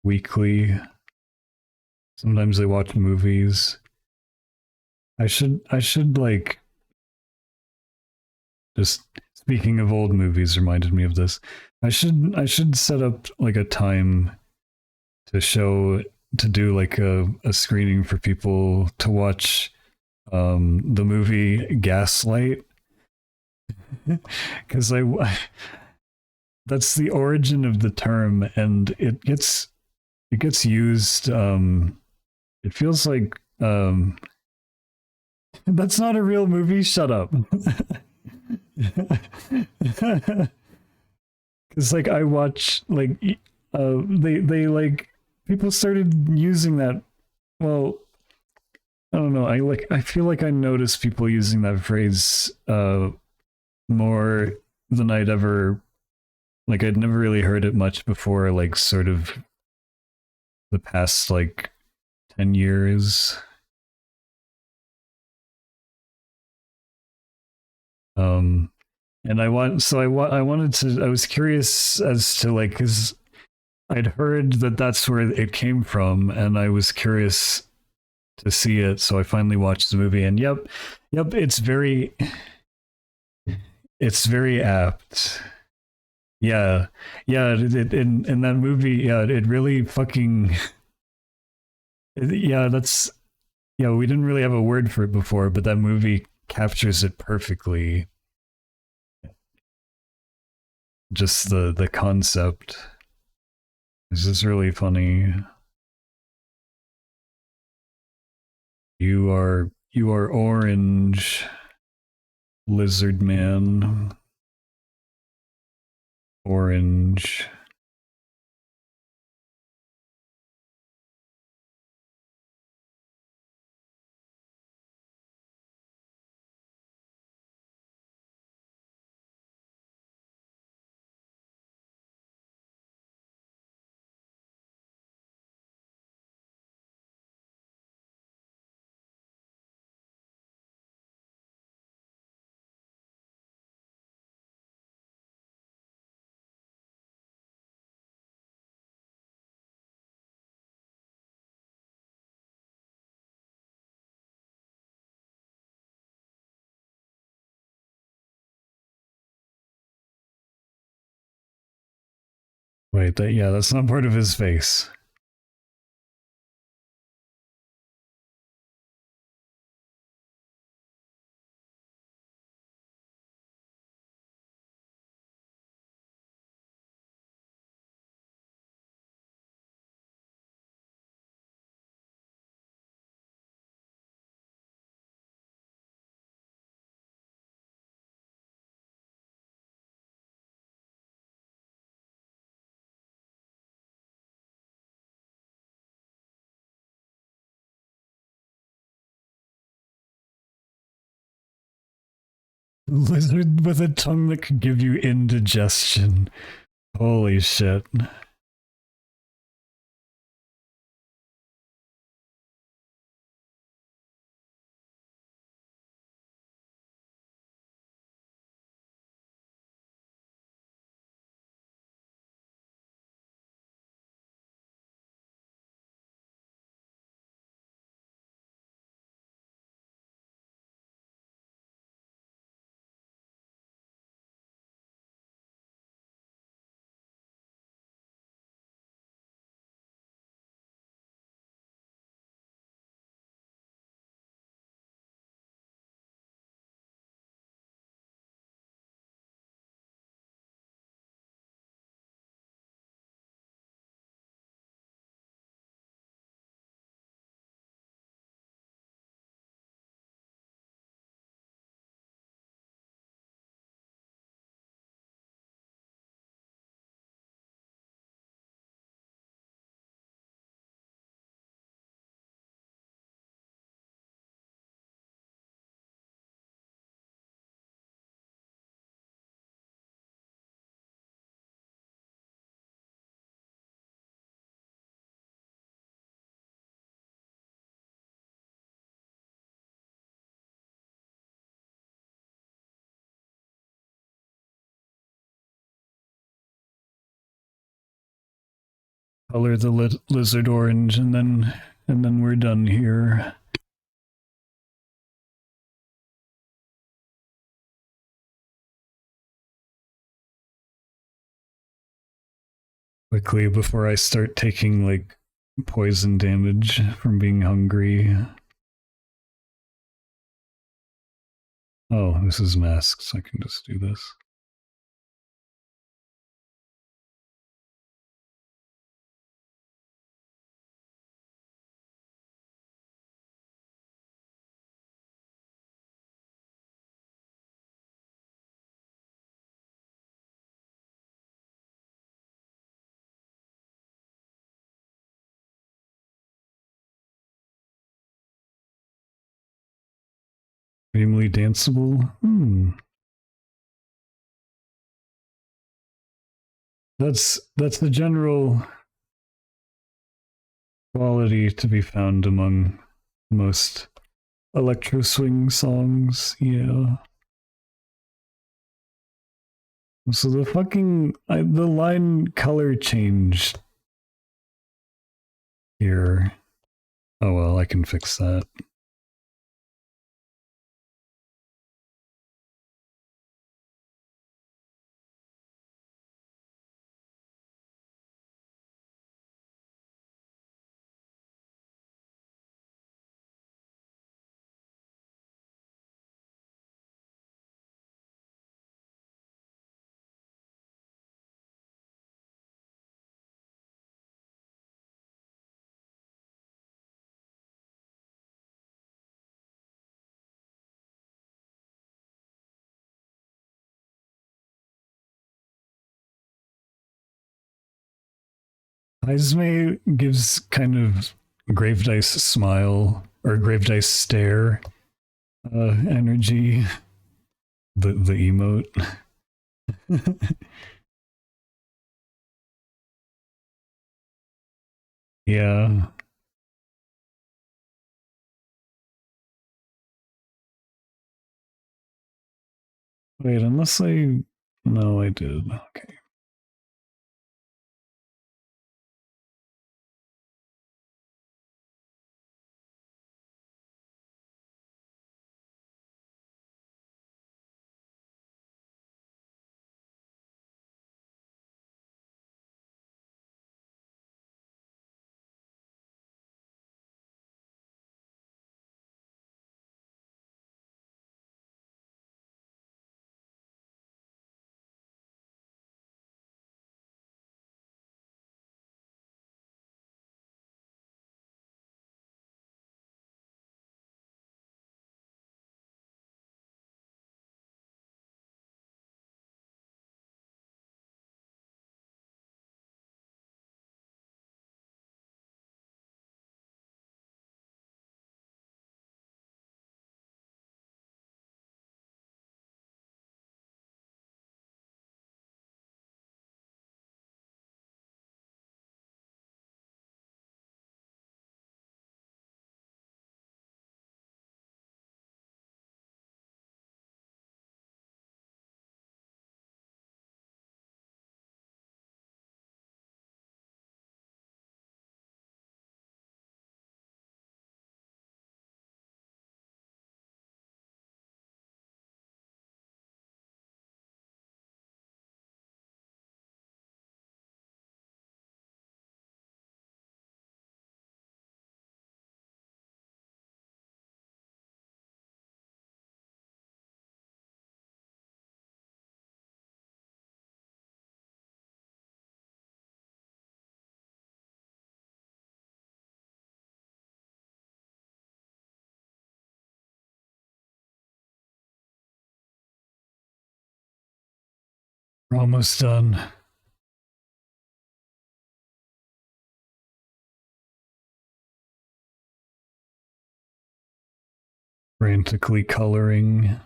weekly. Sometimes they watch movies. I should like just speaking of old movies, reminded me of this. I should set up like a time to show to do like a screening for people to watch the movie Gaslight because I that's the origin of the term and it gets used it feels like that's not a real movie, shut up. Cuz like I watch like they like people started using that, well, I don't know, I feel like I notice people using that phrase more than I'd ever, like I'd never really heard it much before, like sort of the past like 10 years. Um, and I wanted to, I was curious as to like, cause I'd heard that that's where it came from and I was curious to see it. So I finally watched the movie and yep, it's very apt. Yeah. Yeah. In that movie, yeah, it really fucking, yeah, that's, yeah, we didn't really have a word for it before, but that movie captures it perfectly. Just the concept is just really funny. You are orange, lizard man. Orange. Wait, that, yeah, that's not part of his face. Lizard with a tongue that could give you indigestion. Holy shit. Color the lizard orange and then we're done here. quickly before I start taking like poison damage from being hungry. Oh, this is masked, so I can just do this. Extremely danceable. That's the general quality to be found among most electro swing songs. Yeah. So the the line color changed here. Oh well, I can fix that. Ismay gives kind of Grave Dice smile or Grave Dice stare energy. The emote. Yeah. Wait, unless I. No, I did. Okay. We're almost done. Frantically coloring.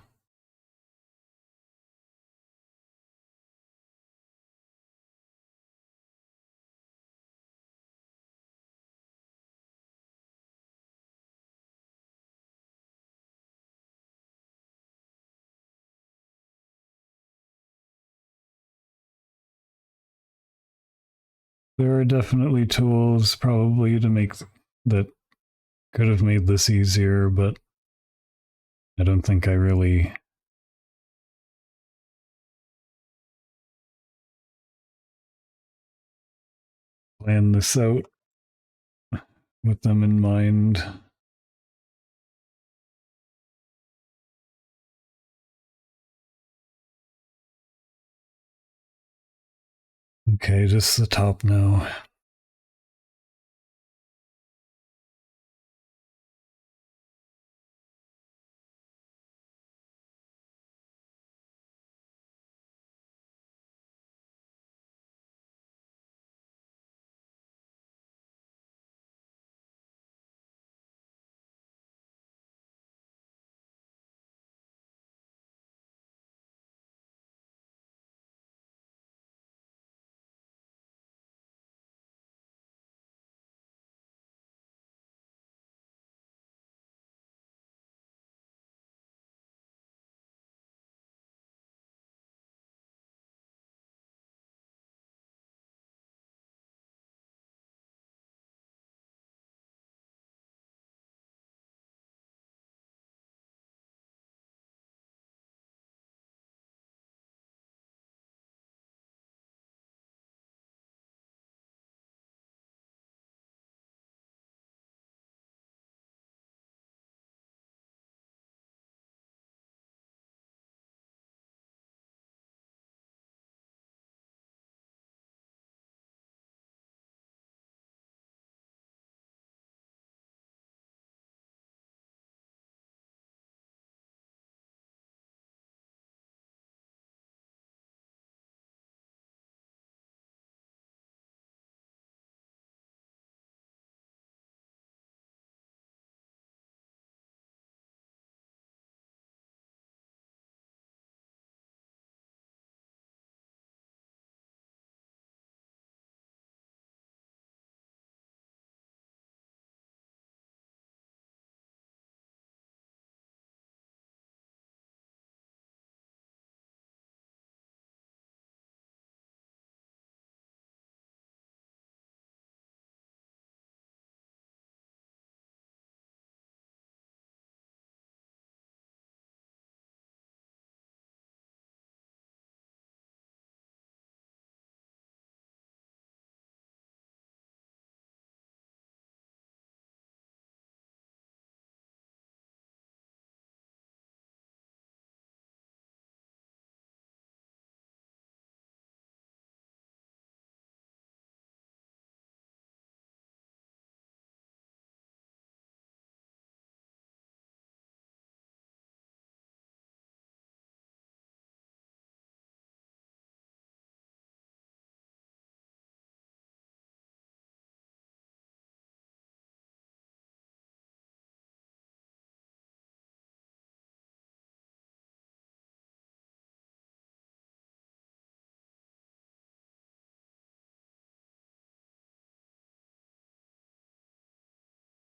There are definitely tools probably to make that could have made this easier, but I don't think I really plan this out with them in mind. Okay, just the top now.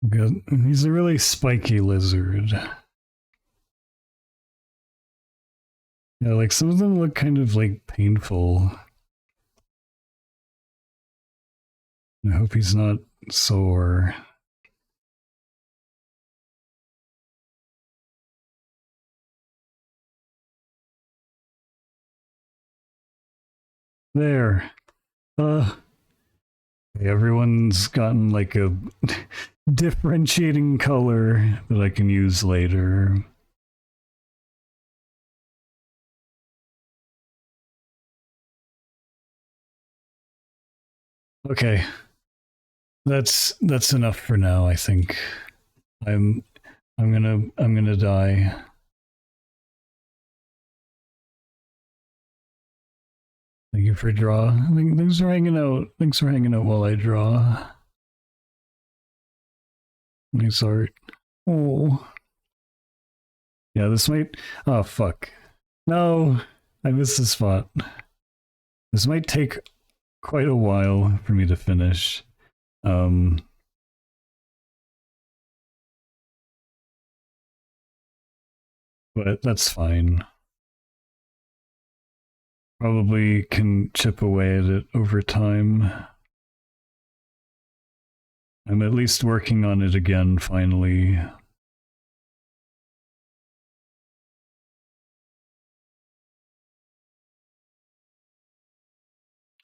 Good. He's a really spiky lizard. Yeah, like some of them look kind of like painful. I hope he's not sore. There. Everyone's gotten like a differentiating color that I can use later. Okay. That's enough for now, I think. I'm I'm gonna die. Thank you for draw. Thanks for hanging out. Thanks for hanging out while I draw. Nice art. Oh. Yeah, this might. Oh, fuck. No, I missed the spot. This might take quite a while for me to finish. But that's fine. Probably can chip away at it over time. I'm at least working on it again finally.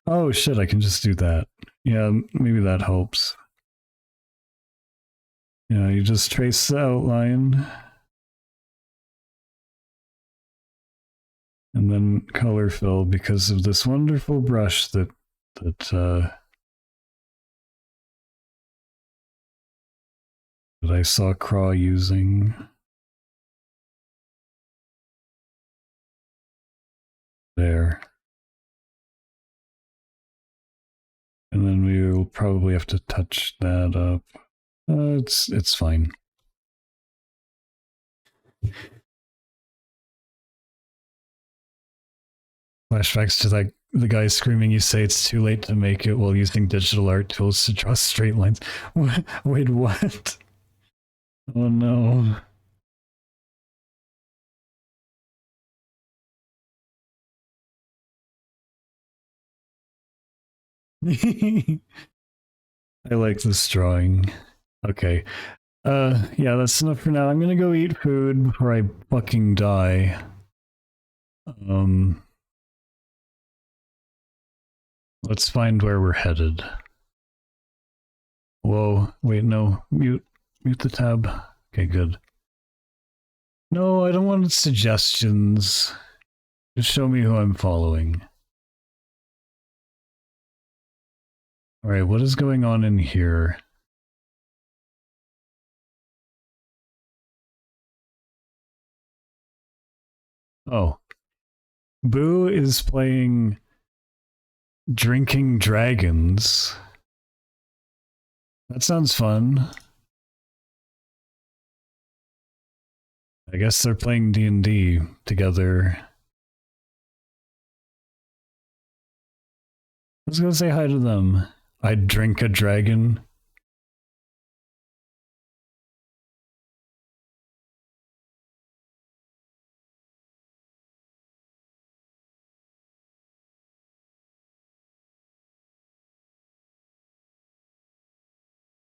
Oh shit, I can just do that. Yeah, maybe that helps. Yeah, you just trace the outline and then color fill because of this wonderful brush that I saw Craw using. There. And then we will probably have to touch that up. It's fine. Flashbacks to that the guy screaming, "You say it's too late to make it," while using digital art tools to draw straight lines. Wait, what? Oh no. I like this drawing. Okay. Yeah, that's enough for now. I'm gonna go eat food before I fucking die. Let's find where we're headed. Whoa, wait, no. Mute the tab. Okay, good. No, I don't want suggestions. Just show me who I'm following. Alright, what is going on in here? Oh. Boo is playing Drinking Dragons. That sounds fun. I guess they're playing D&D together. Let's go say hi to them. I'd drink a dragon.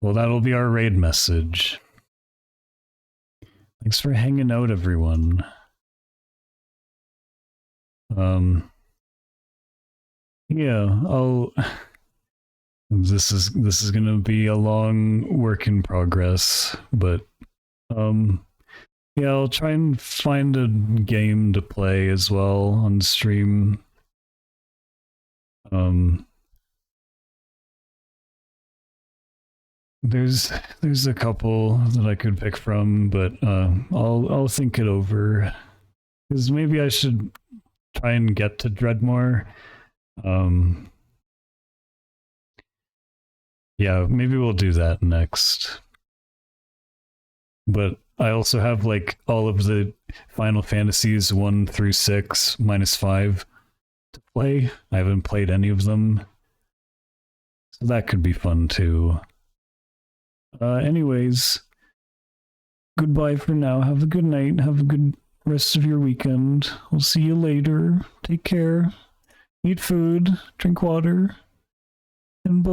Well, that'll be our raid message. Thanks for hanging out, everyone. Yeah, this is gonna be a long work in progress, but yeah, I'll try and find a game to play as well on stream. There's a couple that I could pick from, but I'll think it over. Because maybe I should try and get to Dreadmore. Yeah, maybe we'll do that next. But I also have like all of the Final Fantasies 1 through 6 minus 5 to play. I haven't played any of them. So that could be fun too. Anyways, goodbye for now. Have a good night. Have a good rest of your weekend. We'll see you later. Take care. Eat food. Drink water. And bye.